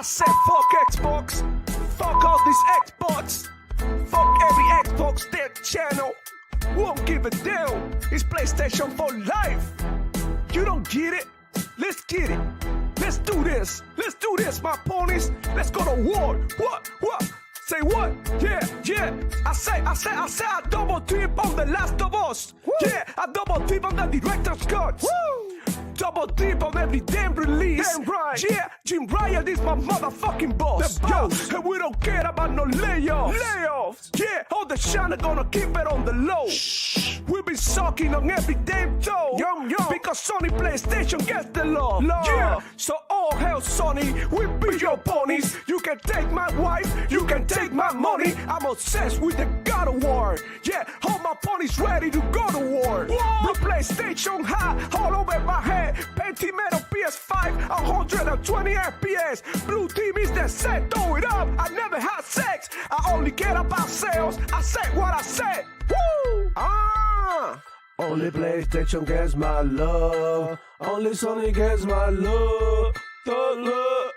I said fuck Xbox. Fuck all these Xbox. Fuck every Xbox dead channel. Won't give a damn. It's PlayStation for life. You don't get it? Let's get it. Let's do this. Let's do this, my ponies. Let's go to war. What? Say what? Yeah. I say I double tip on The Last of Us. Woo. Yeah, I double tip on the director's cut. Woo. Double dip on every damn release. Damn right. Yeah, Jim Ryan is my motherfucking boss. The boss. Yo, and we don't care about no layoffs. Yeah, all the shine are gonna keep it on the low. Shh. We be sucking on every damn toe. Yo. Because Sony PlayStation gets the love. Yeah, so all hell Sony, we be your ponies. You can take my wife, you can take my money. I'm obsessed with the God of War. Yeah, all my ponies ready to go to war. The PlayStation high all over my head. Pentimeter PS5, 120 FPS. Blue team is the set, throw it up. I never had sex, I only care about sales. I said what I said. Woo! Only PlayStation gets my love. Only Sony gets my love. Thug love,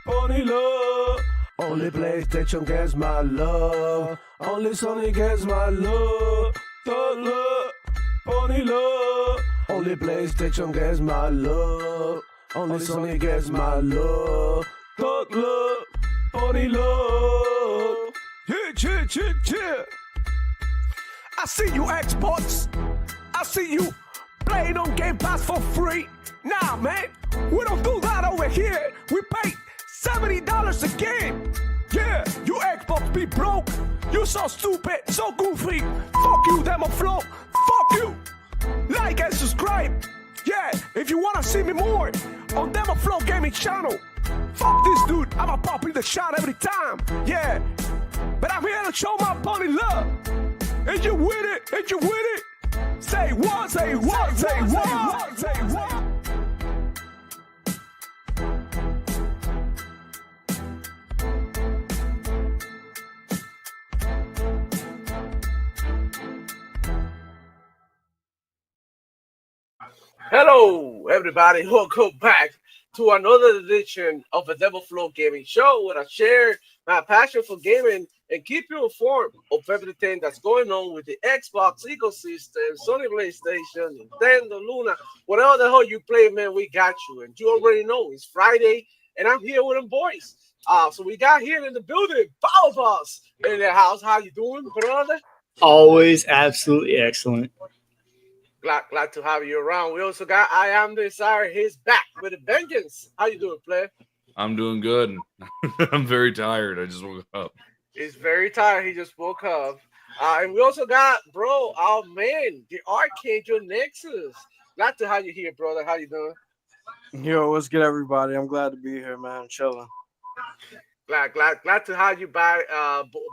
pony love. Only PlayStation gets my love. Only Sony gets my love. Thug love, pony love. Only PlayStation gets my love. Only Sony gets my love. Thug love, pony love. Yeah. I see you Xbox. I see you playing on Game Pass for free. Nah, man, we don't do that over here. We pay $70 a game. Yeah, you Xbox be broke. You so stupid, so goofy. Fuck you, Demo Flow. Fuck you. Like and subscribe. Yeah, if you wanna see me more on Demo Flow Gaming channel. Fuck this dude, I'ma pop in the shot every time. Yeah, but I'm here to show my pony love. And you with it? Say what, say what, say what, say what. Hello, everybody. Welcome back to another edition of the Devil Flow Gaming Show, where I share my passion for gaming and keep you informed of everything that's going on with the Xbox ecosystem, Sony PlayStation, Nintendo, Luna, whatever the hell you play, man, we got you. And you already know it's Friday, and I'm here with them boys. So we got here in the building, Power Boss in the house. How you doing, brother? Always absolutely excellent. Glad to have you around. We also got I Am Desire. He's back with a vengeance. How you doing, player? I'm doing good. I'm very tired. I just woke up. He's very tired. He just woke up. And we also got, bro, our man, the Archangel Nexus. Glad to have you here, brother. How you doing? Yo, what's good, everybody? I'm glad to be here, man. Chilling. Glad to have you back,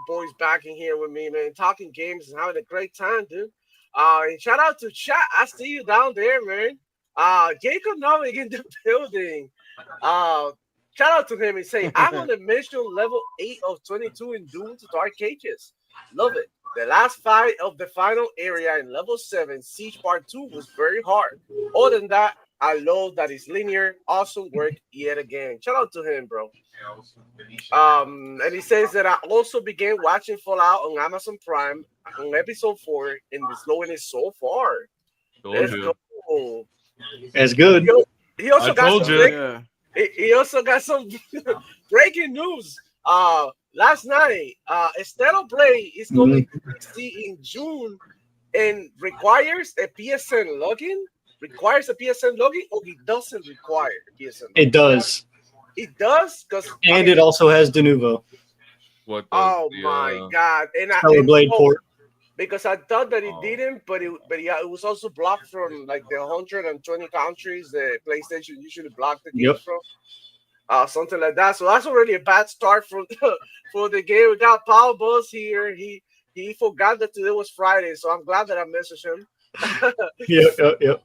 boys, back in here with me, man. Talking games and having a great time, dude. And shout out to chat. I see you down there, man. Jacob Novik in the building. Shout out to him and say, I'm on the mission level 8 of 22 in Doom to Dark Ages. Love it. The last fight of the final area in level 7, Siege Part 2, was very hard. Other than that, I love that it's linear. Awesome work yet again. Shout out to him, bro. And he says that I also began watching Fallout on Amazon Prime on episode 4, and the slowing is so far. Let's go. That's good. He also got some breaking news. Last night, Stellar Play is going to see in June and requires a PSN login. Requires a PSN login, or it doesn't require a PSN login? It does. It does, it also has Denuvo. What? My God! And Blade port. Because I thought that it didn't, but it was also blocked from like the 120 countries the PlayStation usually block the games from. Something like that. So that's already a bad start for the game. We got Paul Buzz here. He forgot that today was Friday, so I'm glad that I messaged him. Yep.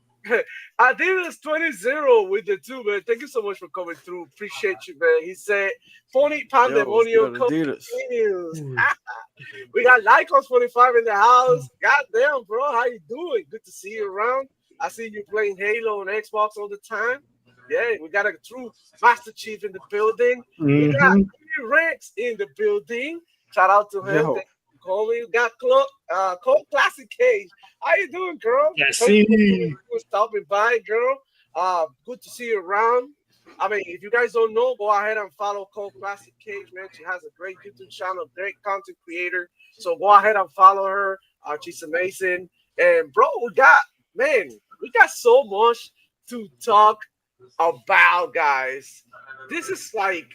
I think it was 20-0 with the 2, man. Thank you so much for coming through. Appreciate you, man. He said, Phony Pandemonium continues. We got Lycos 45 in the house. Goddamn, bro. How you doing? Good to see you around. I see you playing Halo on Xbox all the time. Yeah, we got a true Master Chief in the building. We got Mhm. Rex in the building. Shout out to him. Yo, Thank you for calling. We got Cold Classic Cage. How you doing, girl? Yes, Thank you see. for stopping by, girl. Good to see you around. I mean, if you guys don't know, go ahead and follow Cold Classic Cage, man. She has a great YouTube channel, great content creator. So go ahead and follow her. She's amazing. And bro, we got so much to talk about, guys. This is like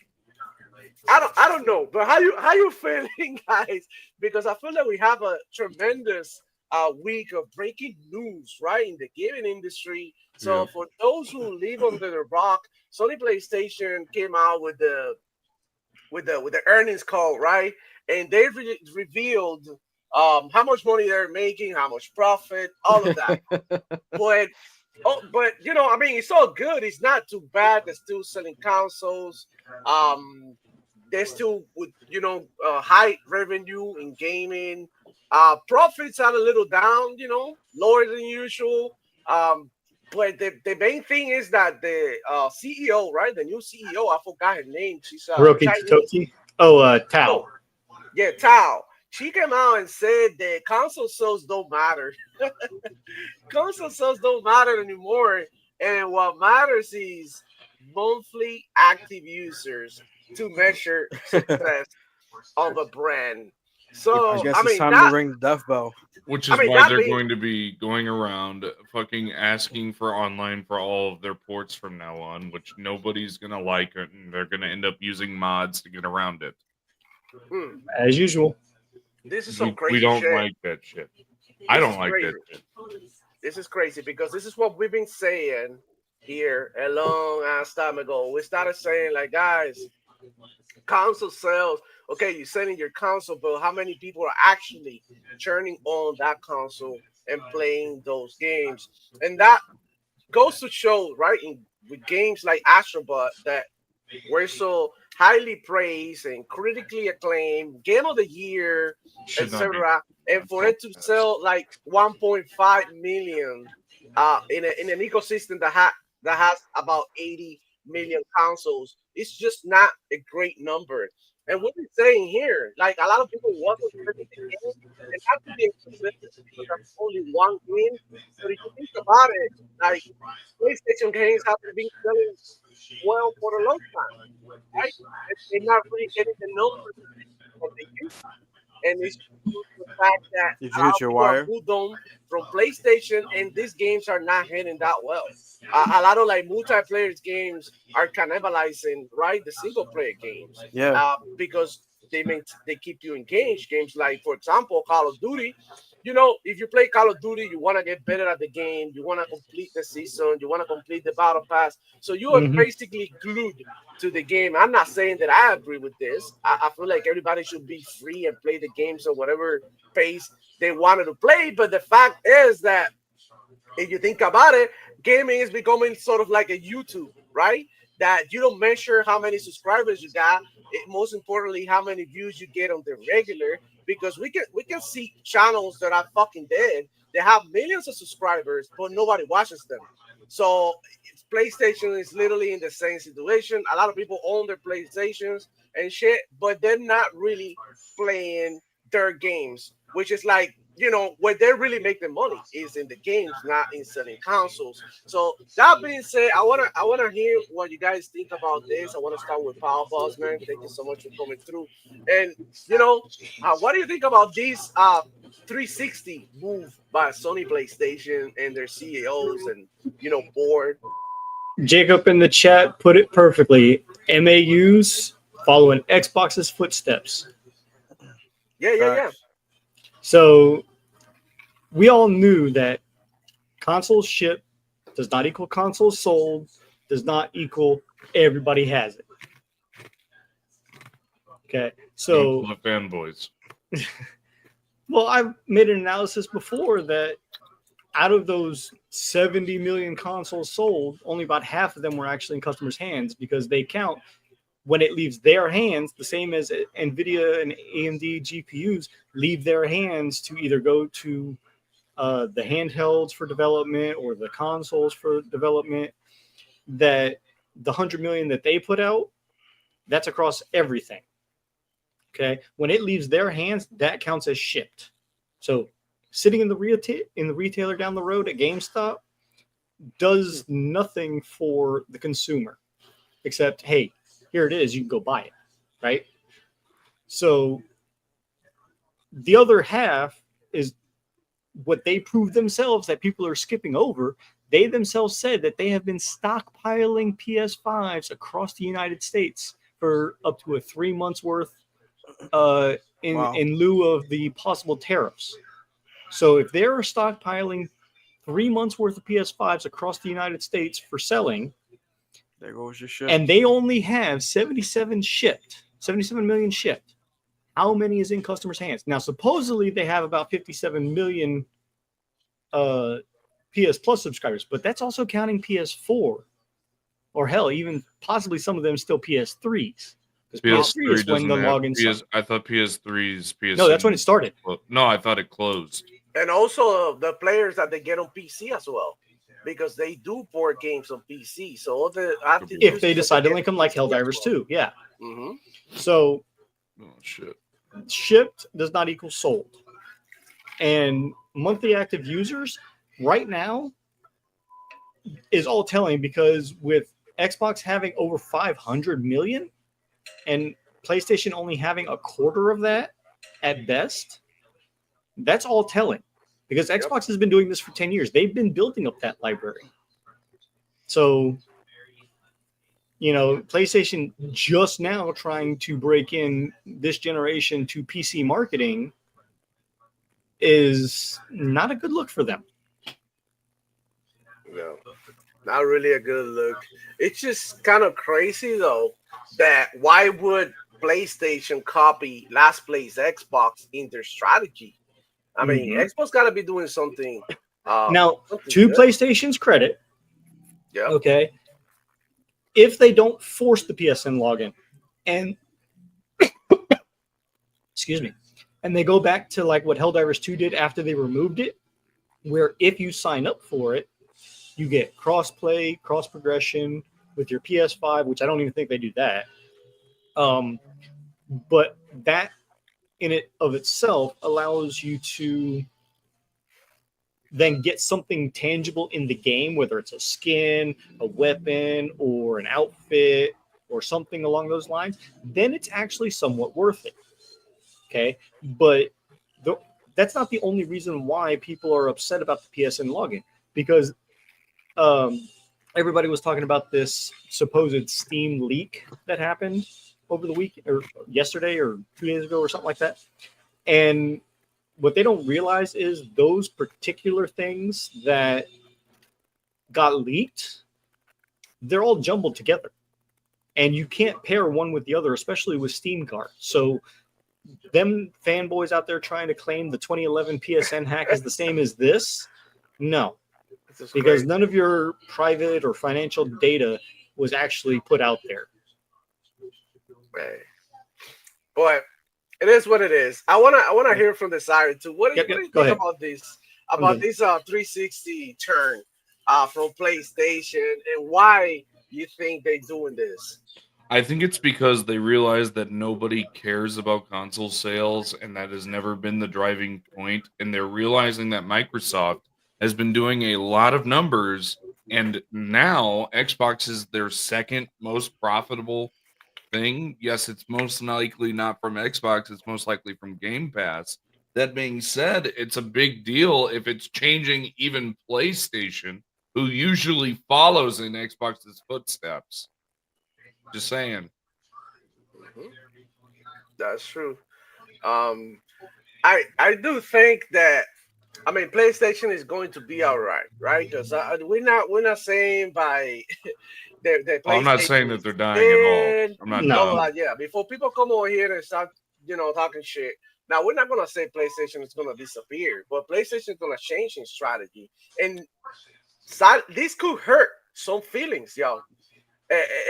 I don't know, but how you feeling, guys? Because I feel like we have a tremendous week of breaking news, right, in the gaming industry. So Yep. for those who live under the rock, Sony PlayStation came out with the earnings call, right, and they revealed how much money they're making, how much profit, all of that. But I mean, it's all good. It's not too bad. They're still selling consoles. Um, they're still with high revenue in gaming. Profits are a little down, lower than usual. But the main thing is that the CEO, right, the new CEO, I forgot her name. She's Hiroki Chinese. Totoki. Oh, Tao. Oh, yeah, Tao. She came out and said that console sales don't matter. Console sales don't matter anymore. And what matters is monthly active users to measure success of a brand. I So guess I it's mean time to that ring the death bell. Which I is mean why that they're being going to be going around fucking asking for online for all of their ports from now on, which nobody's gonna like, and they're gonna end up using mods to get around it. mm, As usual. this is some We crazy don't shit. like that shit. I This don't is like that crazy. shit. This is crazy because this is what we've been saying here a long ass time ago. We started saying like, guys, console sales. Okay, you're selling your console, but how many people are actually turning on that console and playing those games? And that goes to show, right, with games like Astrobot that were so highly praised and critically acclaimed, Game of the Year, Should not be. etc. And for it to sell like 1.5 million in an ecosystem that has about 80 million consoles, it's just not a great number. And what we're saying here, like a lot of people want to play the game, and not to be exclusive because there's only one game. But if you think about it, like PlayStation games have been selling well for a long time, right? They're not really getting the numbers that they used to. And it's due to the fact that Did a you lot hit of your people have wire? moved on from PlayStation, and these games are not hitting that well. A lot of like multiplayer games are cannibalizing, right, the single player games, Yeah. because they keep you engaged. Games like, for example, Call of Duty. If you play Call of Duty, you want to get better at the game. You want to complete the season. You want to complete the battle pass. So you are Hmm. basically glued to the game. I'm not saying that I agree with this. I feel like everybody should be free and play the games at whatever pace they wanted to play. But the fact is that if you think about it, gaming is becoming sort of like a YouTube, right? That you don't measure how many subscribers you got. Most importantly, how many views you get on the regular, because we can see channels that are fucking dead. They have millions of subscribers, but nobody watches them. So PlayStation is literally in the same situation. A lot of people own their PlayStations and shit, but they're not really playing their games, which is like, where they really make the money is in the games, not in selling consoles. So that being said, I wanna hear what you guys think about this. I want to start with Power Boss, man. Thank you so much for coming through. And what do you think about this 360 move by Sony PlayStation and their CEOs and board? Jacob in the chat put it perfectly. MAUs following Xbox's footsteps. Yeah. Facts. So we all knew that consoles shipped does not equal consoles sold, does not equal everybody has it. Okay. So, Don't fanboys. well, I've made an analysis before that out of those 70 million consoles sold, only about half of them were actually in customers' hands because they count when it leaves their hands, the same as NVIDIA and AMD GPUs leave their hands to either go to the handhelds for development or the consoles for development. that the 100 million that they put out, that's across everything. Okay, when it leaves their hands, that counts as shipped. So sitting in the retailer down the road at GameStop does nothing for the consumer, except, hey, here it is, you can go buy it, right? So the other half is what they prove themselves that people are skipping over. They themselves said that they have been stockpiling PS5s across the United States for up to a 3 months worth in lieu of the possible tariffs. So if they're stockpiling 3 months worth of PS5s across the United States for selling, there goes your shit. and they only have 77 million shipped, how many is in customers' hands? Now, supposedly they have about 57 million PS Plus subscribers, but that's also counting PS4, or hell, even possibly some of them still PS3s. Because PS3 is when the login. I thought PS3's PS. No, that's when it started. No, I thought it closed. And also the players that they get on PC as well, because they do port games on PC. So all the if they decide to link them like Helldivers 2, yeah. Mm-hmm. So, shit. Shipped does not equal sold, and monthly active users right now is all telling, because with Xbox having over 500 million and PlayStation only having a quarter of that at best, that's all telling, because Xbox has been doing this for 10 years. They've been building up that library. So, PlayStation just now trying to break in this generation to PC marketing is not a good look for them. No, not really a good look. It's just kind of crazy, though, that why would PlayStation copy last place Xbox in their strategy? I mean, Xbox got to be doing something. Now, something to good. PlayStation's credit, okay, if they don't force the PSN login and excuse me, and they go back to like what Helldivers 2 did after they removed it, where if you sign up for it, you get cross-play, cross-progression with your PS5, which I don't even think they do that. But that in it of itself allows you to then get something tangible in the game, whether it's a skin, a weapon, or an outfit, or something along those lines, then it's actually somewhat worth it. Okay? But that's not the only reason why people are upset about the PSN login, because everybody was talking about this supposed Steam leak that happened over the week, or yesterday, or 2 days ago, or something like that. And what they don't realize is those particular things that got leaked, they're all jumbled together. And you can't pair one with the other, especially with Steam Card. So them fanboys out there trying to claim the 2011 PSN hack is the same as this, no. Because none of your private or financial data was actually put out there. Right. But it is what it is. I wanna hear from the side too. What do you think about this? About this 360 turn from PlayStation, and why you think they're doing this? I think it's because they realize that nobody cares about console sales, and that has never been the driving point. And they're realizing that Microsoft has been doing a lot of numbers, and now Xbox is their second most profitable thing. Yes, it's most likely not from Xbox, it's most likely from Game Pass. That being said, it's a big deal if it's changing even PlayStation, who usually follows in Xbox's footsteps. Just saying. That's true. I do think that, I mean, PlayStation is going to be all right, right? Because we're not saying by I'm not saying that they're dying at all. I'm not. No, yeah. Before people come over here and start, talking shit. Now we're not gonna say PlayStation is gonna disappear, but PlayStation is gonna change in strategy, and this could hurt some feelings, y'all.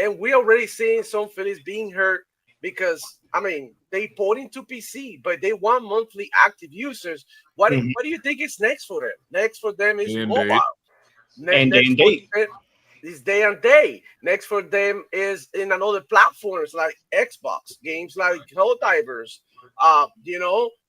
And we already seeing some feelings being hurt because, I mean, they port into PC, but they want monthly active users. What do you think is next for them? Next for them is mobile. And date. this day and day. Next for them is in another platforms like Xbox, games like Helldivers,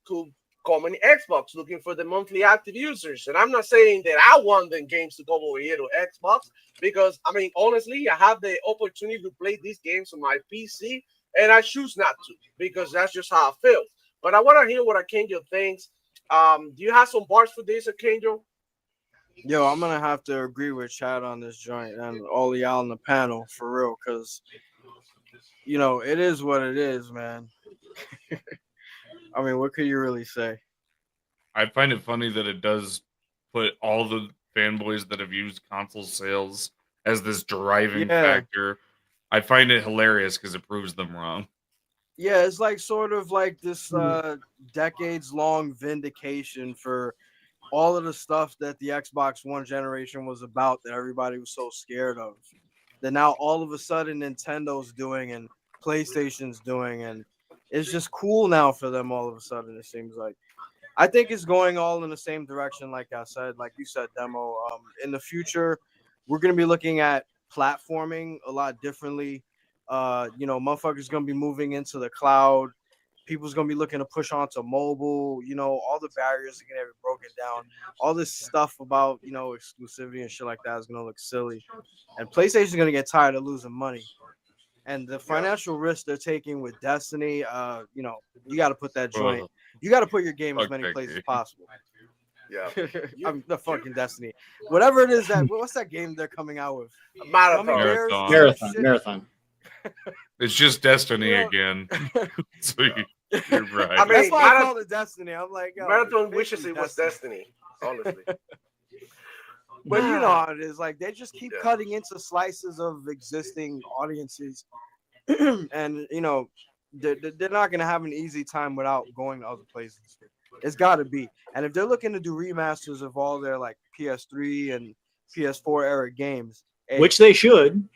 could come in Xbox looking for the monthly active users. And I'm not saying that I want the games to go over here to Xbox because I mean honestly, I have the opportunity to play these games on my PC and I choose not to because that's just how I feel. But I want to hear what Archangel thinks. Do you have some bars for this, Archangel? Yo, I'm gonna have to agree with Chad on this joint and all y'all on the panel for real, cause it is what it is, man. I mean, what could you really say? I find it funny that it does put all the fanboys that have used console sales as this driving factor. I find it hilarious because it proves them wrong. Yeah, it's like sort of like this decades-long vindication for all of the stuff that the Xbox One generation was about that everybody was so scared of. That now all of a sudden Nintendo's doing and PlayStation's doing, and it's just cool now for them all of a sudden, it seems like. I think it's going all in the same direction, like I said, like you said, Demo. In the future, we're going to be looking at platforming a lot differently. Motherfuckers going to be moving into the cloud. People's going to be looking to push onto mobile. All the barriers are going to be broken down. All this stuff about, exclusivity and shit like that is going to look silly. And PlayStation's going to get tired of losing money. And the financial risk they're taking with Destiny, you got to put that joint. You got to put your game as many places as possible. Yeah. I'm the fucking Destiny. Whatever it is what's that game they're coming out with? Marathon. It's just Destiny again. So you're right. I mean, that's why I call it Destiny. I'm like, Marathon wishes it was Destiny, honestly. But you know how it is. Like, they just keep cutting into slices of existing audiences. And, they're not going to have an easy time without going to other places. It's got to be. And if they're looking to do remasters of all their, like, PS3 and PS4 era games. Which they should.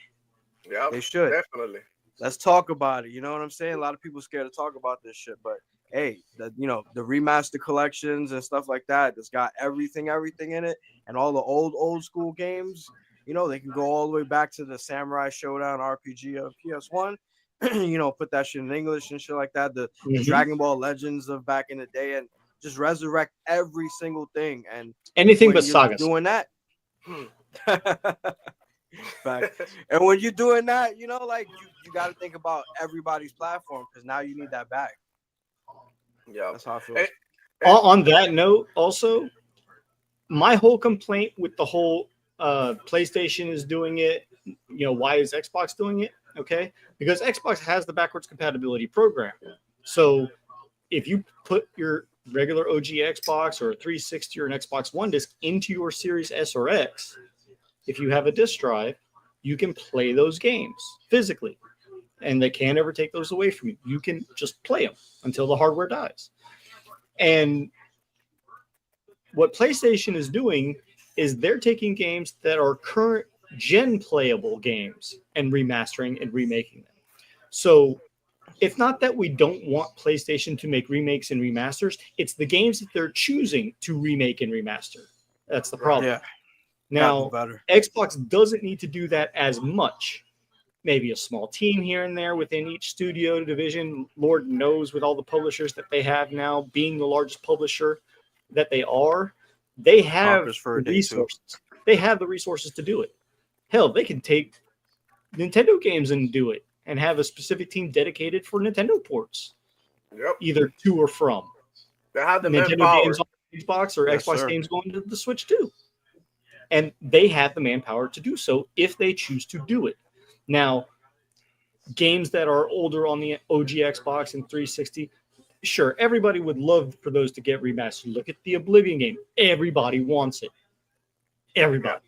Yeah, they should. Definitely. Let's talk about it. You know what I'm saying? A lot of people are scared to talk about this shit. But, hey, the remaster collections and stuff like that, that's got everything in it. And all the old school games, they can go all the way back to the Samurai Showdown RPG of PS1. Put that shit in English and shit like that. The Dragon Ball Legends of back in the day, and just resurrect every single thing. And anything but sagas. Doing that. And when you're doing that, you got to think about everybody's platform because now you need that back. Yeah, that's how I feel. On that note, also, my whole complaint with the whole PlayStation is doing it. Why is Xbox doing it? Okay, because Xbox has the backwards compatibility program. So if you put your regular OG Xbox or a 360 or an Xbox One disc into your Series S or X, if you have a disc drive, you can play those games physically, and they can't ever take those away from you. You can just play them until the hardware dies. And what PlayStation is doing is they're taking games that are current gen playable games and remastering and remaking them. So it's not that we don't want PlayStation to make remakes and remasters. It's the games that they're choosing to remake and remaster. That's the problem. Yeah. Now, Xbox doesn't need to do that as much. Maybe a small team here and there within each studio division. Lord knows with all the publishers that they have now, being the largest publisher that they are, they have the resources. They have the resources to do it. Hell, they can take Nintendo games and do it and have a specific team dedicated for Nintendo ports. Yep. Either to or from. They have the Nintendo manpower. games on Xbox or Xbox games going to the Switch too. And they have the manpower to do so if they choose to do it. Now, games that are older on the OG Xbox and 360, sure, everybody would love for those to get remastered. Look at the Oblivion game. Everybody wants it. Everybody.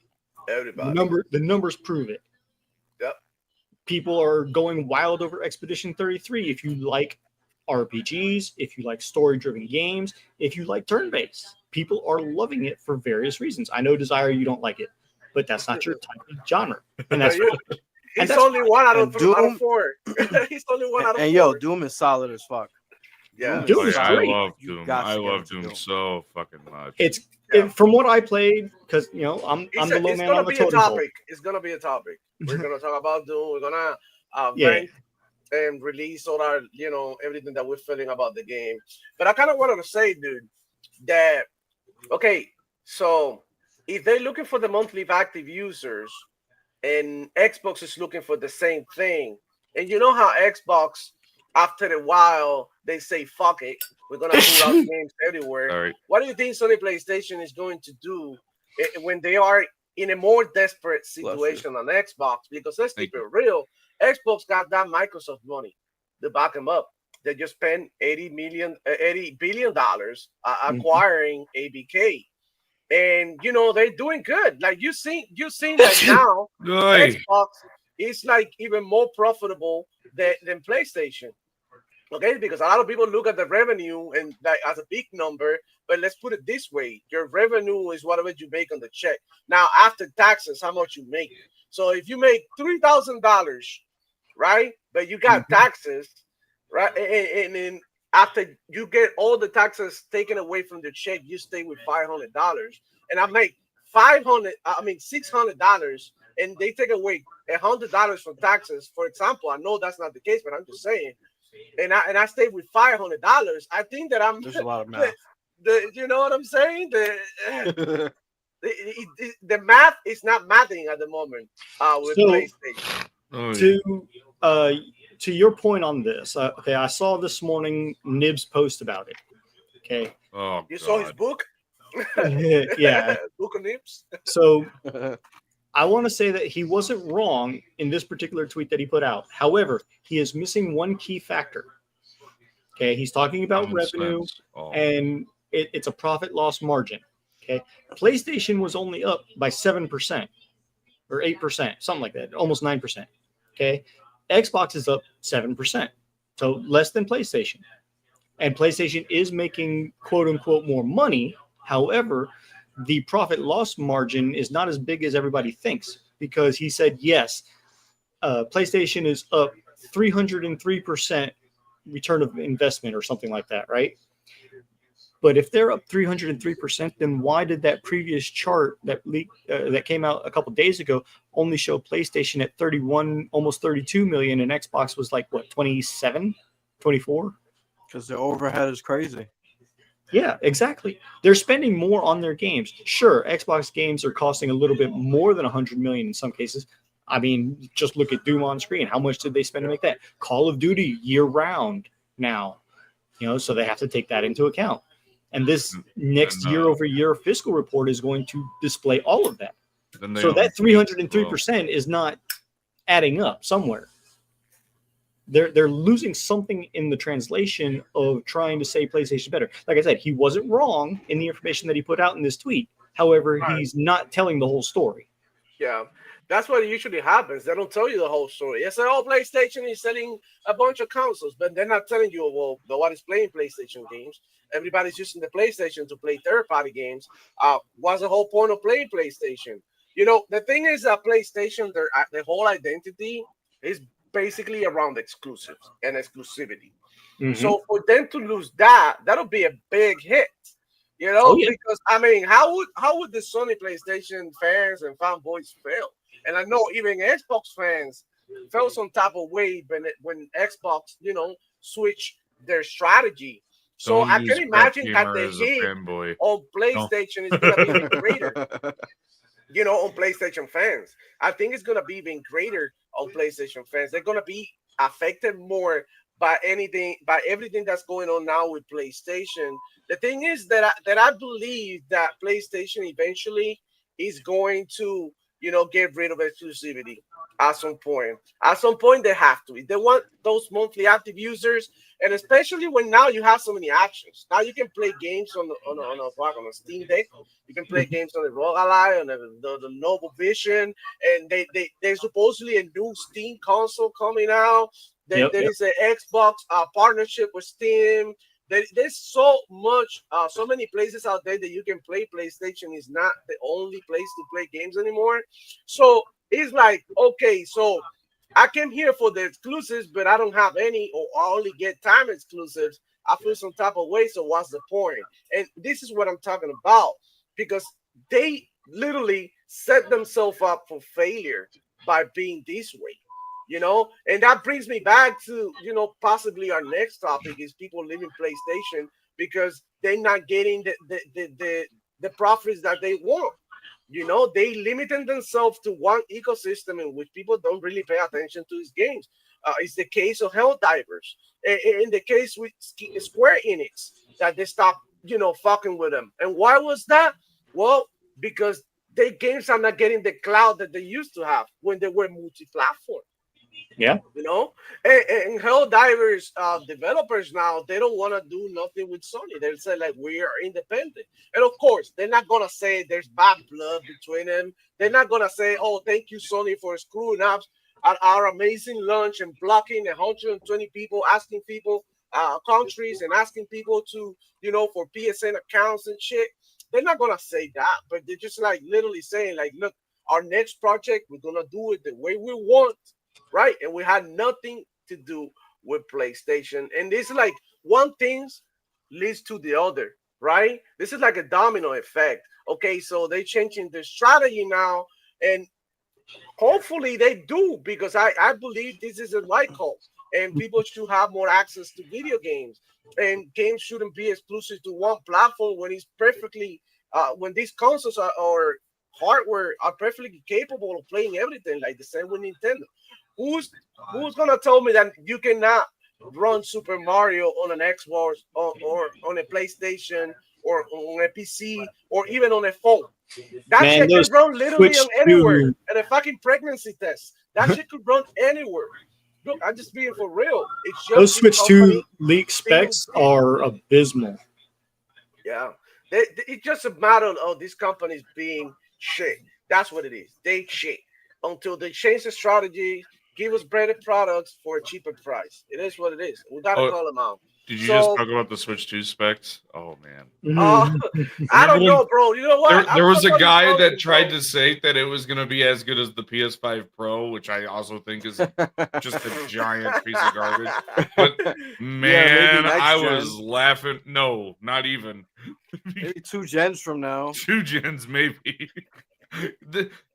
The numbers prove it. Yep. People are going wild over Expedition 33. If you like RPGs, if you like story-driven games, if you like turn-based, people are loving it for various reasons. I know, Desire, you don't like it, but that's not your type of genre. And that's He's only one out of 4. He's only one out of 4. And yo, Doom is solid as fuck. Yeah, Doom is I great. love Doom. I love Doom so fucking much. It's from what I played, because I'm the low It's man gonna on the be a totem pole. topic. It's gonna be a topic. We're gonna talk about Doom. We're gonna Yeah. vent and release all our, everything that we're feeling about the game. But I kind of wanted to say, dude, that okay, so if they're looking for the monthly active users, and Xbox is looking for the same thing, and you know how Xbox, after a while, they say, "Fuck it, we're gonna put out games everywhere." All right. What do you think Sony PlayStation is going to do when they are in a more desperate situation on Xbox? Because let's keep it real, Xbox got that Microsoft money to back them up. They just spent $80 billion acquiring ABK, and they're doing good. Like you seen that now, Aye. Xbox is like even more profitable than PlayStation. Okay, because a lot of people look at the revenue and like as a big number, but let's put it this way: your revenue is whatever you make on the check. Now, after taxes, how much you make. So if you make $3,000, right, but you got taxes, right, and then after you get all the taxes taken away from the check, you stay with $500, and I make $600, and they take away $100 from taxes. For example, I know that's not the case, but I'm just saying, and I stay with $500. I think that I'm. There's a lot of math. You know what I'm saying? The math is not mathing at the moment with PlayStation. To your point on this, okay, I saw this morning Nib's post about it. Okay. Oh, you saw his book? Yeah. Book of Nibs. So I want to say that he wasn't wrong in this particular tweet that he put out. However, he is missing one key factor. Okay, he's talking about revenue, and it's a profit loss margin. Okay, PlayStation was only up by 7% or 8%, something like that, almost 9%. Okay, Xbox is up 7%, so less than PlayStation. And PlayStation is making quote unquote more money. However, the profit loss margin is not as big as everybody thinks, because he said, yes, PlayStation is up 303% return of investment or something like that, right? But if they're up 303%, then why did that previous chart that leaked that came out a couple days ago only show PlayStation at 31, almost 32 million, and Xbox was like what, 27, 24? Because the overhead is crazy. Yeah, exactly. They're spending more on their games. Sure, Xbox games are costing a little bit more than 100 million in some cases. I mean, just look at Doom on screen. How much did they spend to make that? Call of Duty year round now, so they have to take that into account. And this next year-over-year fiscal report is going to display all of that. So that 303% is not adding up somewhere. They're losing something in the translation of trying to say PlayStation better. Like I said, he wasn't wrong in the information that he put out in this tweet. However, he's not telling the whole story. Yeah, that's what usually happens. They don't tell you the whole story. They say, "Oh, PlayStation is selling a bunch of consoles," but they're not telling you, well, nobody's playing PlayStation games. Everybody's using the PlayStation to play third-party games. What's the whole point of playing PlayStation? The thing is that PlayStation, their whole identity is basically around exclusives and exclusivity. Mm-hmm. So for them to lose that'll be a big hit. Because I mean, how would the Sony PlayStation fans and fanboys feel? And I know even Xbox fans felt some type of way when Xbox, switched their strategy. So I can imagine that the hit on PlayStation is going to be even greater. On PlayStation fans, I think it's going to be even greater on PlayStation fans. They're going to be affected more by everything that's going on now with PlayStation. The thing is that I believe that PlayStation eventually is going to, get rid of exclusivity at some point. At some point, they have to. If they want those monthly active users, and especially when now you have so many options. Now you can play games on a Steam Deck. You can play games on the ROG Ally, on the Noble Vision, and there's supposedly a new Steam console coming out. There is an Xbox partnership with Steam. There's so many places out there that you can play. PlayStation is not the only place to play games anymore. So it's like, okay, so I came here for the exclusives, but I don't have any, or I only get time exclusives. I feel some type of way. So what's the point? And this is what I'm talking about. because they literally set themselves up for failure by being this way. And that brings me back to possibly our next topic is people leaving PlayStation because they're not getting the profits that they want. They limiting themselves to one ecosystem in which people don't really pay attention to these games. It's the case of Helldivers. In the case with Square Enix, that they stopped, fucking with them. And why was that? Well, because their games are not getting the cloud that they used to have when they were multi-platform. Yeah. And Helldivers developers now, they don't want to do nothing with Sony. They say like, we are independent. And of course, they're not going to say there's bad blood between them. They're not going to say, oh, thank you, Sony, for screwing up at our amazing launch and blocking 120 people, asking people, countries, and asking people to, for PSN accounts and shit. They're not going to say that, but they're just like literally saying like, look, our next project, we're going to do it the way we want. Right, and we had nothing to do with PlayStation, and this is like one thing leads to the other, right? This is like a domino effect. Okay, so they're changing their strategy now, and hopefully they do, because I believe this is a right call, and people should have more access to video games, and games shouldn't be exclusive to one platform when it's perfectly when these consoles or hardware are perfectly capable of playing everything, like the same with Nintendo. Who's gonna tell me that you cannot run Super Mario on an Xbox or on a PlayStation or on a PC or even on a phone? That shit can run literally on anywhere. And a fucking pregnancy test. That shit could run anywhere. Look, I'm just being for real. It's just those Switch 2 leak specs are abysmal. Yeah. It's just a matter of these companies being shit. That's what it is. They shit. Until they change the strategy, give us branded products for a cheaper price. It is what it is. We gotta call them out. Did you just talk about the Switch 2 specs? Oh man. I don't know, bro. You know what? There was a guy that tried to say that it was going to be as good as the PS5 Pro, which I also think is just a giant piece of garbage. But man, I was laughing. No, not even. Maybe 2 gens from now. 2 gens, maybe.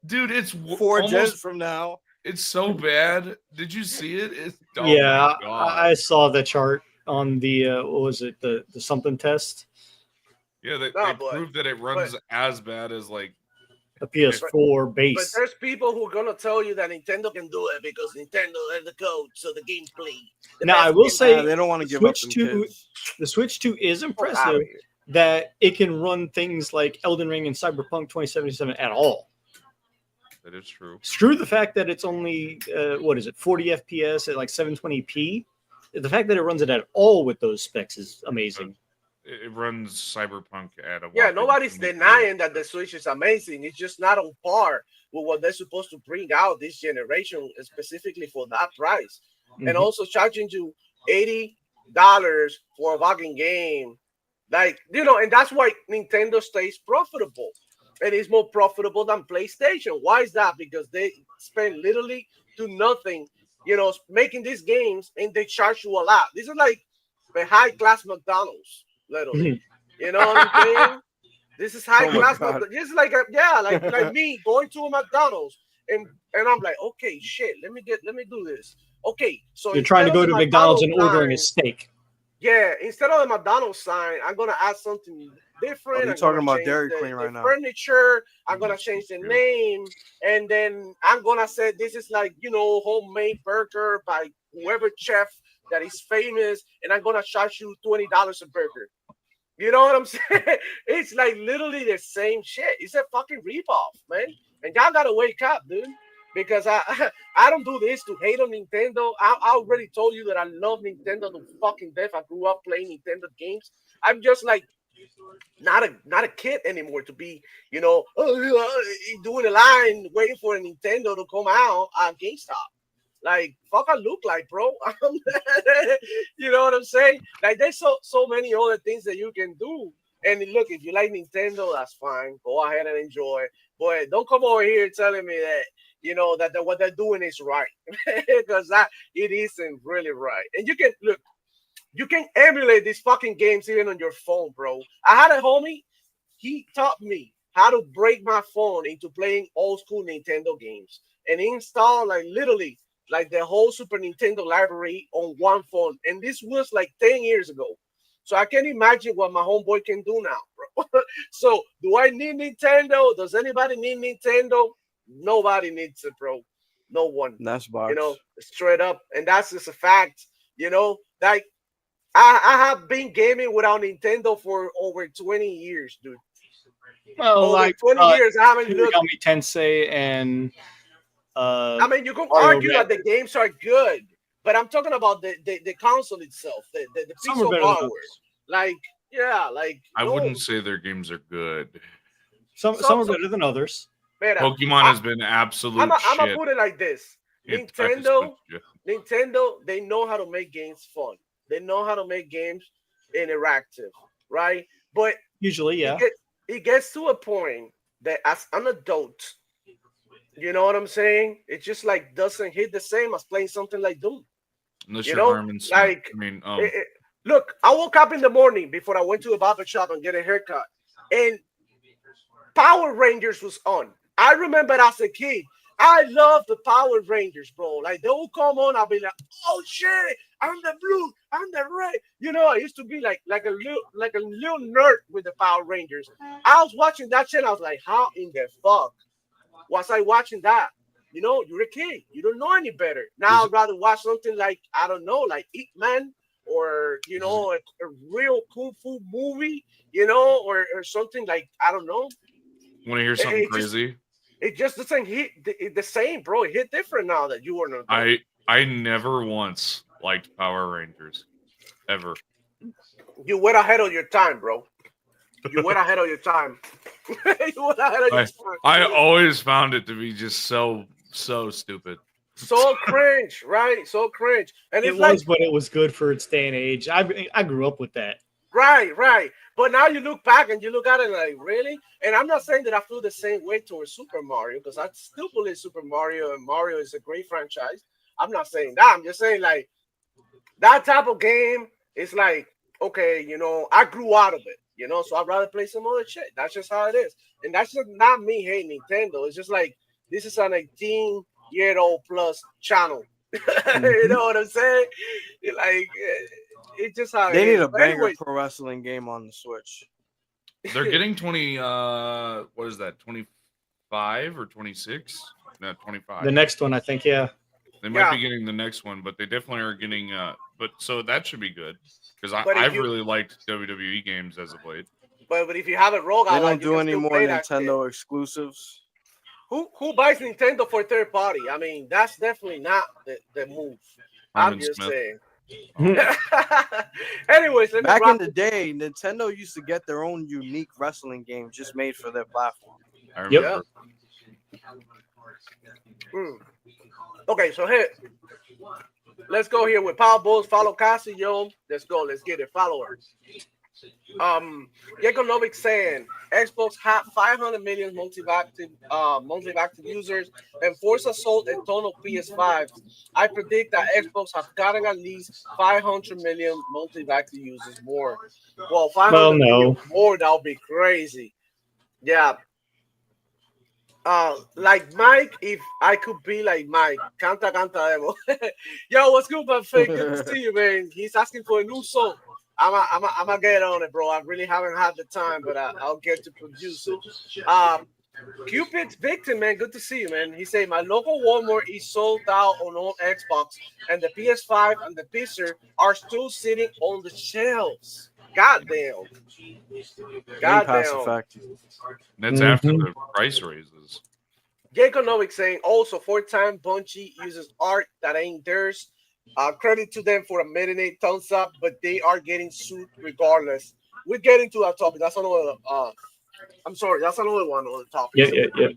Dude, it's 4 gens from now. It's so bad. Did you see it? Yeah, I saw the chart on the what was it, the something test. Yeah, they proved that it runs as bad as like a PS4 base. But there's people who are gonna tell you that Nintendo can do it because Nintendo has the code, so the game's play. Now I will say they don't want to give up the Switch 2 is impressive that it can run things like Elden Ring and Cyberpunk 2077 at all. That is true. Screw the fact that it's only 40 FPS at like 720p. The fact that it runs it at all with those specs is amazing. It runs Cyberpunk at a nobody's denying that the Switch is amazing. It's just not on par with what they're supposed to bring out this generation, specifically for that price. Mm-hmm. And also charging you $80 for a fucking game. Like, and that's why Nintendo stays profitable. And it's more profitable than PlayStation. Why is that? Because they spend literally to nothing, making these games, and they charge you a lot. This is like a high-class McDonald's, literally. You know what I'm saying? This is high-class. This is like like me going to a McDonald's, and I'm like, okay, shit, let me do this. Okay, so you're trying to go to McDonald's and ordering a steak. Yeah, instead of the McDonald's sign, I'm gonna add something different. You're talking about Dairy Queen right now. Furniture. I'm gonna change the name, and then I'm gonna say this is like homemade burger by whoever chef that is famous, and I'm gonna charge you $20 a burger. You know what I'm saying? It's like literally the same shit. It's a fucking ripoff, man. And y'all gotta wake up, dude. Because I don't do this to hate on Nintendo. I already told you that I love Nintendo to fucking death. I grew up playing Nintendo games. I'm just like not a kid anymore to be, doing a line waiting for a Nintendo to come out on GameStop. Like, fuck I look like, bro. You know what I'm saying? Like, there's so many other things that you can do. And look, if you like Nintendo, that's fine. Go ahead and enjoy. But don't come over here telling me that, that what they're doing is right. Because it isn't really right. And you can emulate these fucking games even on your phone, bro. I had a homie. he taught me how to break my phone into playing old school Nintendo games and install like literally like the whole Super Nintendo library on one phone. And this was like 10 years ago. So I can imagine what my homeboy can do now, bro. So do I need Nintendo? Does anybody need Nintendo? Nobody needs it, bro. No one. That's You box. know, straight up. And that's just a fact. You know, like I have been gaming without Nintendo for over 20 years, dude. Well, Over like 20 years, I haven't looked. Shinigami Tensei and I mean, you can Mario argue Red. that the games are good, but I'm talking about the console itself, the Some piece are of better than hardware. others. Like, yeah, like I no, wouldn't say their games are good. Some are better than others. man, Pokemon has been absolute I'm gonna shit. put it like this: I just switched you. Nintendo, they know how to make games fun. They know how to make games interactive, right? But Usually, yeah. it gets to a point that as an adult, you know what I'm saying? It just like doesn't hit the same as playing something like Doom. Unless You you're know, Harmon Smith. like I mean, look, I woke up in the morning before I went to a barber shop and get a haircut, and Power Rangers was on. I remember as a kid, I love the Power Rangers, bro. Like they will come on, I'll be like, oh shit, I'm the blue, I'm the red. You know, I used to be like a little nerd with the Power Rangers. I was watching that shit, I was like, how in the fuck was I watching that? You know, you're a kid, you don't know any better. Now I'd rather watch something like I don't know, like Ip Man, or you know, a real kung fu movie, you know, or something like I don't know. want to hear something It just crazy? it just doesn't hit the same, bro. It hit different now that you were an adult. I never once liked Power Rangers. Ever. You went ahead of your time, bro. You went ahead of your time. You went ahead of your time. I always found it to be just so stupid. So cringe, right? So cringe. And It it's like was, but it was good for its day and age. I grew up with that. right. But now you look back and you look at it like, really? And I'm not saying that I feel the same way towards Super Mario because I still believe Super Mario and Mario is a great franchise. I'm not saying that. I'm just saying like that type of game is like, okay, you know, I grew out of it, you know, so I'd rather play some other shit. That's just how it is. And that's just not me hating Nintendo. It's just like this is an 18-year-old plus channel. You know what I'm saying? Like it's just how They it need is. a But banger anyways, pro wrestling game on the Switch. They're getting 20 what is that? 25 or 26? No, 25. The next one, I think, yeah. They might be getting the next one, but they definitely are getting but so that should be good because I've really liked WWE games as of late. but if you have a rogue, They like, don't you do can any still more play that shit. Nintendo exclusives. Who buys Nintendo for third party? I mean, that's definitely not the move. I'm Harmon just Smith. saying. Anyways, let me Back wrap in the day, Nintendo used to get their own unique wrestling game just made for their platform. I remember. Okay, so here, let's go here with Power Bulls. Follow Cassie, yo. Let's go. Let's get it. Followers. Yekonovic saying Xbox had 500 million monthly active users and Forza sold a ton of PS5s. I predict that Xbox have gotten at least 500 million monthly active users more. Well, 500 million more, that would be crazy. Yeah. Like Mike, if I could be like Mike, canta emo. Yo, what's good, man? Good to see you, man. He's asking for a new song. I'm gonna get on it, bro. I really haven't had the time, but I'll get to produce it. Cupid's Victim, man. Good to see you, man. He said my local Walmart is sold out on all Xbox, and the PS5 and the PC are still sitting on the shelves. Goddamn. Pass effect. That's after the price raises. Jaconovic saying also 4-time Bungie uses art that ain't theirs. Credit to them for admitting it, thumbs up, but they are getting sued regardless. We're getting to that topic. That's another. I'm sorry, that's another one on the topic. Yeah.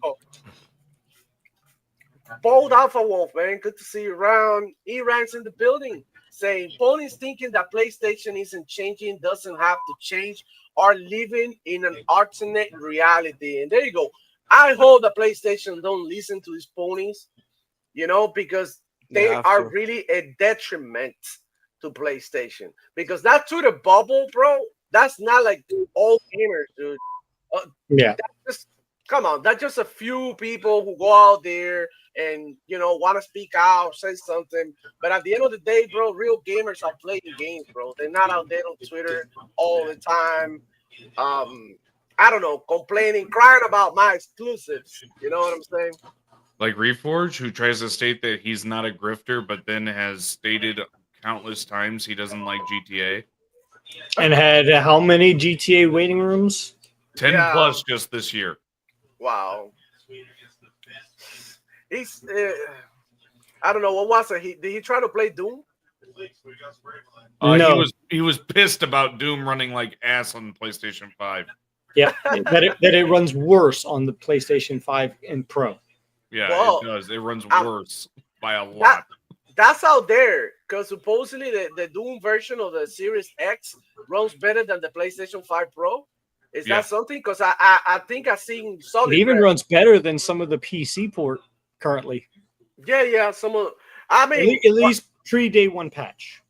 Bold Alpha Wolf, man, good to see you around. E-Ranks in the building, saying Pony's thinking that PlayStation isn't changing, doesn't have to change, are living in an alternate reality. And there you go. I hope that PlayStation don't listen to these ponies, you know, because they are really a detriment to PlayStation. Because that to the bubble, bro, that's not like all gamers, dude. Yeah. Just come on, that's just a few people who go out there and want to speak out, say something. But at the end of the day, bro, real gamers are playing games, bro. They're not out there on Twitter all the time. I don't know, complaining, crying about my exclusives. You know what I'm saying? Like Reforge, who tries to state that he's not a grifter, but then has stated countless times he doesn't like GTA. And had how many GTA waiting rooms? 10 plus just this year. Wow. He's I don't know what was it. Did he try to play Doom? No. He was pissed about Doom running like ass on PlayStation 5. Yeah, that it runs worse on the PlayStation 5 and Pro. Yeah, Well, it does. It runs worse by a lot. That's out there because supposedly the Doom version of the Series X runs better than the PlayStation 5 Pro. Is that something? Because I think I've seen solid. It even runs better than some of the PC port currently. Yeah. I mean, at least pre-day one patch.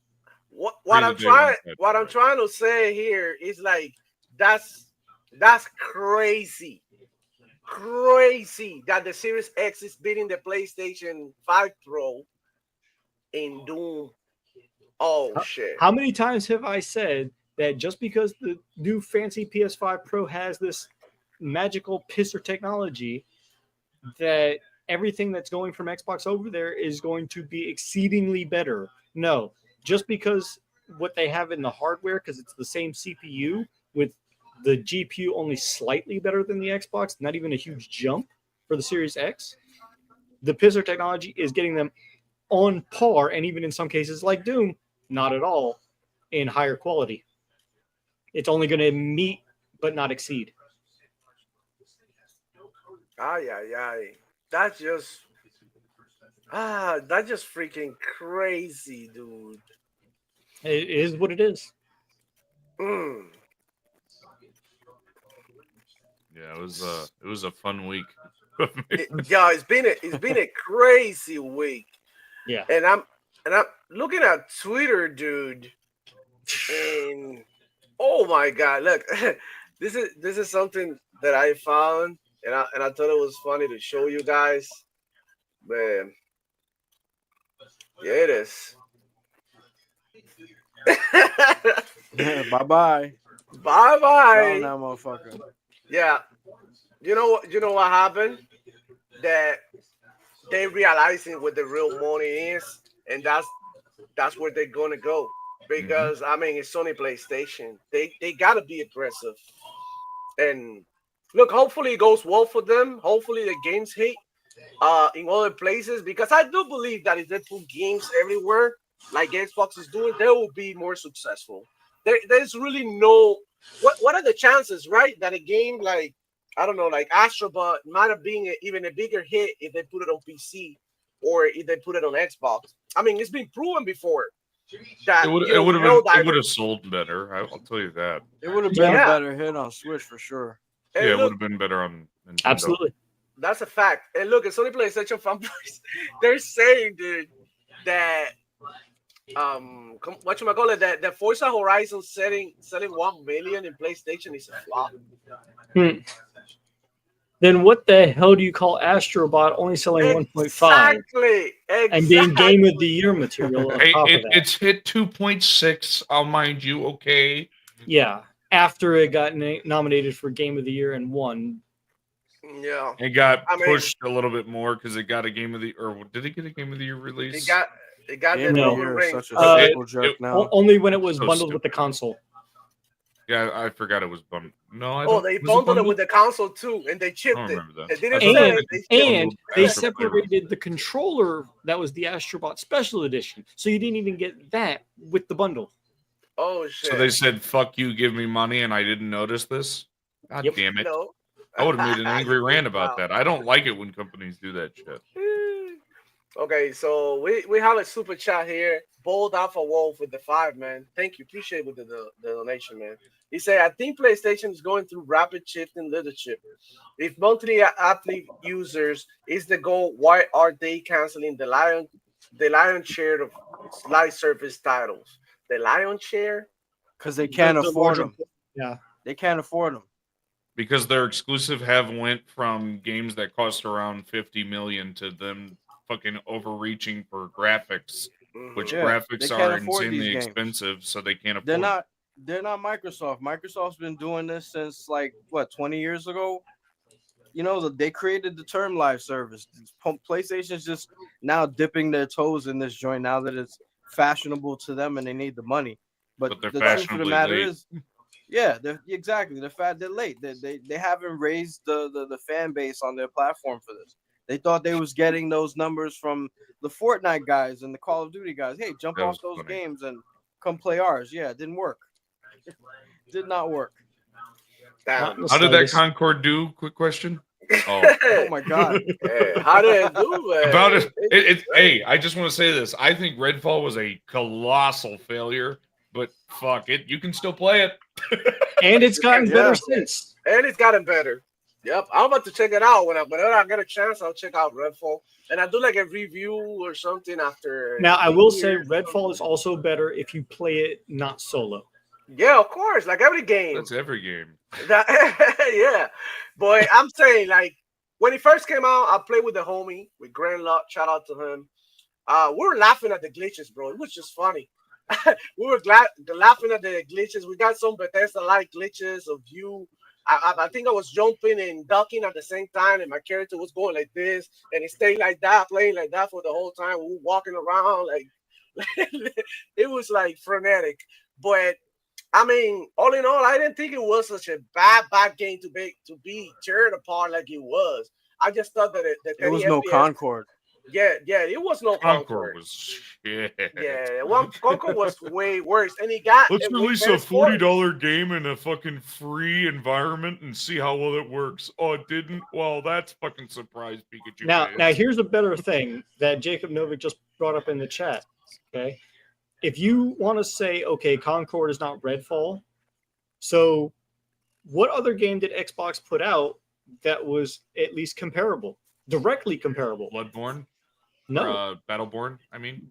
What I'm trying to say here is like that's crazy that the Series X is beating the PlayStation 5 Pro in Doom. Oh shit! How many times have I said that just because the new fancy PS5 Pro has this magical pisser technology, that everything that's going from Xbox over there is going to be exceedingly better? No, just because what they have in the hardware, because it's the same CPU with the GPU only slightly better than the Xbox, not even a huge jump for the Series X. The pisser technology is getting them on par, and even in some cases like Doom, not at all, in higher quality. It's only going to meet but not exceed. That's just freaking crazy, dude. It is what it is. Yeah, it was a fun week. It's been a crazy week. Yeah. And I'm looking at Twitter, dude. And oh my god, look, this is something that I found, and I thought it was funny to show you guys. Man, yeah, it is. Bye-bye. Bye-bye. That motherfucker. Yeah. You know what happened? That they realizing what the real money is, and that's where they're gonna go. Because I mean, it's Sony PlayStation. They gotta be aggressive. And look, hopefully it goes well for them. Hopefully the games hit in other places, because I do believe that if they put games everywhere like Xbox is doing, they will be more successful. There's really no what are the chances, right, that a game like, I don't know, like Astrobot might have been even a bigger hit if they put it on PC or if they put it on Xbox. I mean, it's been proven before that it would have sold better. I'll tell you that. It would have been a better hit on Switch for sure. And it would have been better on Nintendo. Absolutely. That's a fact. And look, at Sony PlayStation fanboys, they're saying, dude, that that Forza Horizon selling 1 million in PlayStation is a flop. Then what the hell do you call Astrobot only selling 1.5? Exactly. And being Game of the Year material on top of that. It's hit 2.6, I'll mind you, okay? Yeah, after it got nominated for Game of the Year and won. Yeah. It got pushed a little bit more because it got a Game of the Year, or did it get a Game of the Year release? It got Game the of the Year is such a simple joke now. Only when it was bundled with the console. Yeah, I forgot it was bundled. No, they bundled it with the console too, and they chipped it. That. They didn't and they separated the controller that was the Astrobot Special Edition, so you didn't even get that with the bundle. Oh shit! So they said, "Fuck you, give me money," and I didn't notice this. God damn it! No. I would have made an angry rant about that. I don't like it when companies do that shit. Okay, so we have a super chat here. Bold Alpha Wolf with the 5, man. Thank you. Appreciate with the donation, man. He said, I think PlayStation is going through rapid shift in leadership. If monthly athlete users is the goal, why are they canceling the lion's share of live service titles? The lion's share? Because they can't afford them. Yeah. They can't afford them. Because their exclusive have went from games that cost around 50 million to them fucking overreaching for graphics, which Mhm. Yeah, they graphics can't are afford these insanely games. expensive, so they can't They're afford them. not. They're not Microsoft. Microsoft's been doing this since like what 20 years ago. You know, they created the term live service. PlayStation's just now dipping their toes in this joint now that it's fashionable to them and they need the money. But But they're the truth of the fashionably matter late. is, yeah, exactly. They're late. They haven't raised the fan base on their platform for this. They thought they was getting those numbers from the Fortnite guys and the Call of Duty guys. Hey, jump That off was those funny. games and come play ours. Yeah, it didn't work. Did not work. Not Damn. in the How did that slightest. Concord do? Quick question. Oh, Oh my god. Hey, how did it do, man? about it. It's great. Hey, I just want to say this. I think Redfall was a colossal failure, but fuck it, you can still play it. And it's gotten Yeah. better since. And it's gotten better. Yep, I'm about to check it out whenever I get a chance. I'll check out Redfall, and I do like a review or something after. Now, I a will year say or Redfall something. is also better if you play it not solo. Yeah, of course, like every game. That's every game. That, yeah, boy, I'm saying like when it first came out, I played with the homie with Grand Luck. Shout out to him. We were laughing at the glitches, bro. It was just funny. We were laughing at the glitches. We got some Bethesda-like glitches of you. I think I was jumping and ducking at the same time, and my character was going like this, and it stayed like that, playing like that for the whole time. We were walking around like it was like frenetic. But I mean, all in all, I didn't think it was such a bad game to be teared apart like it was. I just thought that the It 30 was no FPS. Concord. Yeah, it was no Concord Concord. was shit. Yeah, one Concord was way worse, and he got Let's a way release better a story. $40 game in a fucking free environment and see how well it works. Oh, it didn't? Well, that's fucking surprise Pikachu. Now, fans. here's a better thing that Jacob Novik just brought up in the chat. Okay, if you want to say, okay, Concord is not Redfall, so what other game did Xbox put out that was at least comparable, directly comparable? Bloodborne? No, Or, Battleborn, I mean.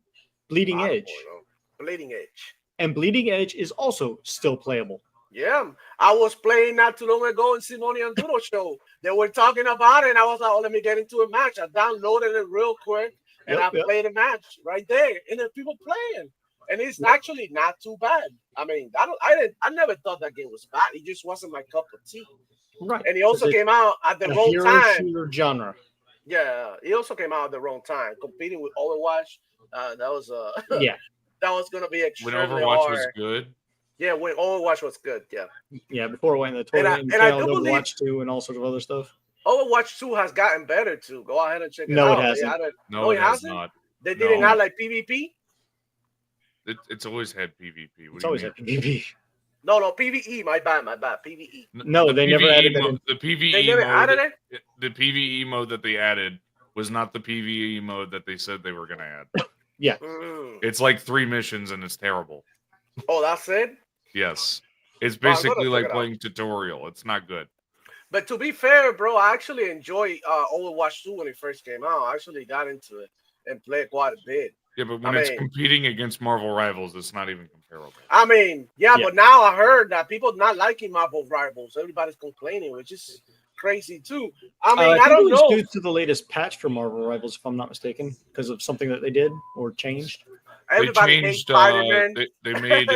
Bleeding I don't Edge, know. Bleeding Edge. and Bleeding Edge is also still playable. Yeah, I was playing not too long ago in Simone and Duro show. They were talking about it, and I was like, "Oh, let me get into a match." I downloaded it real quick, and Yep, I yep. played a match right there, and there's people playing, and it's actually not too bad. I mean, I never thought that game was bad. It just wasn't my cup of tea. Right, And it also because came out at the it's a wrong hero time. shooter genre. Yeah, it also came out at the wrong time, competing with Overwatch. That was Yeah, that was gonna be When extremely Overwatch hard. was good. Yeah, when Overwatch was good. Yeah, yeah. Before it went in the And I- tournament, and I and do believe- Overwatch 2 and all sorts of other stuff. Overwatch 2 has gotten better too. Go ahead and check it No, it out. hasn't. No, it has hasn't? not. They did it No. not like PvP. It's always had PvP. What It's do you always mean? had PvP. No, PvE. My bad. PvE. No, they never added that in. The PvE They never mode. added it. The PvE mode that they added was not the PvE mode that they said they were going to add. Yeah, Mm. It's like 3 missions and it's terrible. Oh, that's it. Yes. It's Oh, I'm gonna basically check like it out. playing tutorial. It's not good. But to be fair, bro, I actually enjoyed Overwatch 2 when it first came out. I actually got into it and played quite a bit. Yeah, but when I it's mean- competing against Marvel Rivals, it's not even comparable. I mean, yeah, Yeah. but now I heard that people not liking Marvel Rivals. Everybody's complaining, which is crazy too. I mean, I think don't it was know. due to the latest patch for Marvel Rivals, if I'm not mistaken, because of something that they did or changed. Everybody They hates changed. Spider-Man. They made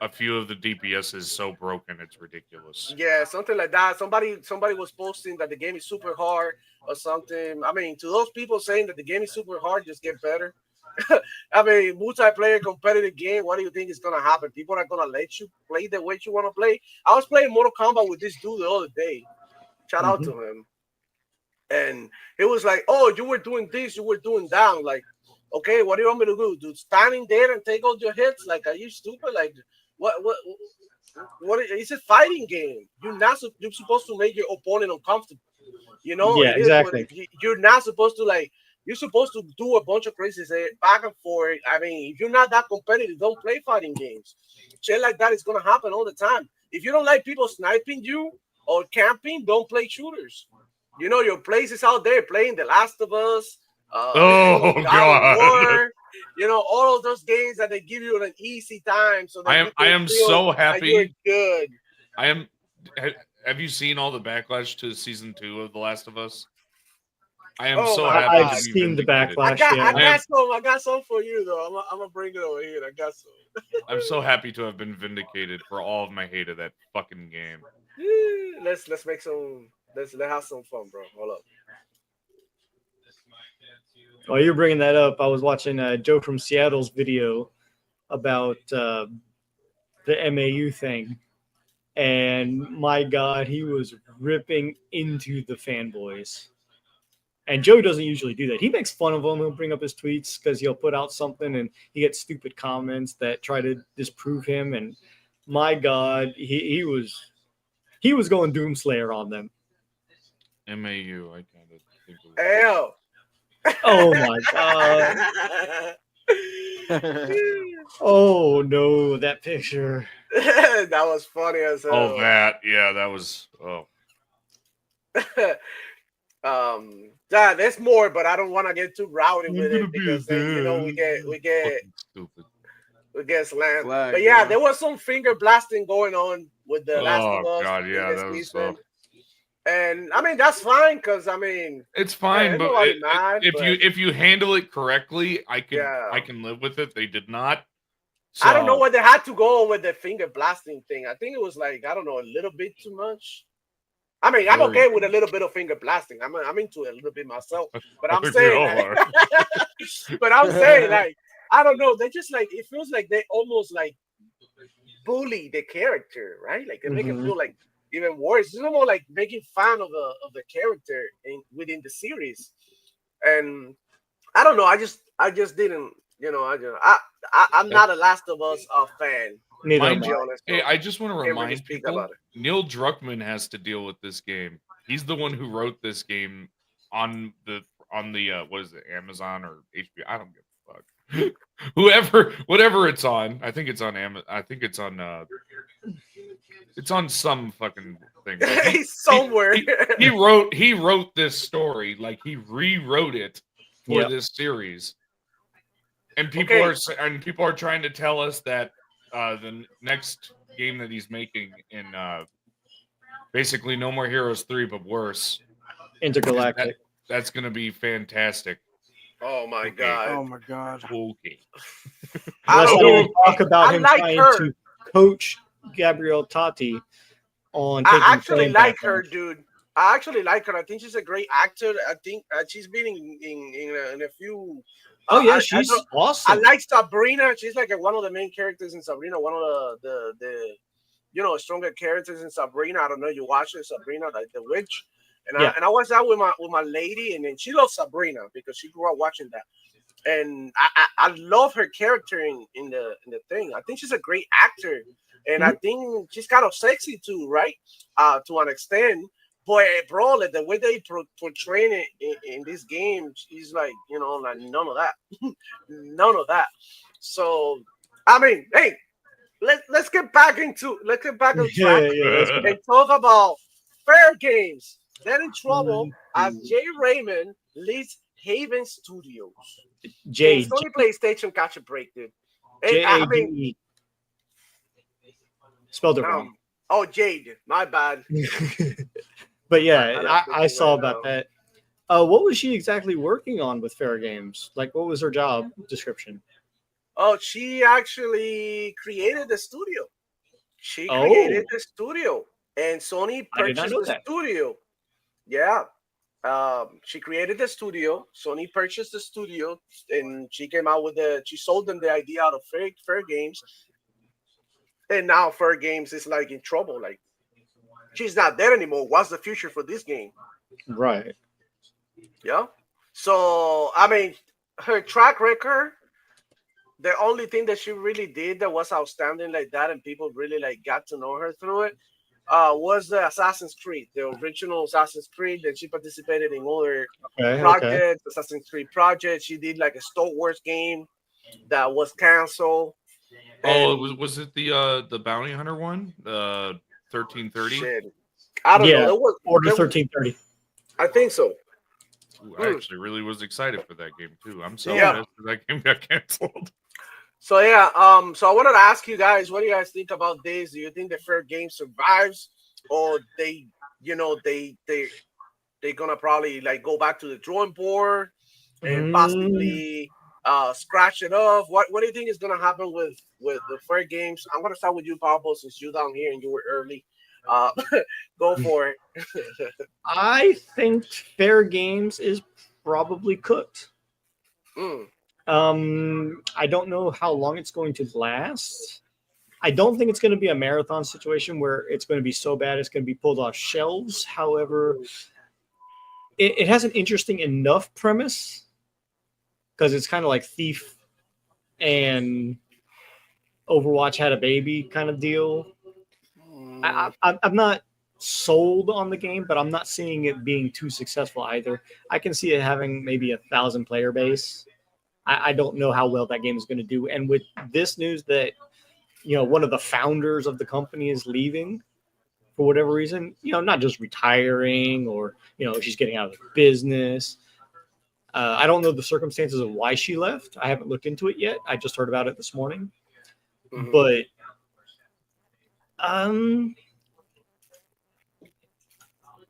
a few of the DPSs so broken it's ridiculous. Yeah, something like that. Somebody was posting that the game is super hard or something. I mean, to those people saying that the game is super hard, just get better. I mean, multiplayer competitive game. What do you think is gonna happen? People are gonna let you play the way you want to play. I was playing Mortal Kombat with this dude the other day. Shout out to him. And it was like, oh, you were doing this, you were doing that. I'm like, okay, what do you want me to do? Dude, standing there and take all your hits? Like, are you stupid? Like, what? It's a fighting game. You're supposed to make your opponent uncomfortable. You know? Yeah, exactly. You're not supposed to like. You're supposed to do a bunch of crazy back and forth. I mean, if you're not that competitive, don't play fighting games. Shit like that is gonna happen all the time. If you don't like people sniping you or camping, don't play shooters. You know, your place is out there playing The Last of Us. Oh, God of God. War, you know, all of those games that they give you an easy time. So that I am you can feel so like happy. you're good. I am. have you seen all the backlash to season 2 of The Last of Us? I am Oh so my happy I've to be seen the vindicated. backlash. I got some for you though. I'm gonna bring it over here. I got some. I'm so happy to have been vindicated for all of my hate of that fucking game. Let's make some. Let's have some fun, bro. Hold up. While you're bringing that up, I was watching Joe from Seattle's video about the MAU thing, and my God, he was ripping into the fanboys. And Joe doesn't usually do that. He makes fun of them. He'll bring up his tweets because he'll put out something and he gets stupid comments that try to disprove him. And my God, he was going Doomslayer on them. MAU, I kind of think of Hell. Oh my God. Oh no, that picture. That was funny as hell. Oh, that was There's more, but I don't want to get too rowdy with it because then, we get stupid. we get slammed. Flag, but yeah, yeah. there was some finger blasting going on with the Last of Us. God, in yeah, this that was season. And I mean that's fine because I mean it's fine, but if you handle it correctly, I can live with it. They did not. So, I don't know why they had to go with the finger blasting thing. I think it was like I don't know, a little bit too much. I mean, I'm okay with a little bit of finger blasting. I'm into it a little bit myself. But I'm saying, like, I don't know. They just like it feels like they almost like bully the character, right? Like they make it feel like even worse. It's more like making fun of the character within the series. And I don't know. I just didn't. I'm not a Last of Us fan. Mind you, honest, hey, I just want to Can't remind really speak people, about it. Neil Druckmann has to deal with this game. He's the one who wrote this game on the what is it, Amazon or HBO? I don't give a fuck. Whatever it's on. I think it's on Amazon. I think it's on some fucking thing. He's somewhere. He wrote this story, like he rewrote it for this series. And people are trying to tell us that the next game that he's making in basically No More Heroes 3, but worse, Intergalactic. That's going to be fantastic. Oh my god! Oh my god! Okay. Let's talk about him trying her. to coach Gabrielle Tati on. I actually like her, dude. I actually like her. I think she's a great actor. I think she's been in a few. Oh yeah, she's awesome. I like Sabrina. She's like one of the main characters in Sabrina. One of the stronger characters in Sabrina. I don't know. You watch it, Sabrina, like the witch. And I watched that with my lady, and then she loves Sabrina because she grew up watching that. And I love her character in the thing. I think she's a great actor, and I think she's kind of sexy too, right? To an extent. But bro, like the way they portray it in this game, she's like like none of that, none of that. So I mean, hey, let's get back on track and talk about fair games. They're in trouble as Jay Raymond leads Haven Studios. Sony PlayStation catch a break, dude. I mean, spelled it wrong. Oh, Jade, my bad. But yeah, I saw about that. What was she exactly working on with Fair Games? Like, what was her job description? Oh, she actually created the studio. She created the studio, and Sony purchased the studio. Yeah. She created the studio. Sony purchased the studio, and she came out with she sold them the idea out of Fair Games. And now Fair Games is like in trouble. Like, she's not there anymore. What's the future for this game? Right. Yeah. So, I mean, her track record, the only thing that she really did that was outstanding like that, and people really like got to know her through it, was the Assassin's Creed, the original Assassin's Creed. That she participated in other projects, Assassin's Creed projects. She did like a Star Wars game that was canceled. Oh, was it the bounty hunter one? 1330? Shit. I don't know. It was Order 1330. I think so. Ooh, I actually really was excited for that game too. I'm so pissed that game got canceled. So so I wanted to ask you guys, what do you guys think about this? Do you think the Fair Game survives or they're gonna probably like go back to the drawing board and Mm, possibly scratch it off. What do you think is gonna happen with the fair games? I'm gonna start with you, Pablo, since you're down here and you were early. Uh, go for it. I think Fair Games is probably cooked. Mm, I don't know how long it's going to last. I don't think it's going to be a marathon situation where it's going to be so bad it's going to be pulled off shelves. However, it has an interesting enough premise because it's kind of like Thief and Overwatch had a baby kind of deal. mm, I'm not sold on the game, but I'm not seeing it being too successful either. I can see it having maybe 1,000 player base. I don't know how well that game is going to do. And with this news that one of the founders of the company is leaving for whatever reason, not just retiring or she's getting out of the business. I don't know the circumstances of why she left. I haven't looked into it yet. I just heard about it this morning. mhm. But um,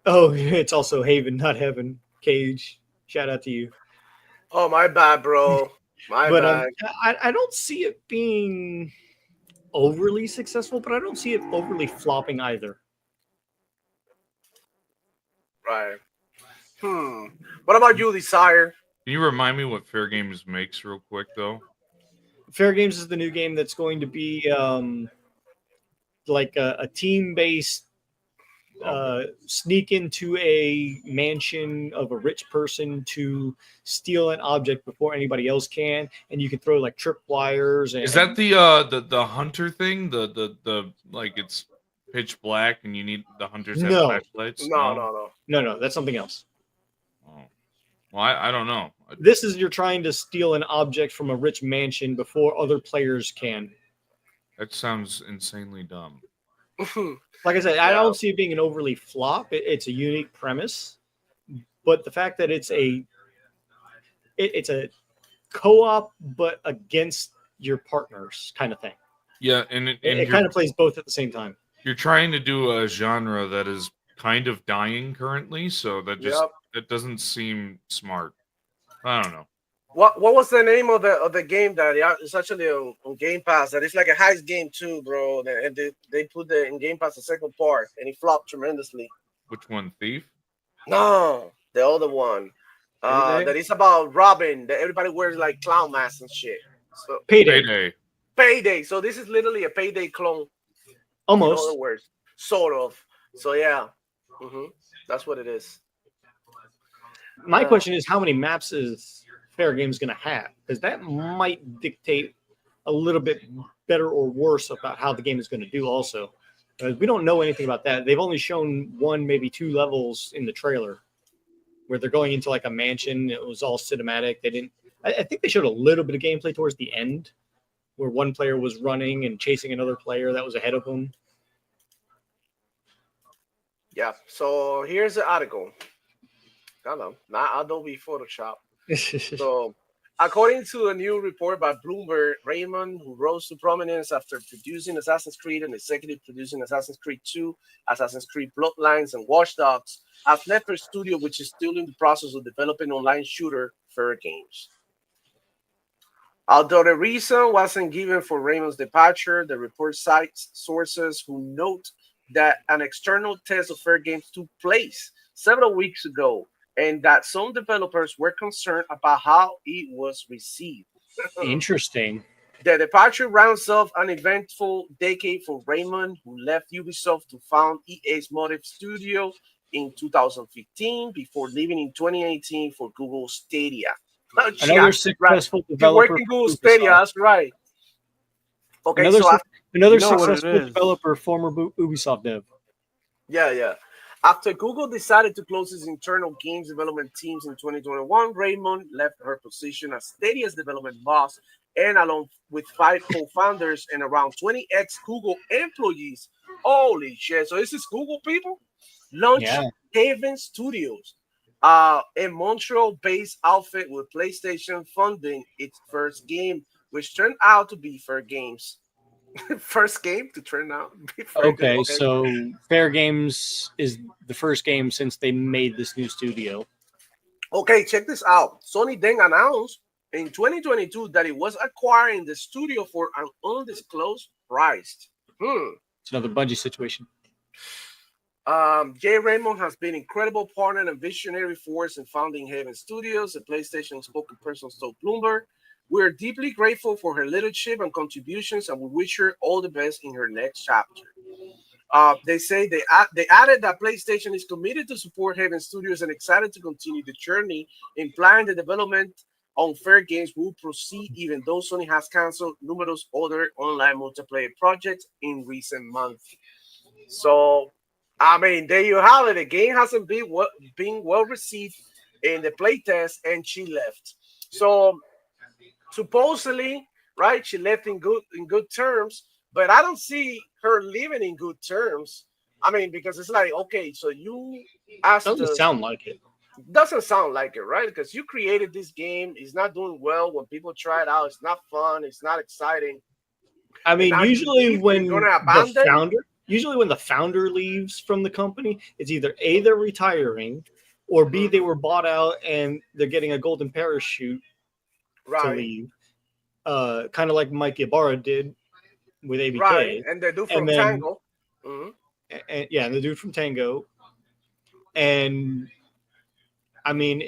oh, it's also Haven, not Heaven. Cage, shout out to you. Oh, my bad, bro. My But bad. I don't see it being overly successful, but I don't see it overly flopping either. Right. What about you, Desire? Can you remind me what Fair Games makes real quick though? Fair Games is the new game that's going to be like a team based sneak into a mansion of a rich person to steal an object before anybody else can, and you can throw like tripwires Is that and the hunter thing? The like it's pitch black and you need the hunters have no, flashlights? No, No. no, no. no, that's something else. Oh. Well, I don't know. This is you're trying to steal an object from a rich mansion before other players can. That sounds insanely dumb. Like I said, I Yeah. don't see it being an overly flop. It's a unique premise, but the fact that it's a co-op but against your partners kind of thing. Yeah, and It kind of plays both at the same time. you're trying to do a genre that is kind of dying currently, so Yep. that doesn't seem smart. I don't know. What was the name of the game that it's actually on Game Pass? That it's like a heist game too, bro. And they put the in Game Pass the second part, and it flopped tremendously. Which one, Thief? No, the other one. Payday? That is about robbing. That everybody wears like clown masks and shit. So Payday, Payday. payday. So this is literally a payday clone. In other almost. words, sort of. So yeah, that's what it is. My Uh, question is, how many maps is Fair Games going to have? Because that might dictate a little bit better or worse about how the game is going to do. Also, we don't know anything about that. They've only shown one, maybe two levels in the trailer where they're going into like a mansion. It was all cinematic. They didn't. I think they showed a little bit of gameplay towards the end, where one player was running and chasing another player that was ahead of him. yeah. So here's the article. Kind of not Adobe Photoshop. So, according to a new report by Bloomberg, Raymond, who rose to prominence after producing Assassin's Creed and executive producing Assassin's Creed 2, Assassin's Creed Bloodlines, and Watch Dogs, has left her studio, which is still in the process of developing online shooter Fair Games. Although the reason wasn't given for Raymond's departure, the report cites sources who note that an external test of Fair Games took place several weeks ago and that some developers were concerned about how it was received. Interesting. The departure rounds off an eventful decade for Raymond, who left Ubisoft to found EA's Motive Studio in 2015 before leaving in 2018 for Google Stadia. Another Yeah, right. successful You work developer in for Google Stadia, Ubisoft. that's right. Okay, Another so after, another You know what it successful is. developer, former Ubisoft dev. yeah. After Google decided to close its internal games development teams in 2021, Raymond left her position as Stadia's development boss and along with 5 co-founders and around 20 ex-Google employees. Holy shit. So this is Google people? Launched Yeah. Haven Studios, a Montreal-based outfit with PlayStation funding its first game, which turned out to be Fair Games. First game to turn out. Okay, so Fair Games is the first game since they made this new studio. Okay, check this out. Sony then announced in 2022 that it was acquiring the studio for an undisclosed price. It's another Bungie situation. Jay Raymond has been incredible partner and visionary force in founding Haven Studios. The PlayStation spokesperson told Bloomberg, "We are deeply grateful for her leadership and contributions, and we wish her all the best in her next chapter." They say they added that PlayStation is committed to support Haven Studios and excited to continue the journey, implying the development on Fair Games will proceed even though Sony has canceled numerous other online multiplayer projects in recent months. So, I mean, there you have it. The game hasn't been well received in the playtest, and she left. So, supposedly, right, she left in good terms, but I don't see her leaving in good terms. I mean, because it's like, okay, so you asked Doesn't us, sound like it. doesn't sound like it, right? Because you created this game, it's not doing well. When people try it out, it's not fun, it's not exciting. I mean, now you usually leave, when you're gonna abandon. usually when the founder leaves from the company, it's either A, they're retiring, or B, they were bought out and they're getting a golden parachute to Right, leave. Kind of like Mike Ibarra did with ABK. right, and the dude And from then Tango. Mhm. and the dude from Tango. And I mean,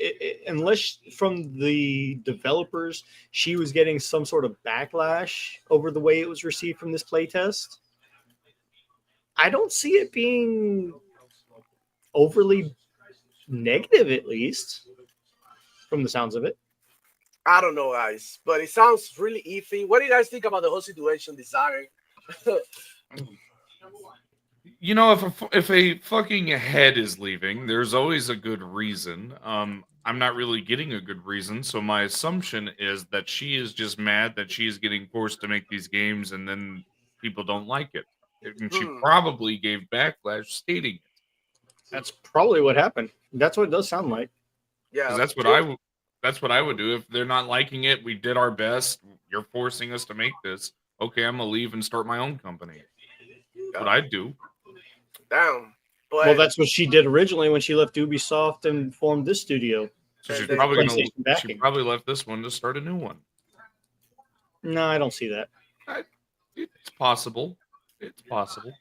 unless from the developers, she was getting some sort of backlash over the way it was received from this playtest. I don't see it being overly negative, at least from the sounds of it. I don't know, guys, but it sounds really iffy. What do you guys think about the whole situation, Desire? You know, if a fucking head is leaving, there's always a good reason. I'm not really getting a good reason, so my assumption is that she is just mad that she is getting forced to make these games, and then people don't like it. And she Hmm. probably gave backlash stating it, That's probably what happened. That's what it does sound like. because Yeah. that's what I would do if they're not liking it. We did our best. You're forcing us to make this. Okay, I'm gonna leave and start my own company. That's what I'd do. Damn. Well, But that's what she did originally when she left Ubisoft and formed this studio. So and she's then probably gonna. PlayStation She backing. probably left this one to start a new one. No, I don't see that. It's possible. It's possible.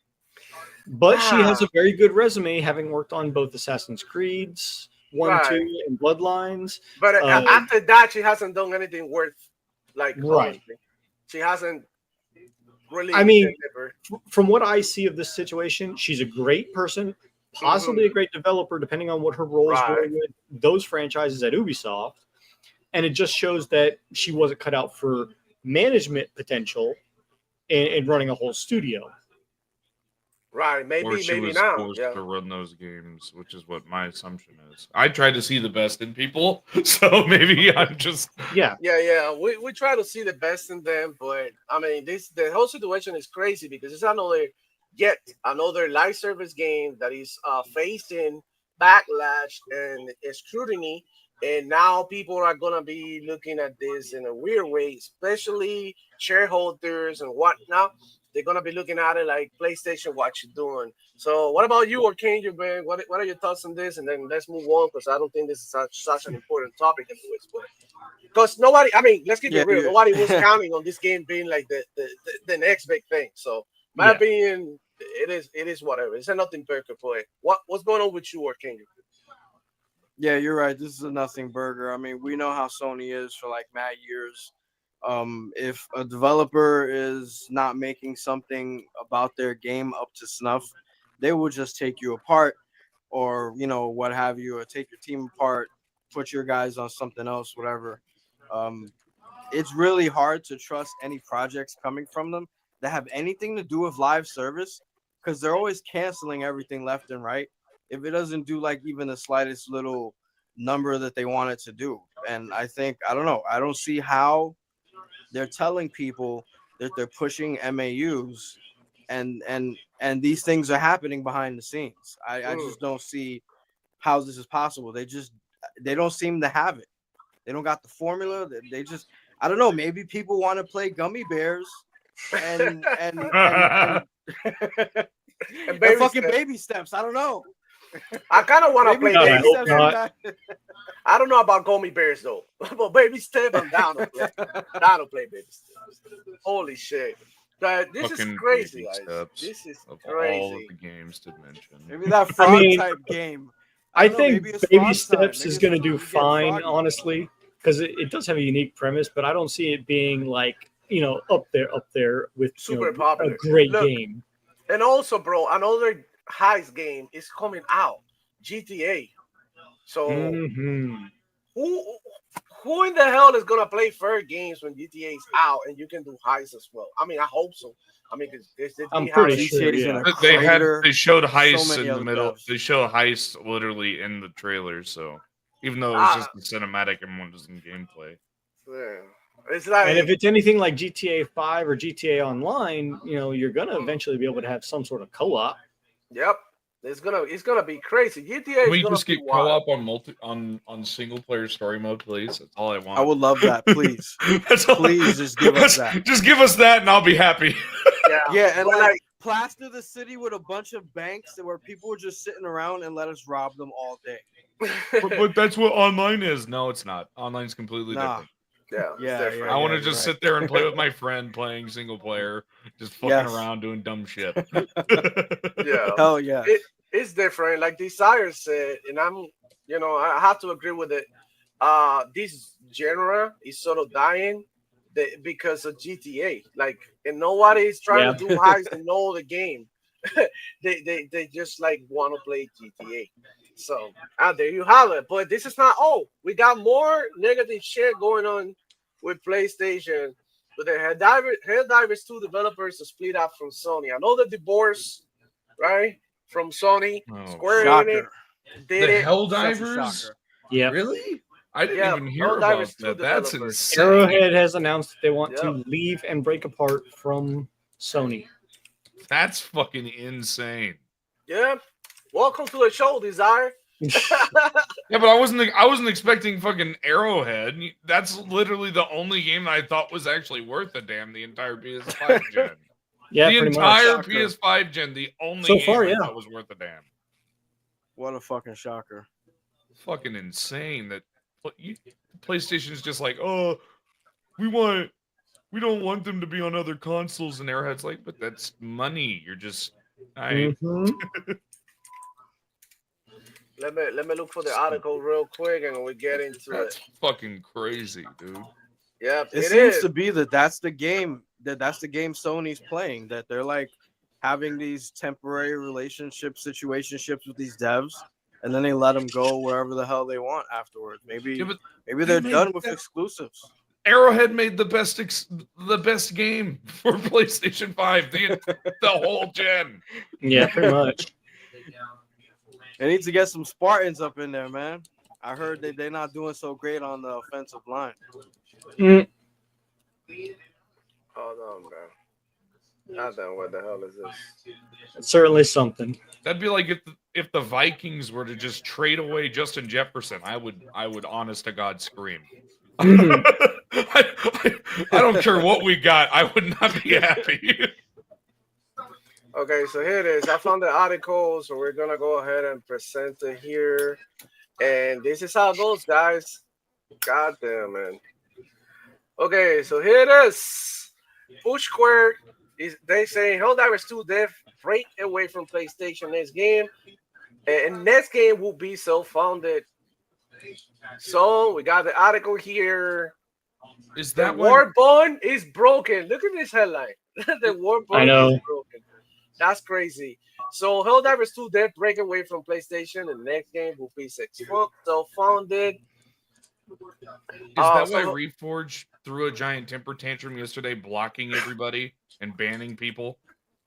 But she has a very good resume, having worked on both Assassin's Creeds 1, Right. 2, and Bloodlines. but after that, she hasn't done anything worth like Right. honestly. She hasn't really I mean, delivered. from what I see of this situation, she's a great person, possibly a great developer, depending on what her roles were Right. with those franchises at Ubisoft. And it just shows that she wasn't cut out for management potential in running a whole studio. Right. Or Maybe she maybe was now. forced Yeah. to run those games, which is what my assumption is. I try to see the best in people, so maybe I'm just. Yeah. Yeah. We try to see the best in them, but I mean the whole situation is crazy because it's another live service game that is facing backlash and scrutiny, and now people are gonna be looking at this in a weird way, especially shareholders and whatnot. They're gonna be looking at it like PlayStation, what you doing? So, what about you, Arcane? Man, what are your thoughts on this? And then let's move on because I don't think this is such an important topic anyways. But because nobody, I mean, let's keep Yeah, it real. yeah. Nobody was counting on this game being like the next big thing. So, my Yeah. opinion, it is whatever. It's a nothing burger play. What's going on with you, Arcane? Yeah, you're right. This is a nothing burger. I mean, we know how Sony is for like mad years. If a developer is not making something about their game up to snuff, they will just take you apart, or what have you, or take your team apart, put your guys on something else, whatever. Um, it's really hard to trust any projects coming from them that have anything to do with live service because they're always canceling everything left and right if it doesn't do like even the slightest little number that they want it to do. And I don't know, I don't see how they're telling people that they're pushing MAUs and these things are happening behind the scenes. I just don't see how this is possible. They don't seem to have it. They don't got the formula. They just, I don't know. Maybe people want to play gummy bears and And baby fucking steps. baby steps. I don't know. I kind of want to Maybe play I baby hope steps. not. I don't know about gummy bears though, but baby step, I'm down to play. Down to play baby steps. Holy shit! But this is Fucking crazy, baby guys. steps This is of all of crazy. the games to mention. Maybe that frog mean, type game. I don't know, think maybe it's Baby frog time. Steps Maybe is it's going to do you get fine, froggy. honestly, because it does have a unique premise, but I don't see it being like, up there with Super popular. a great Look, game. And also, bro, another heist game is coming out, GTA. So Mhm. who in the hell is gonna play fair games when GTA is out and you can do heists as well? I mean, I hope so. I mean, because I'm pretty sure, GTA is yeah. gonna But crater. they showed so heists many in the other middle. devs. They show heists literally in the trailer. So even though it was Ah, just the cinematic and one was in gameplay. yeah. It's like And if it's anything like GTA 5 or GTA Online, you're going to eventually be able to have some sort of co-op. yep, it's gonna be crazy. GTA Can is we gonna just be get wild. co-op on single player story mode, please? That's all I want. I would love that, please. That's all- Please just give us that. Just give us that, and I'll be happy. Yeah, and but like plaster the city with a bunch of banks where people were just sitting around and let us rob them all day. but that's what online is. No, it's not. Online's completely Nah. different. yeah, it's Yeah, different. I want to you're just right. sit there and play with my friend playing single player, just fucking Yes. around doing dumb shit. Yeah. Hell yeah. It's different. Like Desire said, and I have to agree with it. This genre is sort of dying because of GTA. Like, and nobody is trying to do heists and know the game. they just like want to play GTA. So there you have it. But this is not all. We got more negative shit going on with PlayStation. With the Helldivers 2 developers to split up from Sony. I know the divorce, right? From Sony, Oh, Square Enix Shocker. did the it. Such a Helldivers? shocker. Yeah. Really? I didn't Yeah, even hear about Helldivers 2 that. That's developers. insane. Arrowhead has announced that they want Yep. to leave and break apart from Sony. That's fucking insane. Yeah. Welcome to the show, Desire. Yeah, but I wasn't expecting fucking Arrowhead. That's literally the only game that I thought was actually worth a damn the entire PS5 gen. Yeah, the pretty entire much. PS5 gen, the only So game far, I yeah. thought was worth a damn. What a fucking shocker. Fucking insane that PlayStation's just like, oh, we don't want them to be on other consoles, and Arrowhead's like, but that's money. You're just Mhm. Let me look for the article real quick and we get into that's it. fucking crazy, dude. Yep, It seems is. to be that's the game Sony's playing, that they're like having these temporary relationships, situationships with these devs, and then they let them go wherever the hell they want afterwards. Maybe Yeah, but they're they done made with that- exclusives. Arrowhead made the best game for PlayStation 5 the whole gen. Yeah, pretty much. They need to get some Spartans up in there, man. I heard that they're not doing so great on the offensive line. Mm. Hold on, bro. I don't know what the hell is this. It's certainly something. That'd be like if the Vikings were to just trade away Justin Jefferson. I would honest to God scream. Mhm. I don't care what we got. I would not be happy. Okay, so here it is. I found the article, so we're gonna go ahead and present it here. And this is how it goes, guys. God damn, man. Okay, so here it is. Push Square they say Helldivers 2 dev break away from PlayStation next game. And next game will be self-founded. So we got the article here. Is The that war bond is broken. Look at this headline. The war bond is broken. That's crazy. So Helldivers 2 dev break away from PlayStation, and the next game will be self-founded. Is that why Reforge threw a giant temper tantrum yesterday, blocking everybody and banning people?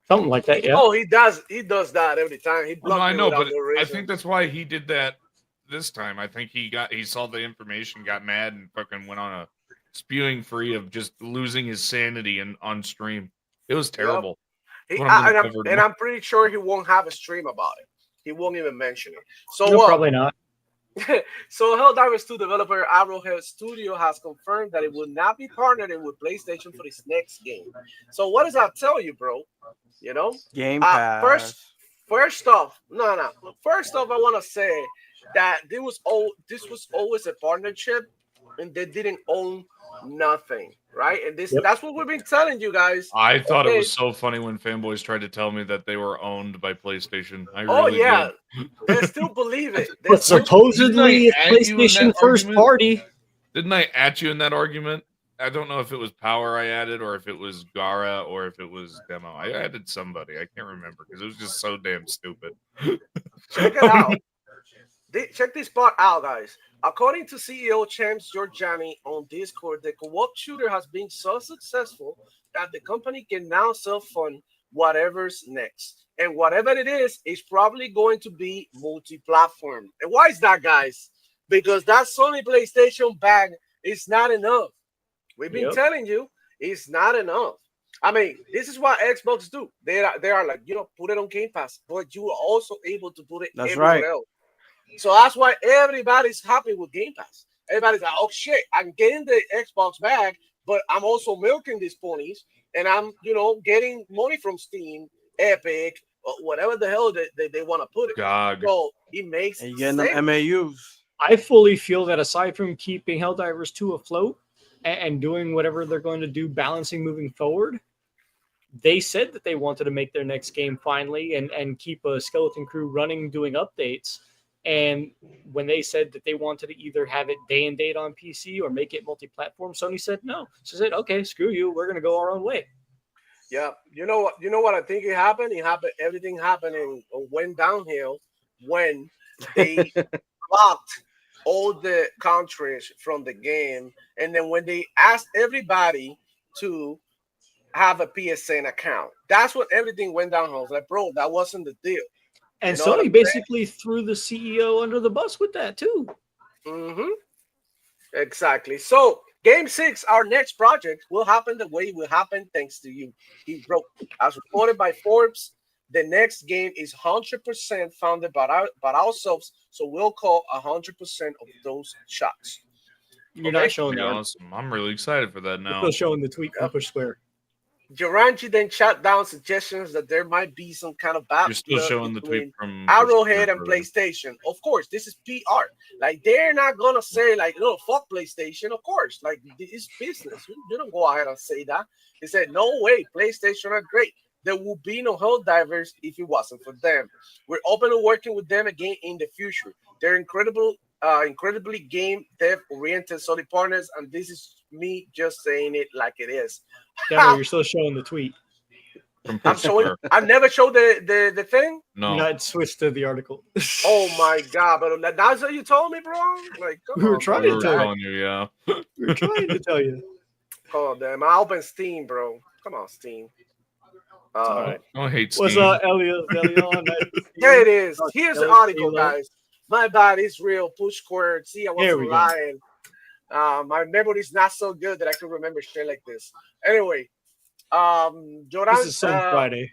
Something like that, yeah. Oh, he does that every time. He Well, I know, but no I think that's why he did that this time. I think he saw the information, got mad, and fucking went on a spewing free of just losing his sanity and on stream. It was terrible. Yep. I'm pretty sure he won't have a stream about it. He won't even mention it. So no, probably not. So Helldivers 2 developer Arrowhead Studio has confirmed that it will not be partnering with PlayStation for its next game. So what does that tell you, bro? You know, Game first, Pass. first off, no. First off, I want to say that this was always a partnership, and they didn't own nothing, right? And Yep. that's what we've been telling you guys. I thought it Okay. was so funny when fanboys tried to tell me that they were owned by PlayStation. I Oh really yeah, did. they still believe it. They But still, supposedly it's Didn't I add you in PlayStation that first argument? party. Didn't I at you in that argument? I don't know if it was Power I added or if it was Gara or if it was Demo. I added somebody. I can't remember because it was just so damn stupid. check it out. Check this part out, guys. According to CEO James Giorgiani on Discord, the co-op shooter has been so successful that the company can now self-fund whatever's next. And whatever it is probably going to be multi-platform. And why is that, guys? Because that Sony PlayStation bag is not enough. We've been Yep. telling you it's not enough. I mean, this is what Xbox do. They are like, put it on Game Pass, but you are also able to put it That's everywhere right. else. So that's why everybody's happy with Game Pass. Everybody's like, oh shit, I'm getting the Xbox back, but I'm also milking these ponies, and I'm, getting money from Steam, Epic, or whatever the hell they want to put it. God. So it makes And you getting them sense. MAUs. I fully feel that aside from keeping Helldivers 2 afloat and doing whatever they're going to do, balancing moving forward, they said that they wanted to make their next game finally and keep a skeleton crew running, doing updates. And when they said that they wanted to either have it day and date on PC or make it multi-platform, Sony said no. So said, okay, screw you. We're going to go our own way. Yeah, you know what? You know what I think it happened. It happened. Everything happened and went downhill when they blocked all the countries from the game, and then when they asked everybody to have a PSN account, that's when everything went downhill. I was like, bro, that wasn't the deal. And You know what Sony I'm basically threw the CEO under the bus with that too. Mm-hmm. Exactly. So, Game 6, our next project, will happen the way it will happen thanks to you. He wrote, as reported by Forbes, the next game is 100% founded by ourselves, so we'll call 100% of those shots. You're Okay. not showing Pretty that. awesome. I'm really excited for that You're now. still showing the tweet from Yep. Push Square. Duranji then shot down suggestions that there might be some kind of bad You're still blood showing the tweet between from Arrowhead and Brother. PlayStation. Of course, this is PR. Like, they're not gonna say like, no, fuck PlayStation. Of course, like, it's business. You don't go ahead and say that. They said, no way, PlayStation are great. There will be no Helldivers if it wasn't for them. We're open to working with them again in the future. They're incredibly game dev oriented solid partners, and this is me just saying it like it is. Demo, you're still showing the tweet. From I'm Push showing. Square. I never showed the thing. No. Not switch to the article. Oh my god! But that's what you told me, bro. Like, come We were on, trying We to were tell you. telling you, yeah. We were trying to tell you. Oh damn! I open Steam, bro. Come on, Steam. All right. I hate What's Steam. up, Elliot? Nice to see There you. it is. Here's the article, guys. My bad is real. Push squared. See, I There wasn't we go. lying. My memory is not so good that I can remember shit like this. Anyway, Joran, This is some Friday.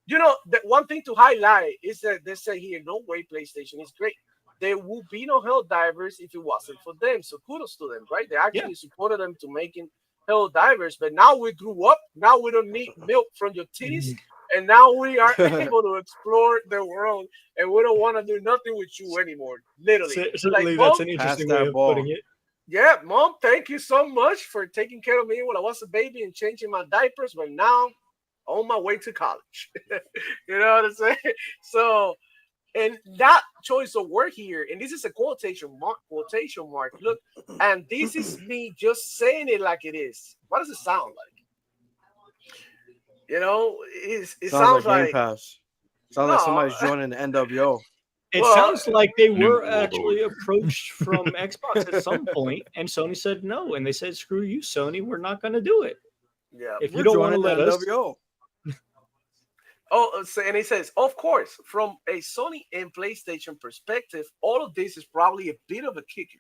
The one thing to highlight is that they say here, no way, PlayStation is great. There would be no Helldivers if it wasn't for them. So kudos to them, right? They actually supported them to making Helldivers. But now we grew up. Now we don't need milk from your titties. And now we are able to explore the world. And we don't want to do nothing with you anymore. Literally. Certainly, Like, that's Mom, an interesting Pass that way of ball. putting it. yeah, Mom, thank you so much for taking care of me when I was a baby and changing my diapers. But now, on my way to college. You know what I'm saying? So, and that choice of word here, and this is a quotation mark. Look, and this is me just saying it like it is. What does it sound like? It sounds like Game like Pass. Sounds like somebody's joining the NWO. It Well, sounds like they New were World actually Order. approached from Xbox at some point, and Sony said no, and they said, "Screw you, Sony. We're not going to do it. yeah. If We're you don't want to joining let the us." NWO. Oh, and he says, of course, from a Sony and PlayStation perspective, all of this is probably a bit of a kicker.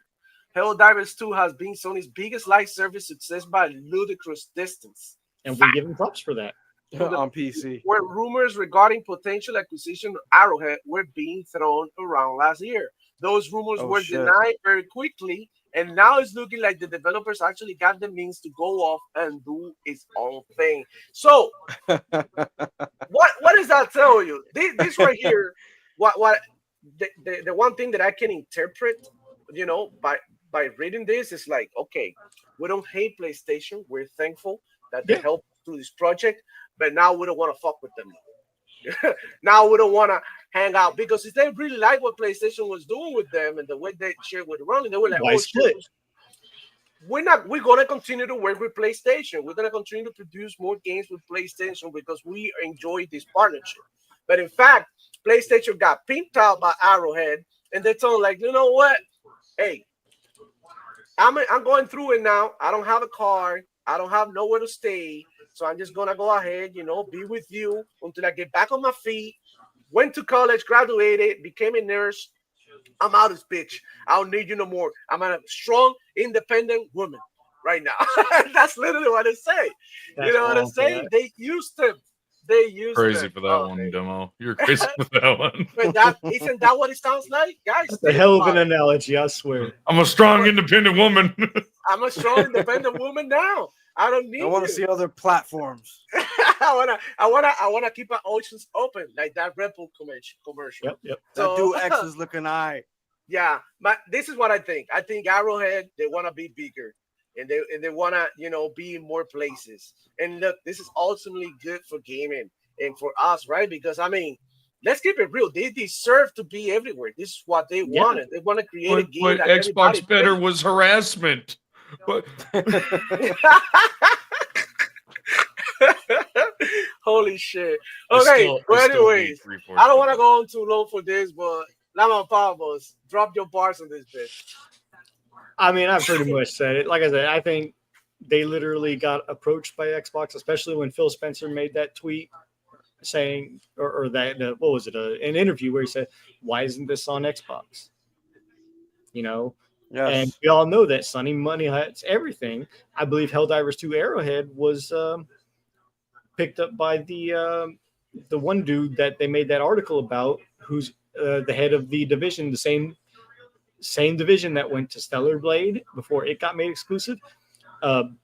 Helldivers 2 has been Sony's biggest live service success by a ludicrous distance. And we give them props for that. On PC. Where rumors regarding potential acquisition of Arrowhead were being thrown around last year. Those rumors Oh, were shit. denied very quickly, and now it's looking like the developers actually got the means to go off and do its own thing. So, what does that tell you? This right here, what the one thing that I can interpret, by reading this is like, okay, we don't hate PlayStation. We're thankful that they Yeah. helped through this project, but now we don't want to fuck with them. Now we don't want to hang out because if they really like what PlayStation was doing with them and the way that shit was running, they were like, Why "Oh split? shit, we're gonna continue to work with PlayStation. We're gonna continue to produce more games with PlayStation because we enjoy this partnership." But in fact, PlayStation got pimped out by Arrowhead, and they told like, you know what? Hey, I'm going through it now. I don't have a car. I don't have nowhere to stay. So I'm just gonna go ahead, be with you until I get back on my feet. Went to college, graduated, became a nurse. I'm out of this bitch. I don't need you no more. I'm a strong, independent woman right now. That's literally what I say. That's You know what I'm wrong for saying? that. They used him. They used Crazy him. for that Oh, one, man. Demo. You're crazy for that one. But that isn't that what it sounds like, guys? That's a Think hell of about an it. analogy, I swear. I'm a strong, independent woman. I'm a strong, independent woman now. I don't need I want you. to see other platforms. I wanna keep my options open like that Red Bull commercial. Yep. That So, dude X is looking eye. yeah, but this is what I think. I think Arrowhead, they want to be bigger, and they want to be in more places. And look, this is ultimately good for gaming and for us, right? Because I mean, let's keep it real. They deserve to be everywhere. This is what they Yeah. wanted. They want to create a What game that everybody Xbox better plays. was harassment. But Holy shit. I Okay, still well, need anyways, 3/4 I don't want to go on too long for this, but Lama Pavos, drop your bars on this bitch. I mean, I've pretty much said it. Like I said, I think they literally got approached by Xbox, especially when Phil Spencer made that tweet saying, or that, what was it, an interview where he said, why isn't this on Xbox? And Yes. we all know that Sony money has everything. I believe Helldivers 2 Arrowhead was picked up by the one dude that they made that article about, who's the head of the division, the same division that went to Stellar Blade before it got made exclusive.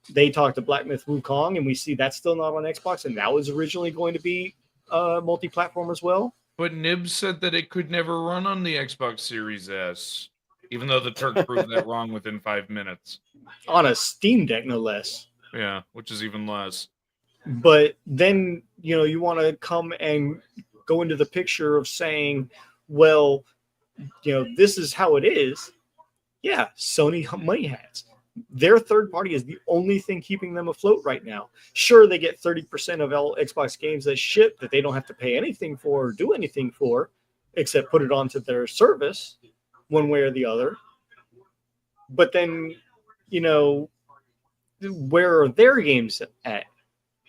They talked to Black Myth Wukong, and we see that's still not on Xbox, and that was originally going to be multi-platform as well. But Nibs said that it could never run on the Xbox Series S, even though the Turk proved that wrong within 5 minutes. On a Steam Deck, no less. Yeah, which is even less. But then, you want to come and go into the picture of saying, well, this is how it is. Yeah, Sony money has. Their third party is the only thing keeping them afloat right now. Sure, they get 30% of all Xbox games that ship that they don't have to pay anything for or do anything for, except put it onto their service one way or the other. But then, where are their games at?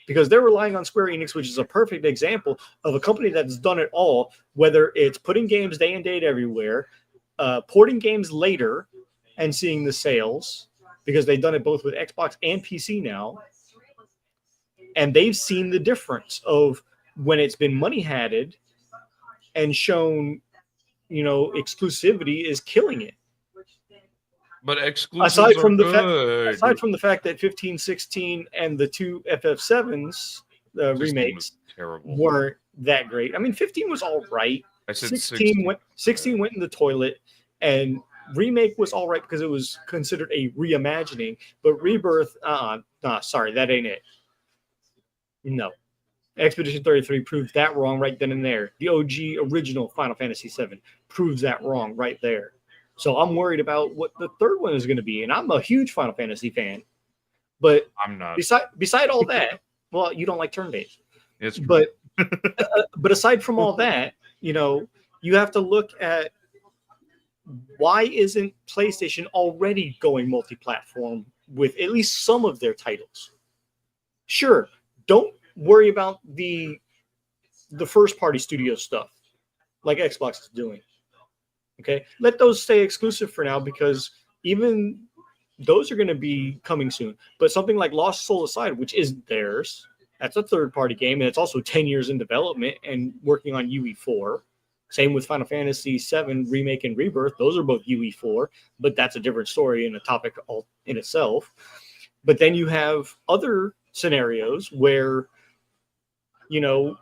Because they're relying on Square Enix, which is a perfect example of a company that's done it all, whether it's putting games day and date everywhere, porting games later and seeing the sales, because they've done it both with Xbox and PC now. And they've seen the difference of when it's been money-hatted and shown, exclusivity is killing it. But exclusives Aside from good. the fact that 15, 16, and the two FF7s remakes terrible. weren't that great. I mean, 15 was all right. I said 16 went in the toilet, and remake was all right because it was considered a reimagining. But Rebirth, sorry, that ain't it. No. Expedition 33 proved that wrong right then and there. The OG original Final Fantasy VII proves that wrong right there. So I'm worried about what the third one is going to be, and I'm a huge Final Fantasy fan. But I'm not. Beside all that, well, you don't like turn-based. It's But aside from all that, you have to look at why isn't PlayStation already going multi-platform with at least some of their titles? Sure, don't worry about the first-party studio stuff like Xbox is doing. Okay, let those stay exclusive for now because even those are going to be coming soon. But something like Lost Soul Aside, which is theirs, that's a third-party game, and it's also 10 years in development and working on UE4. Same with Final Fantasy VII Remake and Rebirth. Those are both UE4, but that's a different story and a topic all in itself. But then you have other scenarios where, you know,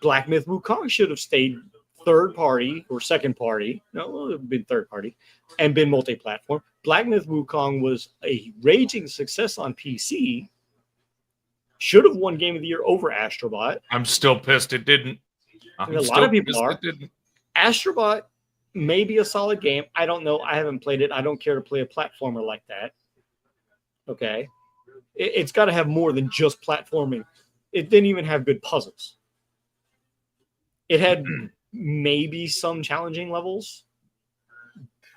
Black Myth Wukong should have stayed third party or second party. No, it would have been third party and been multi-platform. Black Myth Wukong was a raging success on PC. Should have won Game of the Year over Astrobot. I'm still pissed it didn't. A lot of people are. Astrobot may be a solid game. I don't know. I haven't played it. I don't care to play a platformer like that. Okay. It's got to have more than just platforming. It didn't even have good puzzles. It had maybe some challenging levels,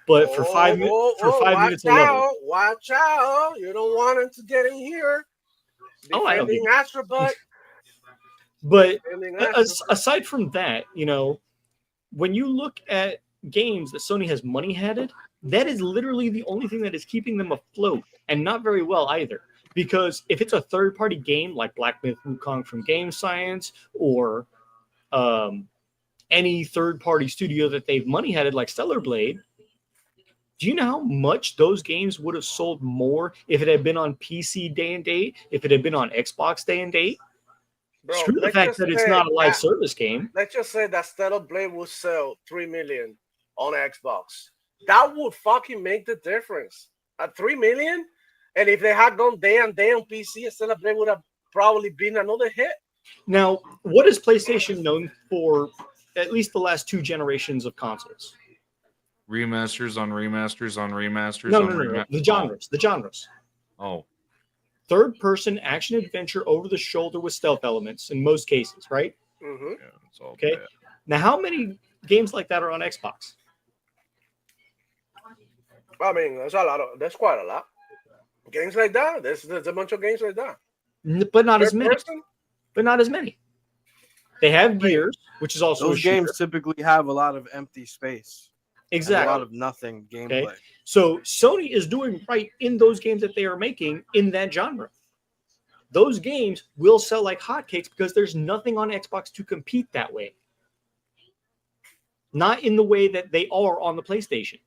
but for 5 minutes a level. Watch out! You don't want him to get in here. Defending Astrobot. But aside from that, you know, when you look at games that Sony has money headed, that is literally the only thing that is keeping them afloat, and not very well either. Because if it's a third-party game like Black Myth Wukong from Game Science or any third-party studio that they've money headed like Stellar Blade, do you know how much those games would have sold more if it had been on PC day and date, if it had been on Xbox day and date? Bro, screw the fact that it's not a live service game. Let's just say that Stellar Blade will sell 3 million on Xbox. That would fucking make the difference. At 3 million? And if they had gone day and day on PC, Stellar Blade would have probably been another hit. Now, what is PlayStation known for at least the last 2 generations of consoles? Remasters on remasters on remasters. No. The genres. Oh. Third-person action-adventure over-the-shoulder with stealth elements in most cases, right? Mm-hmm. Yeah, it's all Okay. bad. Now, how many games like that are on Xbox? I mean, that's quite a lot. Games like that. There's a bunch of games like that. But not as many. Person? But not as many. They have Gears, which is also Those games typically have a lot of empty space. Exactly. A lot of nothing gameplay. Okay. So Sony is doing right in those games that they are making in that genre. Those games will sell like hotcakes because there's nothing on Xbox to compete that way. Not in the way that they are on the PlayStation.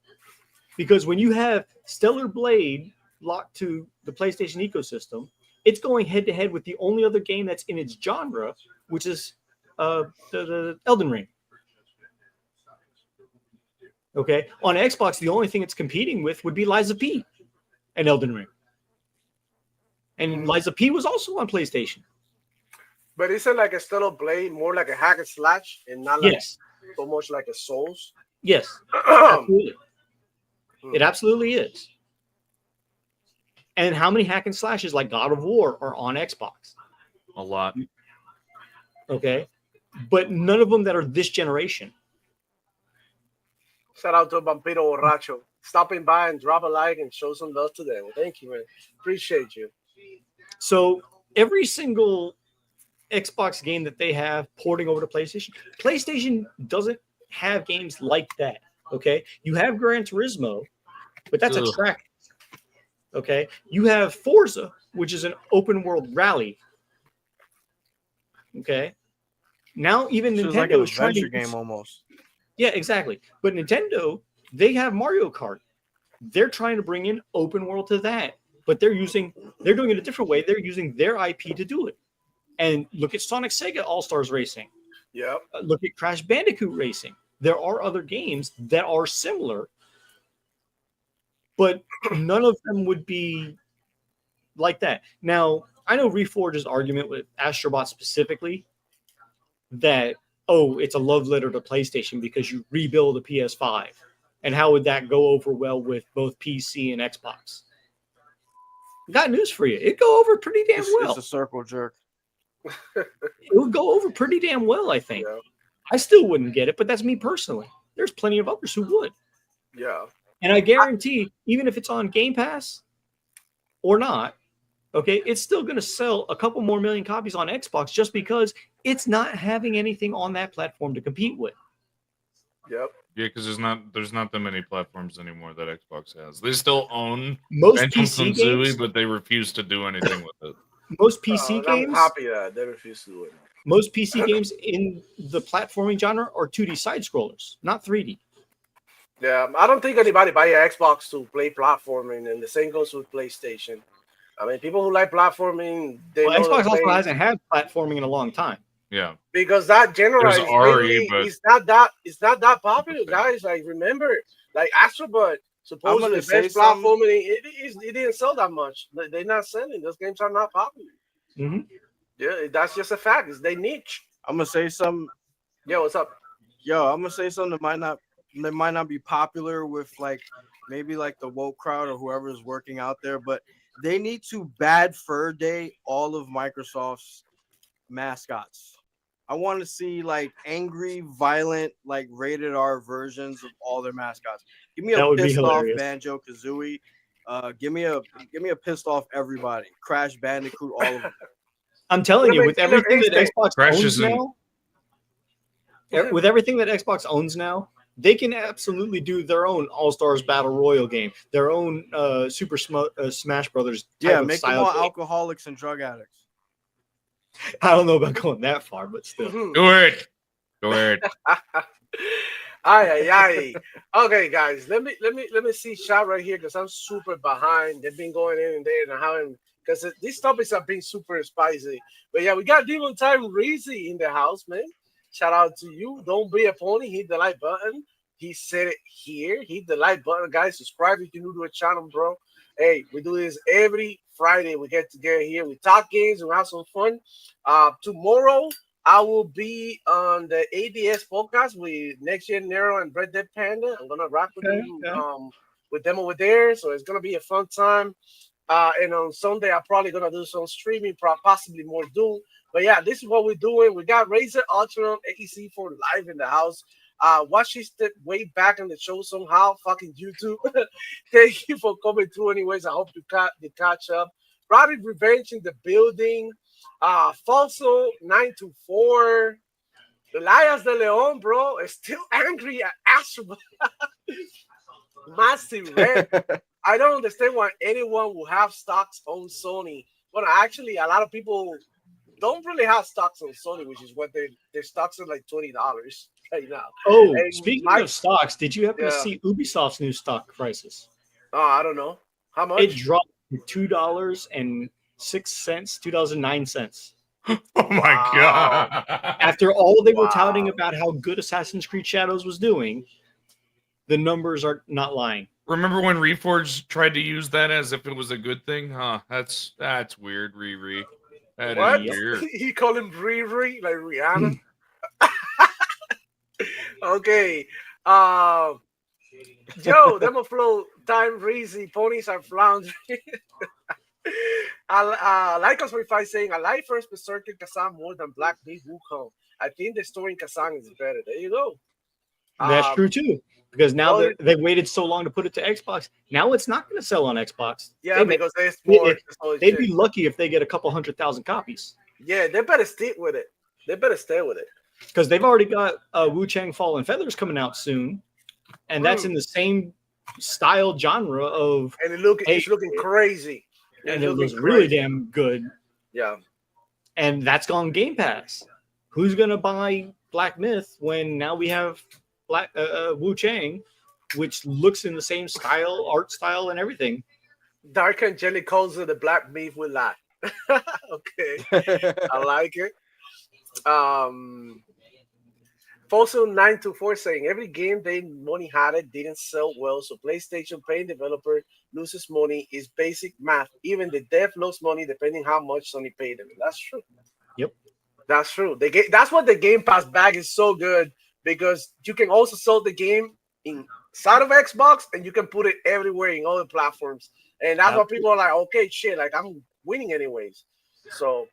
Because when you have Stellar Blade locked to the PlayStation ecosystem, it's going head-to-head with the only other game that's in its genre, which is the Elden Ring. Okay, on Xbox, the only thing it's competing with would be Liza P and Elden Ring. And Liza P was also on PlayStation. But isn't like a Stellar Blade more like a hack and slash and not like Yes. so much like a Souls? Yes, absolutely. It absolutely is. And how many hack and slashes like God of War are on Xbox? A lot. Okay, but none of them that are this generation. Shout out to Vampiro Borracho. Stopping by and drop a like and show some love to them. Thank you, man. Appreciate you. So every single Xbox game that they have porting over to PlayStation doesn't have games like that. Okay, you have Gran Turismo, but that's a track. Okay, you have Forza, which is an open world rally. Okay, now even So Nintendo it's like an is trying to adventure game almost. Yeah, exactly. But Nintendo, they have Mario Kart. They're trying to bring in open world to that, but they're doing it a different way. They're using their IP to do it. And look at Sonic Sega All-Stars Racing. Yep. Look at Crash Bandicoot Racing. There are other games that are similar, but none of them would be like that. Now, I know Reforge's argument with Astrobot specifically that, oh, it's a love letter to PlayStation because you rebuild a PS5. And how would that go over well with both PC and Xbox? Got news for you. It'd go over pretty damn well. It's a circle jerk. It would go over pretty damn well, I think. Yeah. I still wouldn't get it, but that's me personally. There's plenty of others who would. Yeah. And I guarantee, even if it's on Game Pass or not, okay, it's still going to sell a couple more million copies on Xbox just because it's not having anything on that platform to compete with. Yep. Yeah, because there's not that many platforms anymore that Xbox has. They still own Most Banjo PC Kazooie, games, but they refuse to do anything with it. most PC I'm games, happy that they refuse to do it. Most PC games in the platforming genre are 2D side scrollers, not 3D. Yeah, I don't think anybody buy an Xbox to play platforming, and the same goes with PlayStation. I mean, people who like platforming, they Well, know the Xbox also play hasn't had platforming in a long time. Yeah. because that genre There's is Ari, mainly but it's not that popular, guys. Like remember, like Astrobot, I'm supposedly gonna the say best something. platforming, it didn't sell that much. They're not selling. Those games are not popular. Mm-hmm. Yeah, that's just a fact. It's they niche. I'm gonna say something. Yeah, what's up? Yo, I'm gonna say something that might not be popular with like maybe like the woke crowd or whoever is working out there, but they need to bad fur day all of Microsoft's mascots. I want to see like angry, violent, like rated R versions of all their mascots. Give me a That would be pissed off hilarious. Banjo Kazooie. Give me a pissed off everybody. Crash Bandicoot, all of them. I'm telling you, with Killer everything that Instinct. Xbox Crash owns isn't- now, with everything that Xbox owns now, they can absolutely do their own All Stars Battle Royal game, their own Smash Brothers type Yeah, of make them style all game. alcoholics and drug addicts. I don't know about going that far, but still. Mhm. do it. Do it. Ay, ay, ay. Okay, guys, let me see shot right here because I'm super behind. They've been going in and there and having because these topics have been super spicy. But yeah, we got Demon Time Reezy in the house, man. Shout out to you. Don't be a pony. Hit the like button. He said it here. Hit the like button, guys. Subscribe if you're new to the channel, bro. Hey, we do this every Friday. We get together here. We talk games. We have some fun. Tomorrow I will be on the ADS podcast with Next Gen Nero and Red Dead Panda. I'm gonna rock with them over there. So it's gonna be a fun time. And on Sunday, I'm probably gonna do some streaming, possibly more Doom. But yeah, this is what we're doing. We got Razer Ultron AC4 live in the house. Watch this way back on the show somehow. Fucking YouTube. Thank you for coming through. Anyways, I hope you catch up. Rowdy Revenge in the building. Falso 924. Elias de Leon, bro, is still angry at Astro. Massive Red. I don't understand why anyone will have stocks on Sony. Well, actually, a lot of people don't really have stocks on Sony, which is what their stocks are like $20 right now. Oh, And speaking my- of stocks, did you happen to Yeah. see Ubisoft's new stock prices? Oh, I don't know how much. It dropped to $2.06, $2.09. Oh my Wow. god. After all they were Wow. touting about how good Assassin's Creed Shadows was doing, the numbers are not lying. Remember when Reforged tried to use that as if it was a good thing? Huh? That's weird, Riri. That What? is weird. He called him Riri, like Rihanna. Okay. Joe, Demo Flow, Time Reezy, Ponies are floundering. Like us 45 saying, I like First Berserker Kazan more than Black Big Wukong. I think the story in Kazan is better. There you go. That's true too, because now well, they waited so long to put it to Xbox. Now it's not going to sell on Xbox. Yeah, because there's more. They'd be lucky if they get a couple 100,000 copies. Yeah, they better stick with it. They better stay with it. Because they've already got Wu Chang Fallen Feathers coming out soon, and that's in the same style genre of. And it's looking crazy. And it looks really damn good. Yeah. And that's gone Game Pass. Who's gonna buy Black Myth when now we have Wu Chang, which looks in the same style, art style, and everything? Dark Angelic calls it the Black Myth will lie. Okay, I like it. Fossil 924 saying every game they money had it didn't sell well, so PlayStation paying developer loses money is basic math. Even the dev lost money depending how much Sony paid them. That's true. Yep, that's true. That's what the Game Pass bag is so good, because you can also sell the game inside of Xbox and you can put it everywhere in other platforms, and that's what people are like. Okay, shit, like I'm winning anyways. So.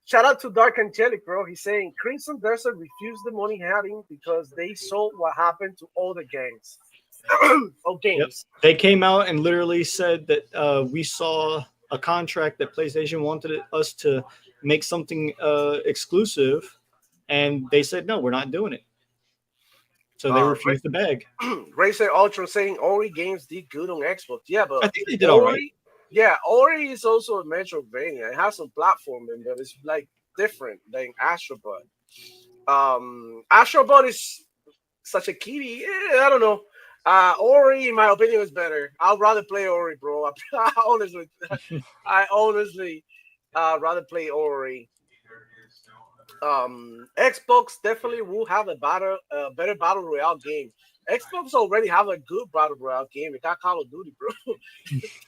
Shout out to Dark Angelic, bro. He's saying Crimson Desert refused the money having because they saw what happened to all the gangs. Games. Yep. They came out and literally said that we saw a contract that PlayStation wanted us to make something exclusive, and they said no, we're not doing it. So they refused the bag. Racer Ultra saying Ori games did good on Xbox. Yeah, but I think they did all right. Yeah, Ori is also a Metroidvania. It has some platforming, but it's like different than Astrobot. Astrobot is such a kitty. I don't know. Ori, in my opinion, is better. I'd rather play Ori, bro. I honestly rather play Ori. Xbox definitely will have a better battle royale game. Xbox already have a good battle royale game. It got Call of Duty, bro.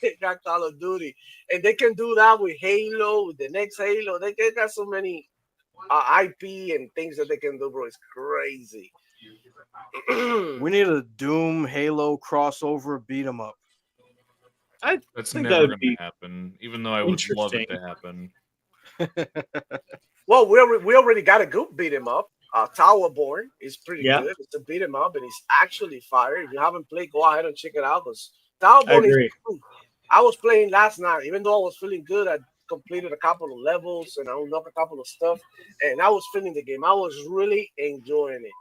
They got Call of Duty, and they can do that with Halo, with the next Halo. They got so many IP and things that they can do, bro. It's crazy. We need a Doom Halo crossover beat 'em up. I That's think that never would going be to happen, even though I would love it interesting. to happen. Well, we already got a good beat 'em up. Towerborn is pretty Yeah, good. It's a beat 'em up, and it's actually fire. If you haven't played, go ahead and check it out. Because I Towerborn is agree. cool. I was playing last night, even though I was feeling good. I completed a couple of levels and I unlocked a couple of stuff, and I was feeling the game. I was really enjoying it.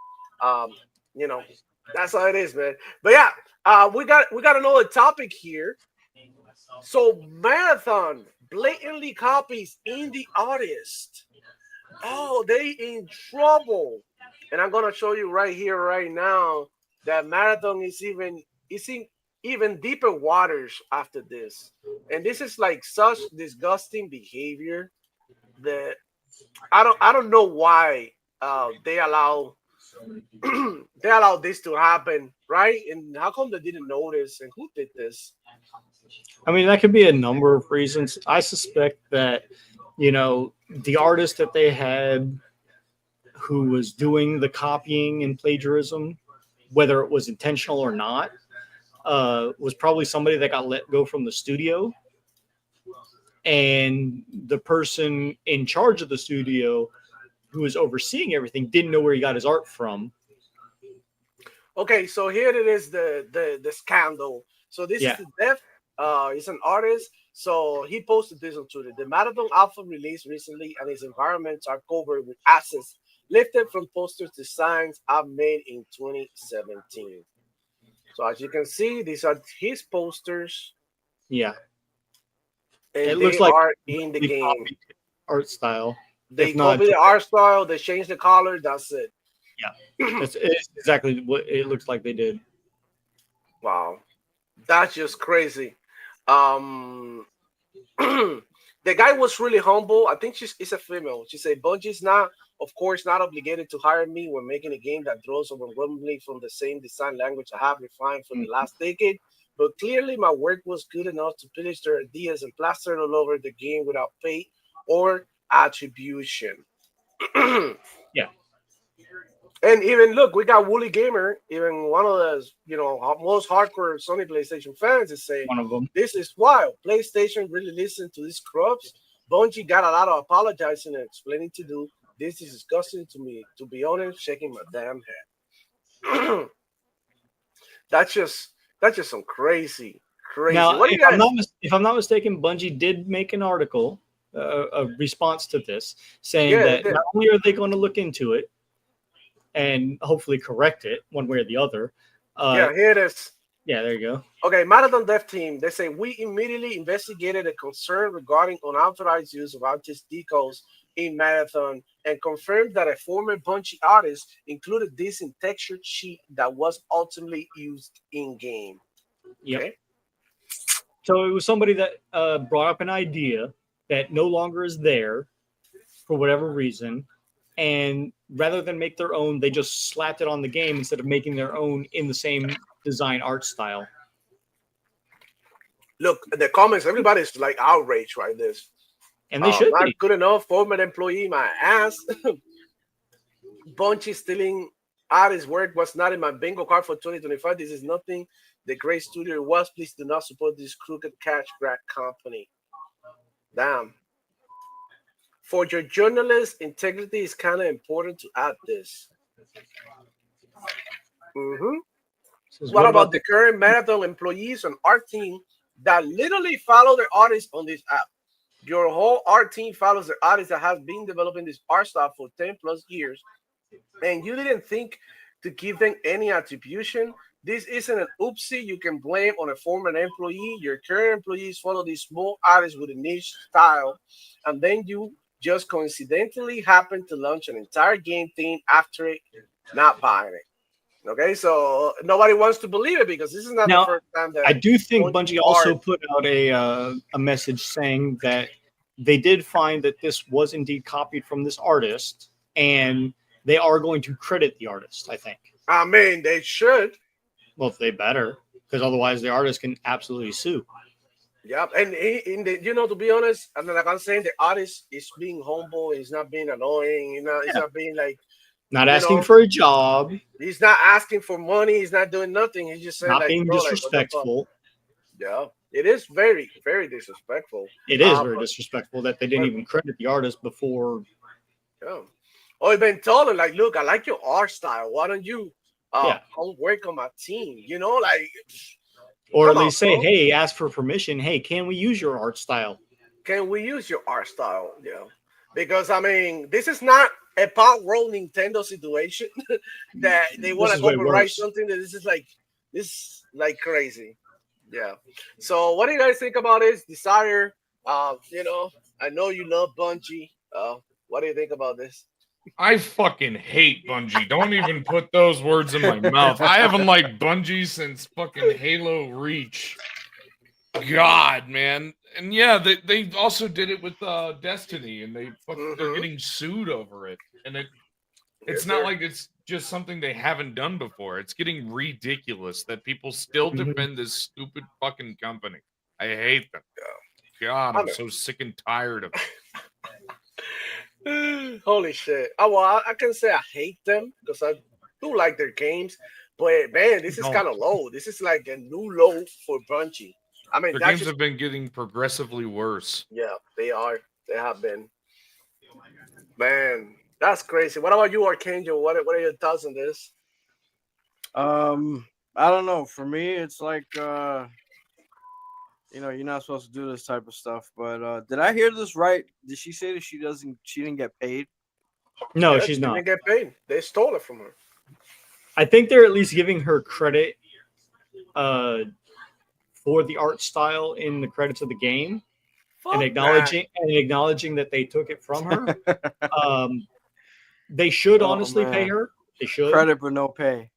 You know, that's how it is, man. But yeah, we got another topic here. So Marathon blatantly copies indie artist. Oh, they in trouble. And I'm gonna show you right here, right now, that Marathon is in even deeper waters after this. And this is like such disgusting behavior that I don't know why they allow they allow this to happen, right? And how come they didn't notice? And who did this? I mean, that could be a number of reasons. I suspect that, the artist that they had who was doing the copying and plagiarism, whether it was intentional or not, was probably somebody that got let go from the studio. And the person in charge of the studio who was overseeing everything didn't know where he got his art from. Okay, so here it is, the scandal. So this is Yeah. the death. He's an artist. So he posted this on Twitter. The Marathon Alpha released recently, and his environments are covered with assets lifted from posters designs I've made in 2017. So as you can see, these are his posters, Yeah. It and looks they like are in the they game. copied art style. They If not, copy the art style. They change the color. That's it. yeah, it's exactly what it looks like they did. Wow, that's just crazy. Um, the guy was really humble. I think she's a female. She said, Bungie's not, of course, not obligated to hire me when making a game that draws overwhelmingly from the same design language I have refined for the last decade. But clearly, my work was good enough to finish their ideas and plaster it all over the game without pay or attribution. Yeah. And even look, we got Wooly Gamer, even one of the most hardcore Sony PlayStation fans, is saying One of them. this is wild. PlayStation really listened to these scrubs. Bungie got a lot of apologizing and explaining to do. This is disgusting to me. To be honest, shaking my damn head. that's just some crazy. Now, What do you guys? if I'm not mistaken, Bungie did make an article, a response to this, saying Yeah, they that did. not only are they going to look into it and hopefully correct it one way or the other. Yeah, here it is. Yeah, there you go. Okay, Marathon Dev Team, they say we immediately investigated a concern regarding unauthorized use of artist decals in Marathon and confirmed that a former Bungie artist included this in texture sheet that was ultimately used in game. Yep. Okay. So it was somebody that brought up an idea that no longer is there for whatever reason. And rather than make their own, they just slapped it on the game instead of making their own in the same design art style. Look, in the comments, everybody's like outraged by this. And they should not be. good enough, former employee, my ass. Bungie stealing artist work was not in my bingo card for 2025. This is nothing the great studio was. Please do not support this crooked cash grab company. Damn. For your journalist integrity, is kind of important to add this. What about the current Marathon employees and art team that literally follow their artists on this app? Your whole art team follows their artists that has been developing this art style for 10 plus years, and you didn't think to give them any attribution. This isn't an oopsie you can blame on a former employee. Your current employees follow these small artists with a niche style, and then you just coincidentally happened to launch an entire game theme after it, not buying it. Okay, so nobody wants to believe it because this is not the Now, first time that I do think Bungie Bungie also art- put out a message saying that they did find that this was indeed copied from this artist, and they are going to credit the artist. I think. I mean, they should. Well, if they better, because otherwise the artist can absolutely sue. Yep, and to be honest, and like I'm saying, the artist is being humble. He's not being annoying. He's Yeah. not being like, Not asking for a job, he's not asking for money. He's not doing nothing. He's just saying not like, being bro, like, what the fuck? disrespectful. Yeah, it is very, very disrespectful. It is very But- disrespectful that they didn't even credit the artist before. Yeah. Or you've been told, like, look, I like your art style. Why don't you come work on my team? Like, Or come at on, least say, bro. hey, ask for permission. Hey, can we use your art style? Can we use your art style? Because I mean, this is not a pop roll Nintendo situation that they want is to way overwrite worse. something that this is like crazy. Yeah. So what do you guys think about this desire? I know you love Bungie. What do you think about this? I fucking hate Bungie. Don't even put those words in my mouth. I haven't liked Bungie since fucking Halo Reach. God, man. And yeah, they also did it with Destiny, and they're getting sued over it. And it's Yes, not sir. like it's just something they haven't done before. It's getting ridiculous that people still defend this stupid fucking company. I hate them. God, I'm so sick and tired of it. Holy shit. I can say I hate them because I do like their games, but man, this is kind of low. This is like a new low for Bungie. I mean, Their games have been getting progressively worse. Yeah, they are. They have been. Man, that's crazy. What about you, Archangel? What are your thoughts on this? I don't know. For me, it's like you're not supposed to do this type of stuff. But did I hear this right? Did she say that she didn't get paid? No, Yeah, she's she not. didn't get paid. They stole it from her. I think they're at least giving her credit for the art style in the credits of the game, and acknowledging that they took it from her. They should honestly pay her. They should credit but no pay.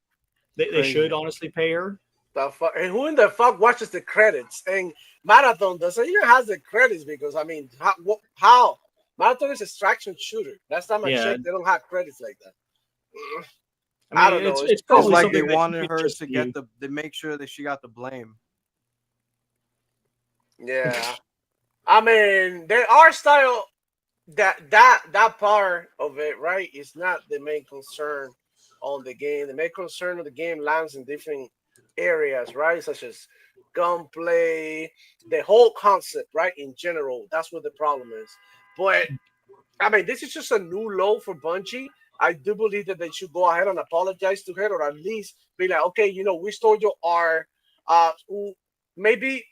They should honestly pay her. The fuck? And who in the fuck watches the credits? And Marathon doesn't even have the credits because I mean, how? Marathon is a extraction shooter. Last time I checked, they don't have credits like that. I don't know. It's probably like something they wanted her to get they make sure that she got the blame. Yeah, I mean, their art style, that part of it, right, is not the main concern on the game. The main concern of the game lands in different areas, right, such as gunplay, the whole concept, right, in general. That's what the problem is. But I mean, this is just a new low for Bungie. I do believe that they should go ahead and apologize to her, or at least be like, okay, we stole your art. Maybe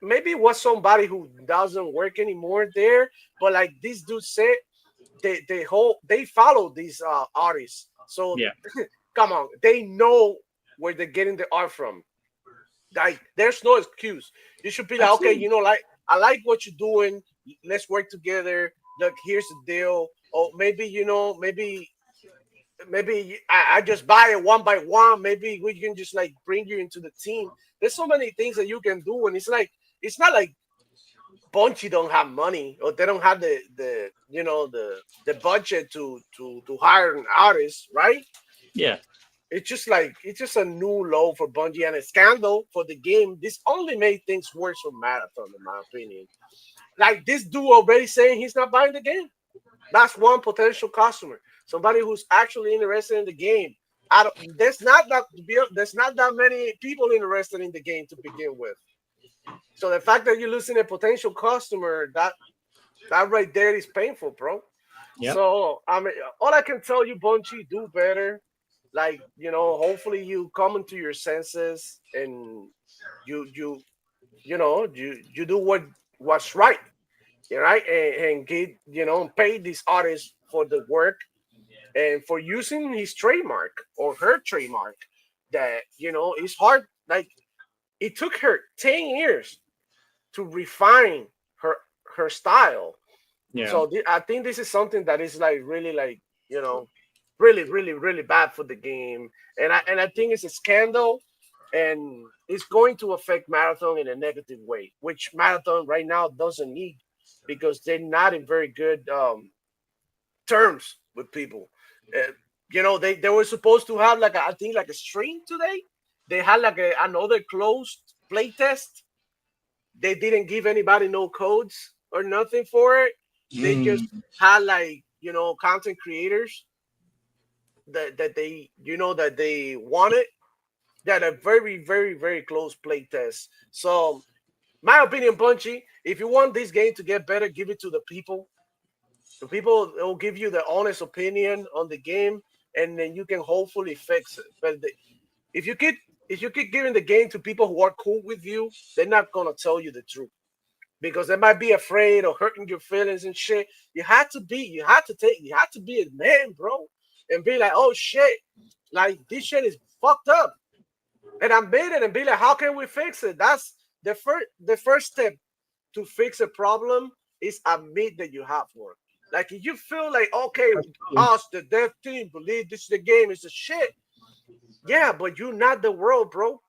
maybe it was somebody who doesn't work anymore there, but like this dude said, they follow these artists. So Yeah. come on, they know where they're getting the art from. Like, there's no excuse. You should be like, Absolutely. okay, like, I like what you're doing. Let's work together. Look, here's the deal. Or maybe, maybe I just buy it one by one. Maybe we can just like bring you into the team. There's so many things that you can do, and it's not like Bungie don't have money or they don't have the budget to hire an artist, right? Yeah. It's just a new low for Bungie and a scandal for the game. This only made things worse for Marathon, in my opinion. Like, this dude already saying he's not buying the game. That's one potential customer, somebody who's actually interested in the game. There's not that many people interested in the game to begin with. So the fact that you're losing a potential customer, that right there is painful, bro. Yep. So I mean, all I can tell you, Bungie, do better. Like, hopefully you come into your senses and you do what's right. Right, and get pay these artists for the work and for using his trademark or her trademark. That it's hard. Like, it took her 10 years to refine her style, Yeah. So I think this is something that is like really like really really really bad for the game, and I think it's a scandal, and it's going to affect Marathon in a negative way, which Marathon right now doesn't need because they're not in very good terms with people. Uh, they were supposed to have like I think like a stream today. They had like another closed play test. They didn't give anybody no codes or nothing for it. They just had like content creators that they wanted that a very very very close play test. So my opinion, Punchy, if you want this game to get better, give it to the people. The people will give you the honest opinion on the game, and then you can hopefully fix it. But if you keep giving the game to people who are cool with you, they're not gonna tell you the truth because they might be afraid of hurting your feelings and shit. You had to be a man, bro, and be like, oh shit, like this shit is fucked up, and admit it and be like, how can we fix it? That's the first step to fix a problem is admit that you have work. Like if you feel like okay, us the dev team believe this is the game is a shit. Yeah, but you're not the world, bro.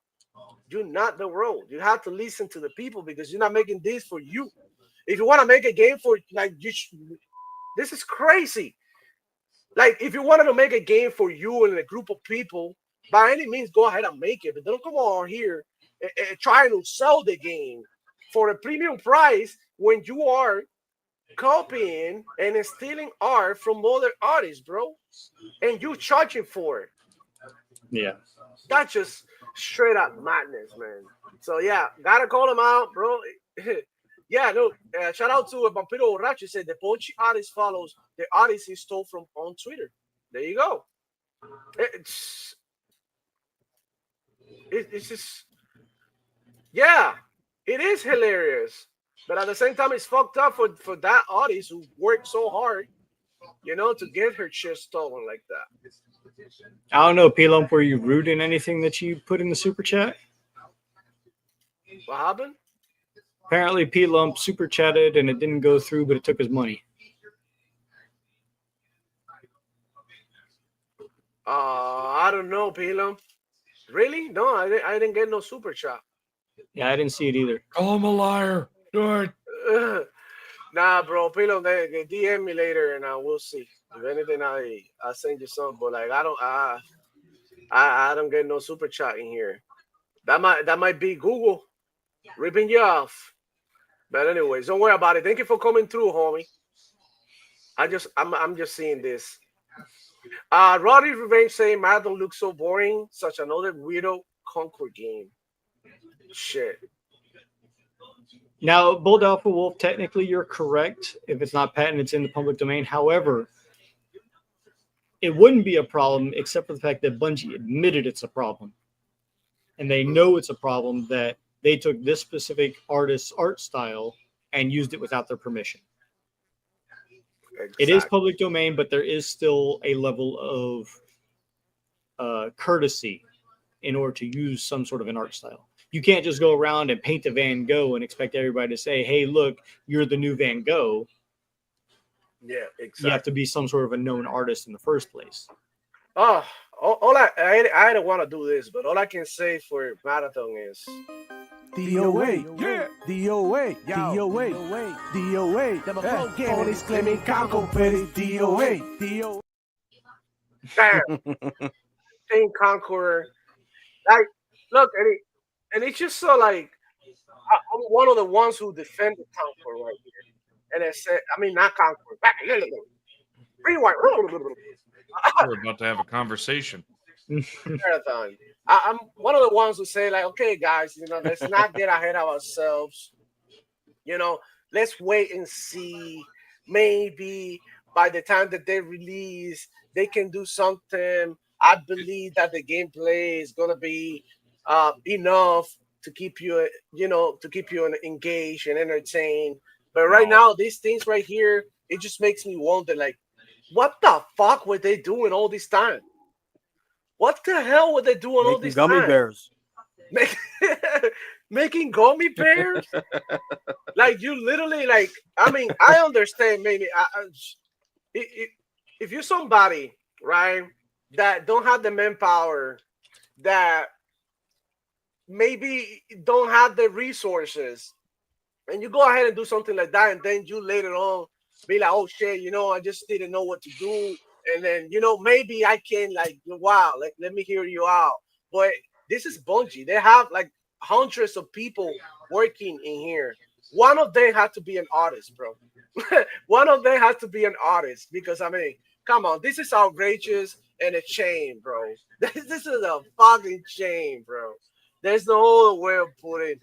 You're not the world. You have to listen to the people because you're not making this for you. If you want to make a game for like this is crazy. Like if you wanted to make a game for you and a group of people, by any means go ahead and make it. But don't come on here and trying to sell the game for a premium price when you are copying and stealing art from other artists, bro, and you charging for it. Yeah. That's just straight up madness, man. So yeah, gotta call him out, bro. Yeah, no. Shout out to Vampiro Borracho. Said the Pochi artist follows the artist he stole from on Twitter. There you go. It's just yeah, it is hilarious, but at the same time, it's fucked up for that artist who worked so hard, to get her shit stolen like that. I don't know, P-Lump, were you rude in anything that you put in the super chat? What happened? Apparently, P-Lump super chatted and it didn't go through, but it took his money. I don't know, Pilum. Really? No, I didn't get no super chat. Yeah, I didn't see it either. Oh, I'm a liar. Do it. Nah, bro, Pilum, they DM me later and we'll see. If anything, I send you some, but like I don't get no super chat in here. That might be Google ripping you off. But anyways, don't worry about it. Thank you for coming through, homie. I'm just seeing this. Roddy's Revenge saying Marathon looks so boring. Such another weirdo Concord game. Shit. Now, Bold Alpha Wolf, technically you're correct. If it's not patent, it's in the public domain. However, it wouldn't be a problem except for the fact that Bungie admitted it's a problem. And they know it's a problem that they took this specific artist's art style and used it without their permission. Exactly. It is public domain, but there is still a level of courtesy in order to use some sort of an art style. You can't just go around and paint a Van Gogh and expect everybody to say, hey, look, you're the new Van Gogh. Yeah, exactly. You have to be some sort of a known artist in the first place. Oh, I don't want to do this, but all I can say for Marathon is DOA, yeah, DOA, DOA, DOA. The pro game is claiming Congo, but it's DOA, DOA. Damn, Team Conqueror. Like, look, and it's just so like I'm one of the ones who defended Conqueror right here, and it said, I mean, not Conqueror. Rewind. We're about to have a conversation. Marathon. I'm one of the ones who say like, okay, guys, let's not get ahead of ourselves. Let's wait and see. Maybe by the time that they release, they can do something. I believe that the gameplay is gonna be enough to keep you, engaged and entertained. But right now, these things right here, it just makes me wonder, like, what the fuck were they doing all this time? What the hell were they doing all this gummy time? bears. making gummy bears. Like you literally like. I mean, I understand maybe. If you're somebody right that don't have the manpower, that maybe don't have the resources, and you go ahead and do something like that, and then you later on be like, oh shit, I just didn't know what to do, and then maybe I can like, wow, like let me hear you out. But this is Bungie. They have like hundreds of people working in here. One of them has to be an artist, bro. One of them has to be an artist because I mean, come on, this is outrageous and a shame, bro. This is a fucking shame, bro. There's no other way of putting,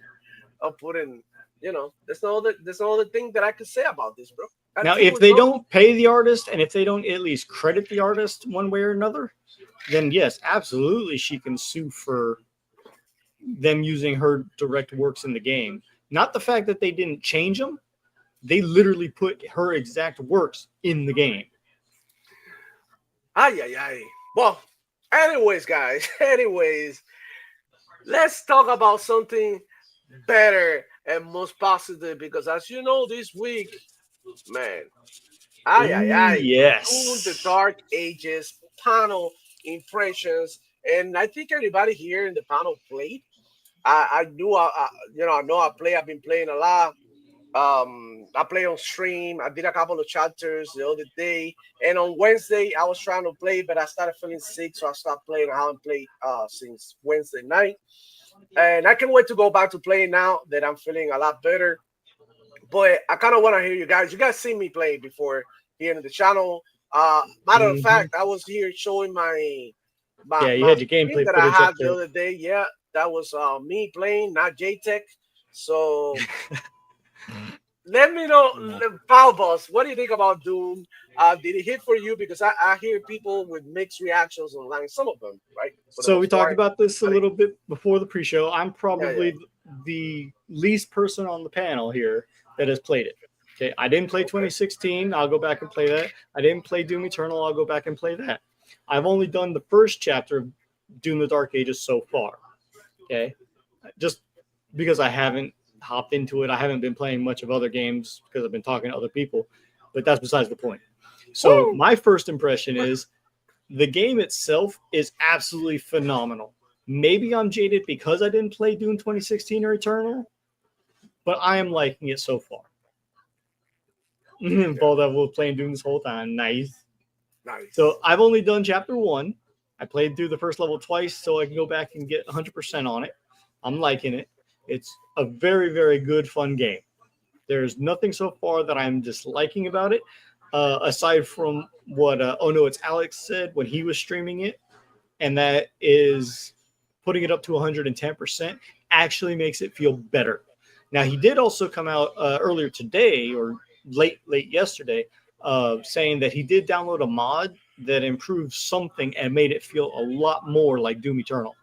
there's no other thing that I could say about this, bro. Now, if they don't pay the artist and if they don't at least credit the artist one way or another, then yes, absolutely, she can sue for them using her direct works in the game. Not the fact that they didn't change them. They literally put her exact works in the game. Ay. Well, anyways, guys, let's talk about something better and most positive because as you know, this week, man, yes, Doom the Dark Ages panel impressions, and I think everybody here in the panel played. I knew I've been playing a lot. I play on stream. I did a couple of chapters the other day, and on Wednesday I was trying to play, but I started feeling sick, so I stopped playing. I haven't played since Wednesday night, and I can't wait to go back to playing now that I'm feeling a lot better. But I kind of want to hear you guys. You guys seen me play before here in the channel. Matter of fact, I was here showing my you had your gameplay that I had the other day. Yeah, that was me playing, not JTech. So let me know, Power Boss, what do you think about Doom? Did it hit for you? Because I hear people with mixed reactions online. Some of them, right? So we talked about this a little bit before the pre-show. I'm probably the least person on the panel here that has played it. Okay, I didn't play 2016. I'll go back and play that. I didn't play Doom Eternal. I'll go back and play that. I've only done the first chapter of Doom the Dark Ages so far. Okay, just because I haven't hopped into it. I haven't been playing much of other games because I've been talking to other people, but that's besides the point. So my first impression is the game itself is absolutely phenomenal. Maybe I'm jaded because I didn't play Doom 2016 or Eternal, but I am liking it so far. Paul Devil playing Doom this whole time. Nice. So I've only done chapter 1. I played through the first level twice so I can go back and get 100% on it. I'm liking it. It's a very, very good, fun game. There's nothing so far that I'm disliking about it, aside from what Oh No, It's Alex said when he was streaming it, and that is putting it up to 110% actually makes it feel better. Now, he did also come out earlier today or late yesterday saying that he did download a mod that improved something and made it feel a lot more like Doom Eternal.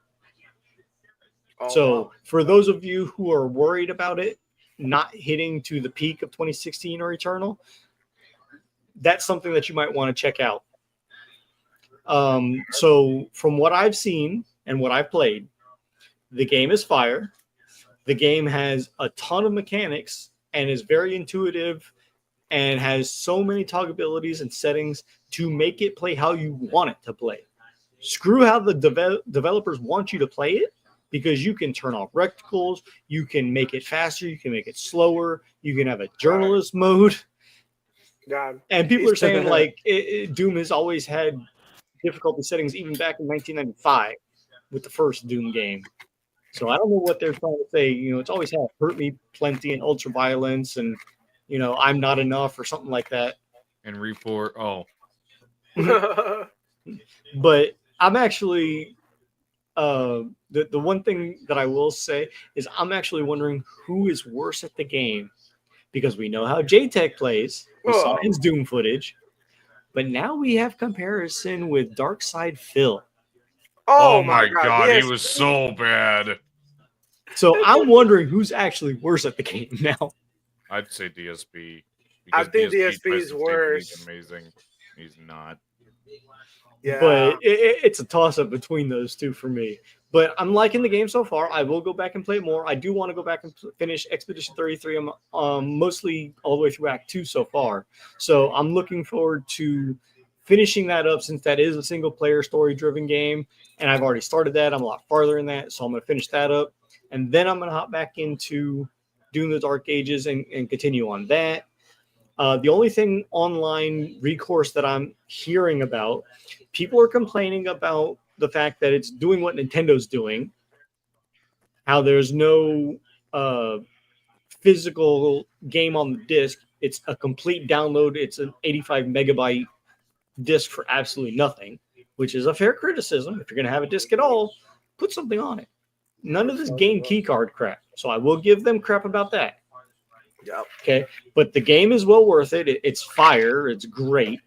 For those of you who are worried about it not hitting to the peak of 2016 or Eternal, that's something that you might want to check out. So from what I've seen and what I've played, the game is fire. The game has a ton of mechanics and is very intuitive and has so many toggleabilities and settings to make it play how you want it to play. Screw how the developers want you to play it, because you can turn off reticles, you can make it faster, you can make it slower, you can have a journalist mode. And people are saying like Doom has always had difficulty settings even back in 1995 with the first Doom game. So I don't know what they're trying to say. It's always had hurt me plenty and ultra violence and I'm not enough or something like that. And report. But I'm actually the one thing that I will say is I'm actually wondering who is worse at the game, because we know how JTech plays. We saw his Doom footage, but now we have comparison with Darkside Phil. Oh my God, he was so bad. So I'm wondering who's actually worse at the game now. I'd say DSP. I think DSP is worse. He's amazing. He's not. Yeah. But it's a toss-up between those two for me. But I'm liking the game so far. I will go back and play more. I do want to go back and finish Expedition 33. I'm mostly all the way through Act 2 so far. So I'm looking forward to finishing that up since that is a single player story driven game. And I've already started that. I'm a lot farther in that. So I'm going to finish that up. And then I'm going to hop back into Doom the Dark Ages and continue on that. The only thing online recourse that I'm hearing about, people are complaining about the fact that it's doing what Nintendo's doing, how there's no physical game on the disc. It's a complete download. It's an 85 megabyte disc for absolutely nothing, which is a fair criticism. If you're going to have a disc at all, put something on it. None of this game keycard crap. So I will give them crap about that. Yep. Okay. But the game is well worth it. It's fire. It's great.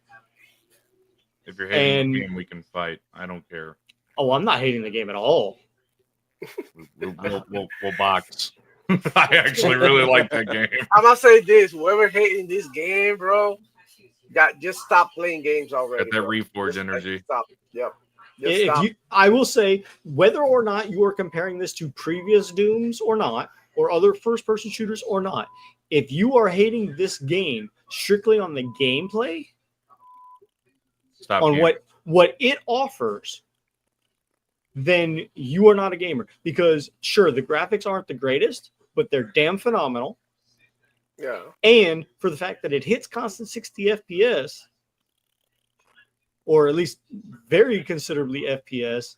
If you're hating the game, we can fight. I don't care. Oh, I'm not hating the game at all. We'll box. I actually really like that game. I'm gonna say this: whoever hating this game, bro, just stop playing games already. Get that bro. Reforge Just, energy. Stop. Yep. I will say, whether or not you are comparing this to previous Dooms or not, or other first-person shooters or not, if you are hating this game strictly on the gameplay, what it offers, then you are not a gamer. Because sure, the graphics aren't the greatest, but they're damn phenomenal. Yeah. And for the fact that it hits constant 60 FPS, or at least very considerably FPS,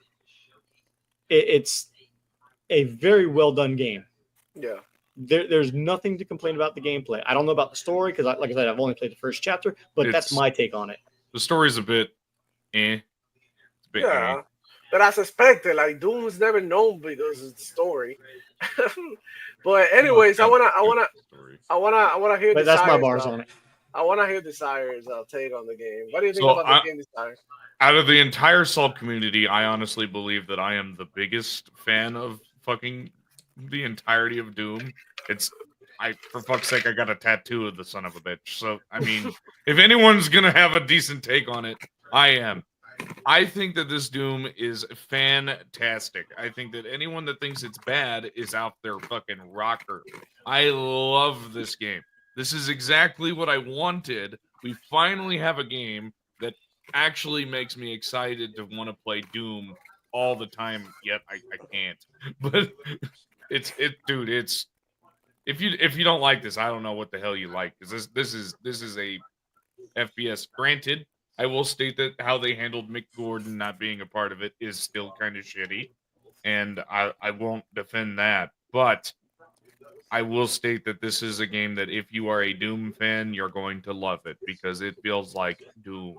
it's a very well done game. Yeah. There's nothing to complain about the gameplay. I don't know about the story because, like I said, I've only played the first chapter, but that's my take on it. The story's a bit It's a bit yeah. But I suspected, like, Doom was never known because of the story. But anyways, I wanna hear. But that's my bars on it. I want to hear Desire's take on the game. What do you think about the game, Desire? Out of the entire Salt community, I honestly believe that I am the biggest fan of fucking the entirety of Doom. For fuck's sake, I got a tattoo of the son of a bitch. So, I mean, if anyone's gonna have a decent take on it, I am. I think that this Doom is fantastic. I think that anyone that thinks it's bad is out their fucking rocker. I love this game. This is exactly what I wanted. We finally have a game that actually makes me excited to want to play Doom all the time. Yet I can't. But dude. If you don't like this, I don't know what the hell you like. Because this is a FPS. Granted, I will state that how they handled Mick Gordon not being a part of it is still kind of shitty, and I won't defend that. But I will state that this is a game that if you are a Doom fan, you're going to love it because it feels like Doom.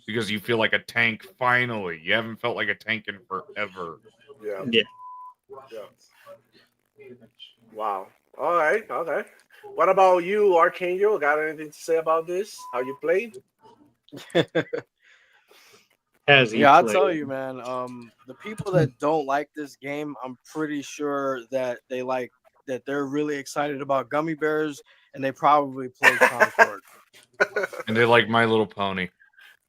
Because you feel like a tank finally. You haven't felt like a tank in forever. Yeah. Wow. All right. Okay. What about you, Archangel? Got anything to say about this? How you played? I'll tell you, man. The people that don't like this game, I'm pretty sure that they're really excited about gummy bears, and they probably play Concord. And they like My Little Pony.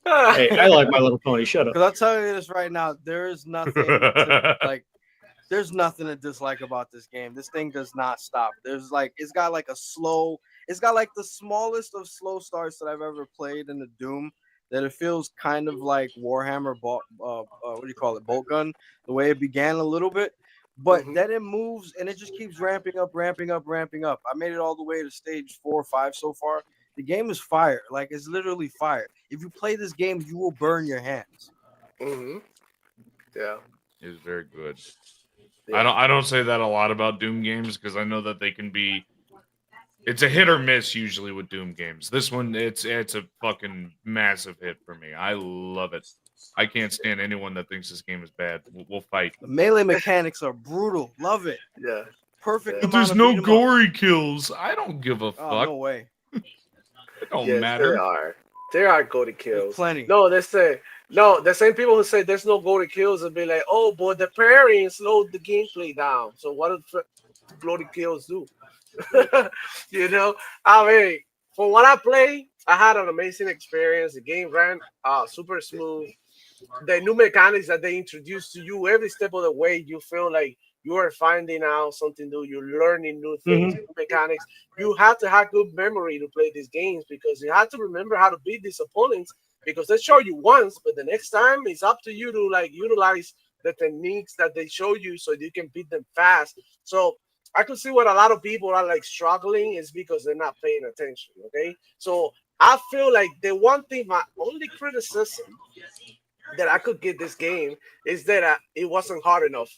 Hey, I like My Little Pony. Shut up. Because I'll tell you this right now, there's nothing there's nothing to dislike about this game. This thing does not stop. It's got like the smallest of slow starts that I've ever played in the Doom. That it feels kind of like Warhammer, what do you call it, bolt gun, the way it began a little bit, but then it moves and it just keeps ramping up. I made it all the way to stage 4 or 5 so far. The game is fire. Like, it's literally fire. If you play this game, you will burn your hands. Yeah, it's very good. Yeah. I don't say that a lot about Doom games because I know that they can be. It's a hit or miss usually with Doom games. This one, it's a fucking massive hit for me. I love it. I can't stand anyone that thinks this game is bad. We'll fight. The melee mechanics are brutal. Love it. Yeah. Perfect. But there's no gory kills. I don't give a fuck. Oh, no way. It don't matter. There are gory kills. There's plenty. No, the same people who say there's no gory kills will be like, oh, but the parrying slowed the gameplay down. So what do gory kills do? You know, I mean, for what I played, I had an amazing experience. The game ran super smooth. the new mechanics that they introduce to you every step of the way. You feel like you are finding out something new. You're learning new things, new mechanics. You have to have good memory to play these games because you have to remember how to beat these opponents because they show you once, but the next time it's up to you to like utilize the techniques that they show you so you can beat them fast. So I could see what a lot of people are like struggling is because they're not paying attention. Okay, so I feel like the one thing, my only criticism that I could give this game is that it wasn't hard enough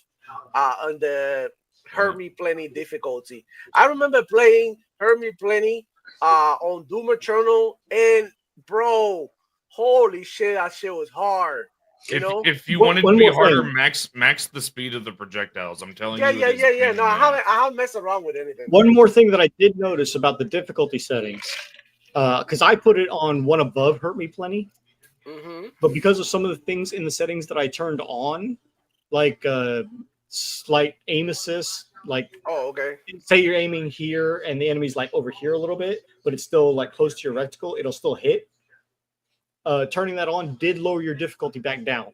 on the Hurt Me Plenty difficulty. I remember playing Hurt Me Plenty on Doom Eternal, and bro, holy shit, that shit was hard. You know? If you want it to be harder, max the speed of the projectiles. I'm telling you. Yeah. No, I haven't messed around with anything. One more thing that I did notice about the difficulty settings, because I put it on one above Hurt Me Plenty, but because of some of the things in the settings that I turned on, like slight aim assist, like say you're aiming here and the enemy's like over here a little bit, but it's still like close to your reticle, it'll still hit. Turning that on did lower your difficulty back down.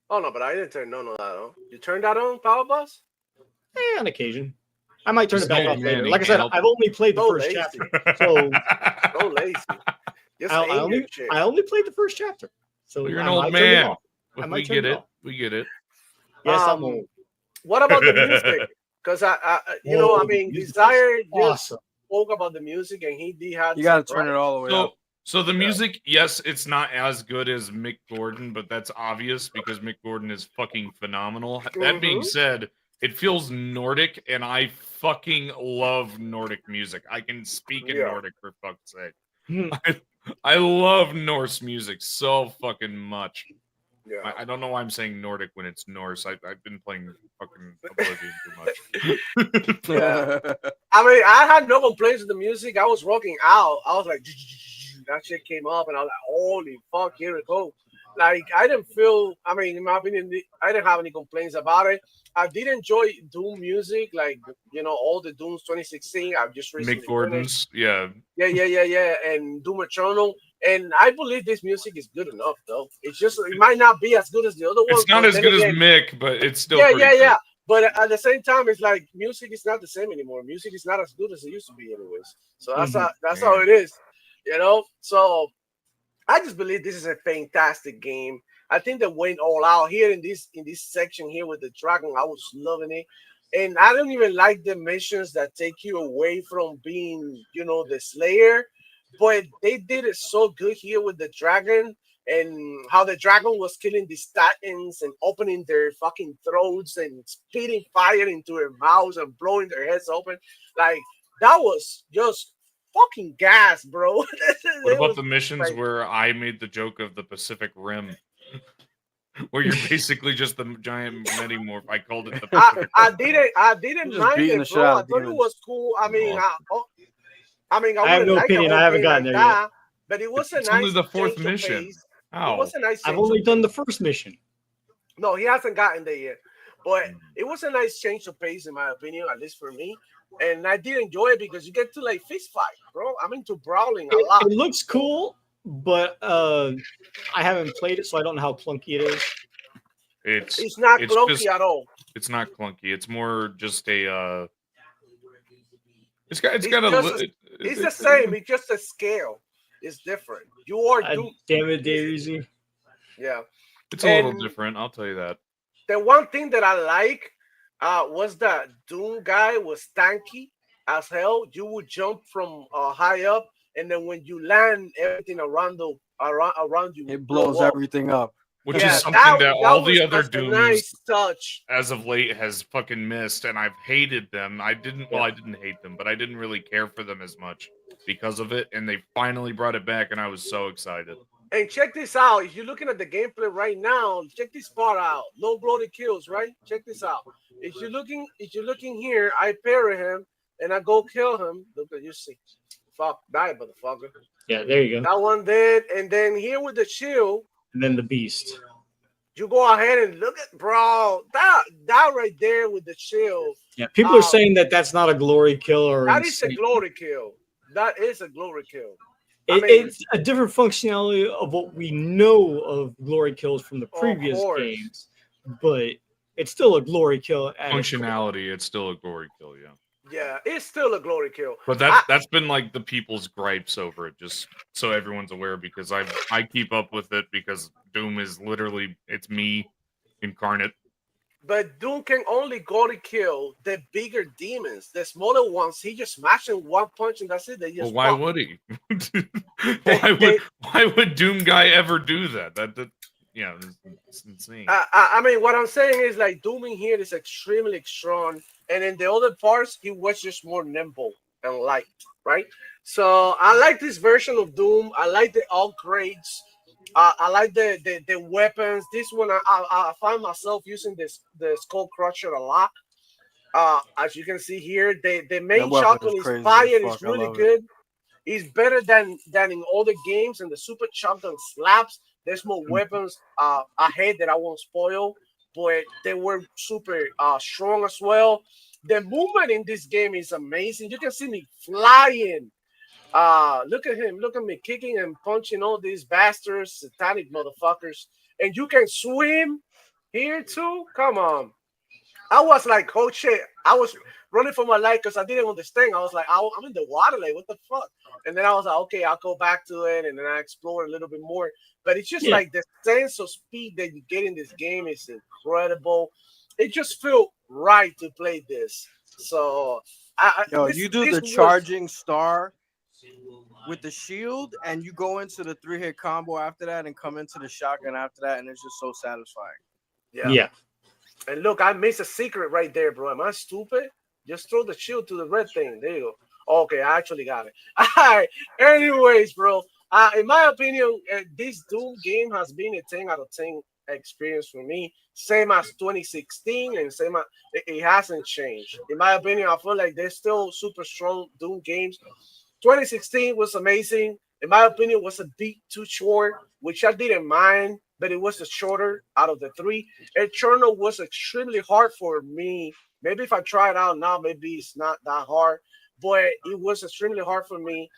Oh no, but I didn't turn none of that on. You turned that on, Power Boss? On occasion. I might turn it back off later. Like I said, I've only played the first chapter. So lazy. I only played the first chapter. So you're an old man. We get it. We get it. Yes, I'm old. What about the music? Because Desire just spoke about the music, and he had. You got to turn it all the way up. So the music, yes, it's not as good as Mick Gordon, but that's obvious because Mick Gordon is fucking phenomenal. That being said, it feels Nordic, and I fucking love Nordic music. I can speak in Nordic for fuck's sake. I love Norse music so fucking much. Yeah. I don't know why I'm saying Nordic when it's Norse. I've been playing fucking Oblivion too much. I mean, I had no complaints with the music. I was rocking out. I was like, that shit came up, and I was like, holy fuck, here it goes. Like, I didn't feel, I mean, in my opinion, I didn't have any complaints about it. I did enjoy Doom music, like, all the Dooms 2016. I've just recently Mick Gordon's, Yeah, and Doom Eternal. And I believe this music is good enough, though. It's just, it might not be as good as the other ones. It's not as good as Mick, but it's still good. But at the same time, it's like music is not the same anymore. Music is not as good as it used to be anyways. So that's how it is, So I just believe this is a fantastic game. I think they went all out here in this section here with the dragon. I was loving it. And I don't even like the missions that take you away from being, the Slayer. But they did it so good here with the dragon and how the dragon was killing the statins and opening their fucking throats and spitting fire into their mouths and blowing their heads open. Like, that was just fucking gas, bro. What about the missions where I made the joke of the Pacific Rim? Where you're basically just the giant metamorph. I called it the Pacific Rim. I didn't mind it, bro. I thought it was cool. I mean, I have no opinion. I haven't gotten there yet. But it was it's only the fourth mission. It was a nice I've only done the first mission. No, he hasn't gotten there yet. But it was a nice change of pace, in my opinion, at least for me. And I did enjoy it because you get to like fist fight, bro. I'm into brawling a lot. It looks cool, but I haven't played it, so I don't know how clunky it is. It's not clunky at all. It's not clunky. It's more just a. It's the same. It's just a scale. It's different. You are damn it, Daisy. Yeah, it's a little different. I'll tell you that. The one thing that I like was that Doom guy was tanky as hell. You would jump from high up, and then when you land, everything around you it blows everything up. Which is something that all the other Dooms as of late has fucking missed, and I've hated them. I didn't hate them, but I didn't really care for them as much because of it, and they finally brought it back, and I was so excited. And check this out. If you're looking at the gameplay right now, check this part out. No bloody kills, right? Check this out. If you're looking here, I parry him, and I go kill him. Look at you see. Fuck, die, motherfucker. Yeah, there you go. That one dead, and then here with the shield. And then the beast. You go ahead and look at, bro, that right there with the shield. Yeah, people are saying that that's not a glory kill or that is a glory kill. That is a glory kill. It's a different functionality of what we know of glory kills from the previous games, but it's still a glory kill. Functionality, it's still a glory kill, yeah. Yeah, it's still a glory kill. But that's been like the people's gripes over it, just so everyone's aware, because I keep up with it because Doom is literally, it's me incarnate. But Doom can only glory kill the bigger demons. The smaller ones, he just smash them one punch and that's it. They just why would he? Why would Doom guy ever do that? Yeah, it's insane. I mean, what I'm saying is like Doom in here is extremely strong, and in the other parts, he was just more nimble and light, right? So I like this version of Doom. I like the upgrades. I like the weapons. This one, I find myself using the Skull Crusher a lot. As you can see here, the main shotgun is fire. It's really good. It's better than in other games, and the super shotgun slaps. There's more weapons ahead that I won't spoil, but they were super strong as well. The movement in this game is amazing. You can see me flying. Look at him. Look at me kicking and punching all these bastards, satanic motherfuckers. And you can swim here too? Come on. I was like, oh shit. I was running for my life because I didn't understand. I was like, I'm in the water, like, what the fuck? And then I was like, okay, I'll go back to it. And then I explore a little bit more. But it's just like the sense of speed that you get in this game is incredible. It just feels right to play this. So, you do the charging star with the shield, and you go into the 3-hit combo after that, and come into the shotgun after that, and it's just so satisfying. Yeah. And look, I missed a secret right there, bro. Am I stupid? Just throw the shield to the red thing. There you go. Okay, I actually got it. All right. Anyways, bro. In my opinion, this Doom game has been a 10 out of 10 experience for me. Same as 2016, and it hasn't changed. In my opinion, I feel like there's still super strong Doom games. 2016 was amazing. In my opinion, it was a bit too short, which I didn't mind, but it was the shorter out of the three. Eternal was extremely hard for me. Maybe if I try it out now, maybe it's not that hard, but it was extremely hard for me.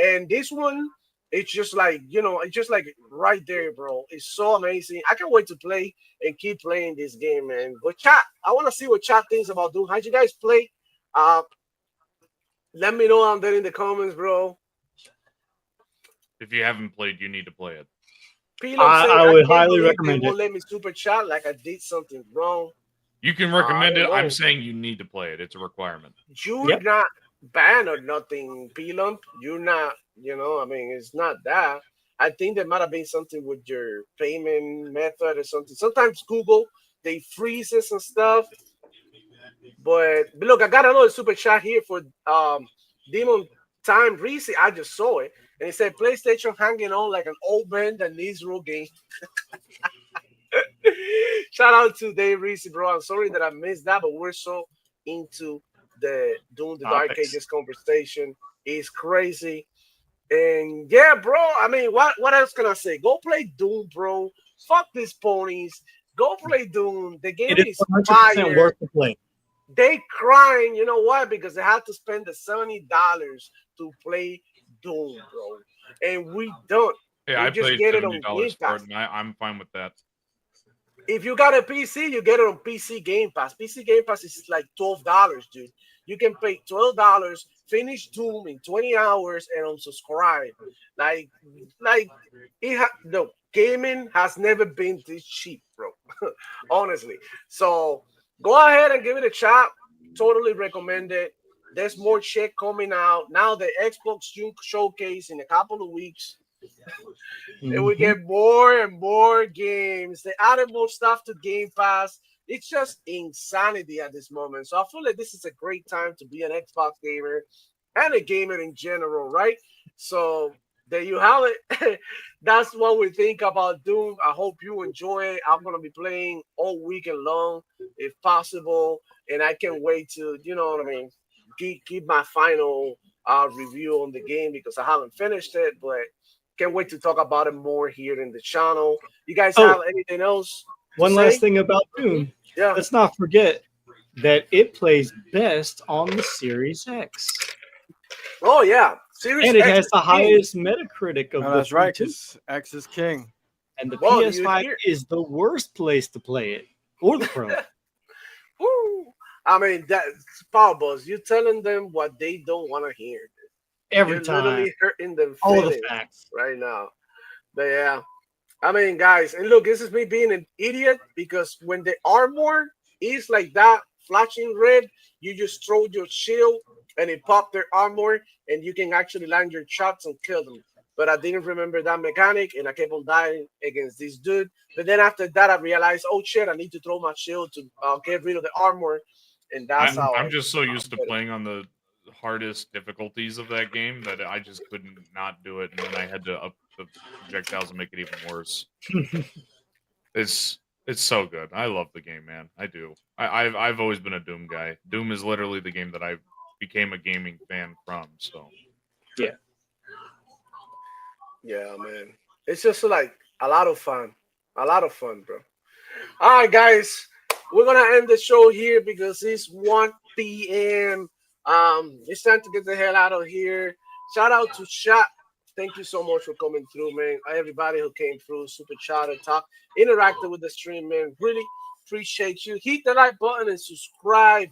And this one, it's just like, it's just like right there, bro. It's so amazing. I can't wait to play and keep playing this game, man. But chat, I want to see what chat thinks about Doom. How'd you guys play? Let me know down there in the comments, bro. If you haven't played, you need to play it. I would highly recommend it. Won't let me super chat like I did something wrong. You can recommend it. I'm saying you need to play it. It's a requirement. You're not banned or nothing, P-Lump. You're not, it's not that. I think there might have been something with your payment method or something. Sometimes Google, they freezes and stuff. But look, I got another super chat here for Demon Time Reese. I just saw it. And it said PlayStation hanging on like an old man that needs real game. Shout out to Dave Reese, bro. I'm sorry that I missed that, but we're so into doing the Dark Ages conversation. It's crazy. And yeah, bro. I mean, what else can I say? Go play Doom, bro. Fuck these ponies. Go play Doom. The game is 100% worth the play. They crying, you know why? Because they had to spend the $70 to play Doom, bro. And we don't. Yeah, I played $70 for it, and I'm fine with that. If you got a PC, you get it on PC Game Pass. PC Game Pass is like $12, dude. You can pay $12, finish Doom in 20 hours, and unsubscribe. No, gaming has never been this cheap, bro. Honestly. So go ahead and give it a shot. Totally recommend it. There's more shit coming out. Now the Xbox June showcase in a couple of weeks. And we get more and more games. They added more stuff to Game Pass. It's just insanity at this moment. So I feel like this is a great time to be an Xbox gamer and a gamer in general, right? So there you have it. That's what we think about Doom. I hope you enjoy it. I'm going to be playing all weekend long if possible. And I can't wait to, keep my final review on the game because I haven't finished it, but can't wait to talk about it more here in the channel. You guys have anything else? One last thing about Doom. Yeah. Let's not forget that it plays best on the Series X. Oh, yeah. Series And it X has is the king. highest Metacritic of Oh, the that's three, right, too. 'cause X is king. And the Well, you PS5 hear- is the worst place to play it, or the Pro. Woo. I mean, that's Power Boss. You're telling them what they don't want to hear. Every You're time, literally hurting them all the feelings facts. right now. But yeah, I mean, guys, and look, this is me being an idiot because when the armor is like that, flashing red, you just throw your shield and it pop their armor, and you can actually land your shots and kill them. But I didn't remember that mechanic, and I kept on dying against this dude. But then after that, I realized, oh shit, I need to throw my shield to get rid of the armor, and that's how I'm I. just so used to did it. playing on the hardest difficulties of that game that I just couldn't not do it, and then I had to up the projectiles and make it even worse. It's it's so good. I love the game, man. I do. I've always been a Doom guy. Doom is literally the game that I became a gaming fan from. So Yeah. Yeah, man. It's just like a lot of fun. A lot of fun, bro. All right, guys. We're gonna end the show here because it's 1 p.m. It's time to get the hell out of here. Shout out to Chat. Thank you so much for coming through, man. Everybody who came through, super chat and talk, interacted with the stream, man. Really appreciate you. Hit the like button and subscribe.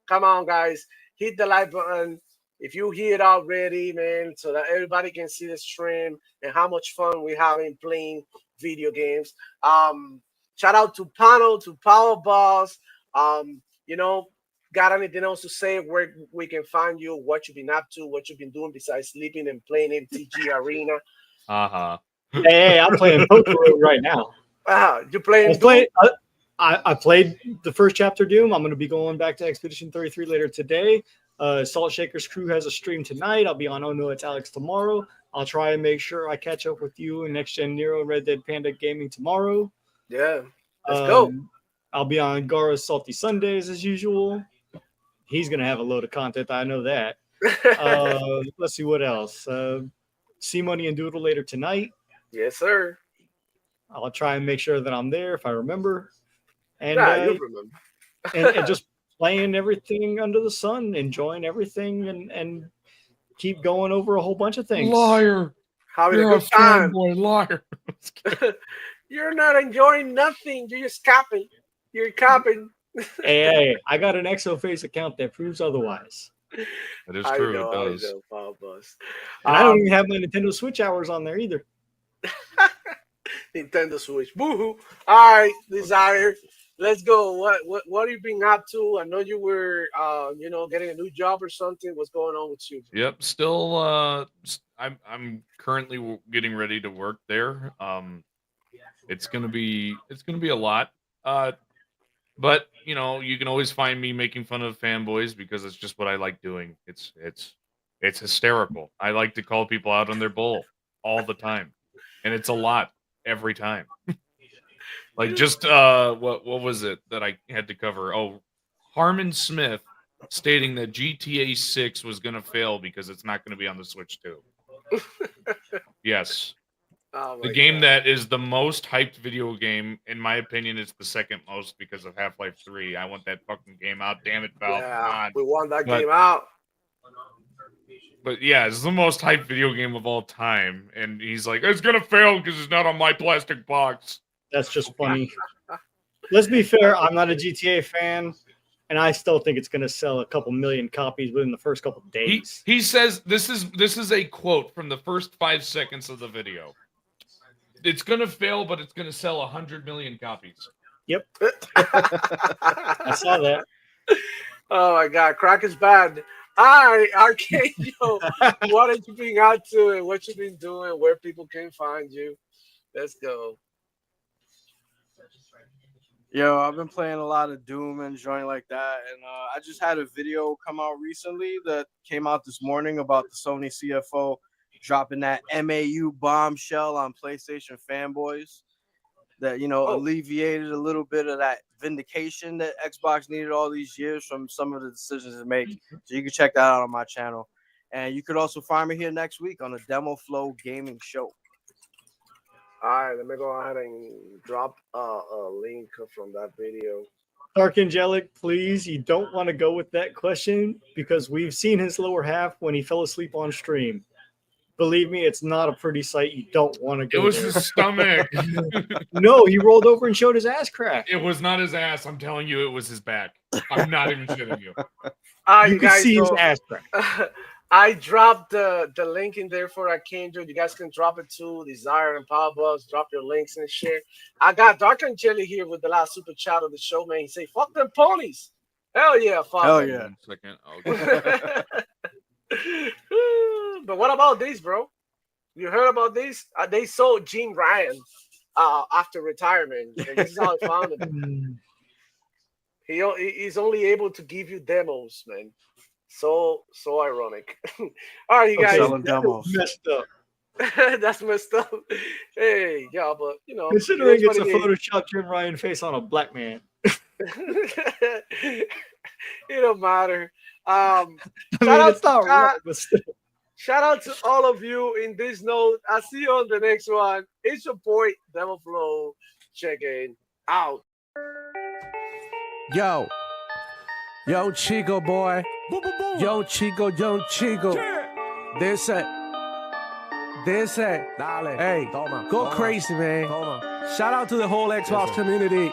Come on, guys. Hit the like button if you hear it already, man, so that everybody can see the stream and how much fun we having playing video games. Shout out to Panel, to Power Boss. You know, got anything else to say where we can find you, what you've been up to, what you've been doing besides sleeping and playing MTG Arena? Hey, I'm playing Poker right now. You playing I played the first chapter Doom. I'm going to be going back to Expedition 33 later today. Salt Shaker's crew has a stream tonight. I'll be on Oh No It's Alex tomorrow. I'll try and make sure I catch up with you and Next Gen Nero and Red Dead Panda Gaming tomorrow. Yeah, let's go. I'll be on Gara's Salty Sundays as usual. He's going to have a load of content. I know that. Let's see what else. See Money and Doodle later tonight. Yes, sir. I'll try and make sure that I'm there if I remember. And, Yeah, you remember. and just playing everything under the sun, enjoying everything, and keep going over a whole bunch of things. Liar. Having You're a good time. fanboy liar. You're not enjoying nothing. You're just copying. You're copying. Hey, I got an Exoface account that proves otherwise. That is true. I know, it does. I know, Power Boss. And I don't even have my Nintendo Switch hours on there either. Nintendo Switch. Boo-hoo. All right, Desire. Let's go. What have you been up to? I know you were getting a new job or something. What's going on with you? Yep, still I'm currently getting ready to work there. It's going to be a lot. But, you can always find me making fun of fanboys because it's just what I like doing. It's hysterical. I like to call people out on their bull all the time. And it's a lot every time. Like just what was it that I had to cover? Oh, Harmon Smith stating that GTA 6 was going to fail because it's not going to be on the Switch 2. Yes. Oh the game that is the most hyped video game, in my opinion, is the second most because of Half-Life 3. I want that fucking game out. Damn it, Valve. Yeah, we want that game out. But yeah, it's the most hyped video game of all time. And he's like, it's going to fail because it's not on my plastic box. That's just funny. Let's be fair. I'm not a GTA fan, and I still think it's going to sell a couple million copies within the first couple of days. He says this is a quote from the first 5 seconds of the video. It's going to fail, but it's going to sell 100 million copies. Yep. I saw that. Oh my God, crack is bad. All right, Arcadio, what have you been out to and what you been doing, where people can find you? Let's go. Yo, I've been playing a lot of Doom and enjoying like that, and I just had a video come out recently that came out this morning about the Sony CFO dropping that MAU bombshell on PlayStation fanboys that, alleviated a little bit of that vindication that Xbox needed all these years from some of the decisions it made. So you can check that out on my channel. And you could also find me here next week on the Demo Flow Gaming Show. All right, let me go ahead and drop a link from that video. Dark Angelic, please, you don't want to go with that question because we've seen his lower half when he fell asleep on stream. Believe me, it's not a pretty sight. You don't want to go It was there. his stomach. No, he rolled over and showed his ass crack. It was not his ass. I'm telling you, it was his back. I'm not even kidding you. You could see his ass crack. I dropped the link in there for Archangel. You guys can drop it too. Desire and Power Buzz, drop your links and shit. I got Dark and Jelly here with the last super chat of the show, man. He say, "Fuck them ponies." Hell yeah, fuck. Hell them. yeah. 1 second. Okay. But what about these, bro? You heard about these? They sold Gene Ryan after retirement. And this is how he found it. He's only able to give you demos, man. So ironic. All right, you guys. Selling demos. Messed up. That's messed up. Hey, yeah, but you know, Considering it's a it is. Photoshop Jim Ryan face on a black man. It don't matter. I mean, it's not right, but still. Shout out to all of you in this note. I'll see you on the next one. It's your boy, Devil Flow. Checking out. Yo, Chico boy. Yo, Chico. This it. Hey, go crazy, man. Shout out to the whole Xbox community.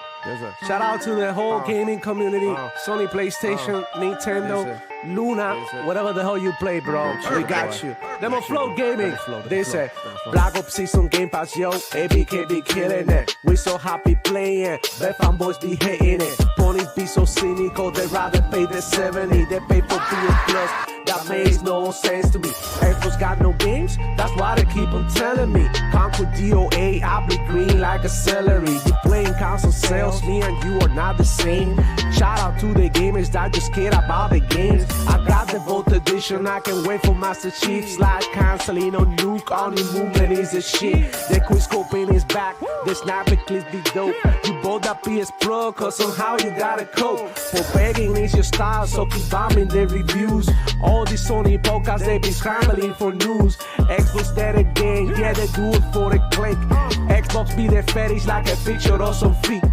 Shout out to the whole gaming community. Sony, PlayStation, Nintendo, Luna, whatever the hell you play, bro. We got you. Demo Flow Gaming. They say Black Ops Season Game Pass, yo. ABK be killing it. We so happy playing. The fanboys be hating it. Ponies be so cynical. They rather pay the 70. They pay for PS Plus. That makes no sense to me. Xbox got no games. That's why they keep on telling me. Conquer DOA, I be green like a celery. You playing console sales, me and you are not the same. Shout out to the gamers that just care about the games. I got the Vault Edition, I can wait for Master Chief. Slide canceling on nuke, only movement is a shit. The quick scoping is back, the sniper clips be dope. You bought that PS Pro, cause somehow you gotta cope. For begging is your style, so keep bombing the reviews. All these Sony podcasts, they be scrambling for news. Xbox dead again, yeah, they do it for the click. Xbox be their fetish like a picture of some feet.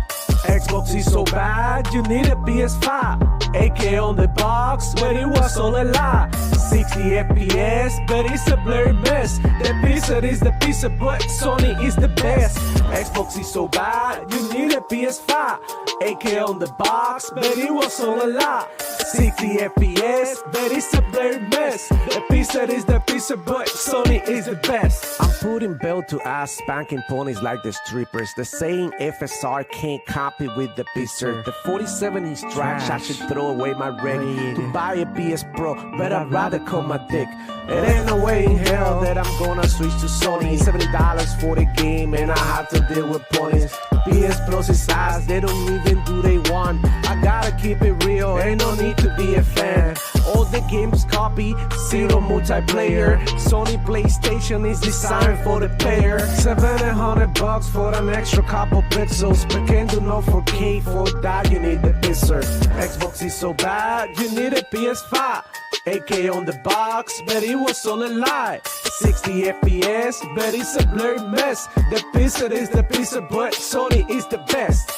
Xbox is so bad, you need a PS5. AK on the box, but it was all a lie. 60 FPS, but it's a blurry mess. The pizza is the pizza, but Sony is the best. Xbox is so bad, you need a PS5. AK on the box, but it was all a lie. 60 FPS, but it's a blurry mess. The pizza is the pizza, but Sony is the best. I'm putting belt to ass, spanking ponies like the strippers. The saying FSR can't copy with the pizza. The 47-inch trash, I should throw away my ring to buy a PS Pro, but I'd rather cut my dick. It ain't no way in hell that I'm gonna switch to Sony. $70 for the game, and I have to deal with ponies. PS Plus is ass, they don't even do they want. I gotta keep it real, ain't no need to be a fan. All the games copy, zero multiplayer. Sony PlayStation is designed for the player. $700 for an extra couple pixels, but can't do no 4K. For that you need the pizza. Xbox is so bad, you need a PS5. AK on the box, but it was all a lie. 60 FPS, but it's a blurry mess. The pizza is the pizza, but Sony is the best.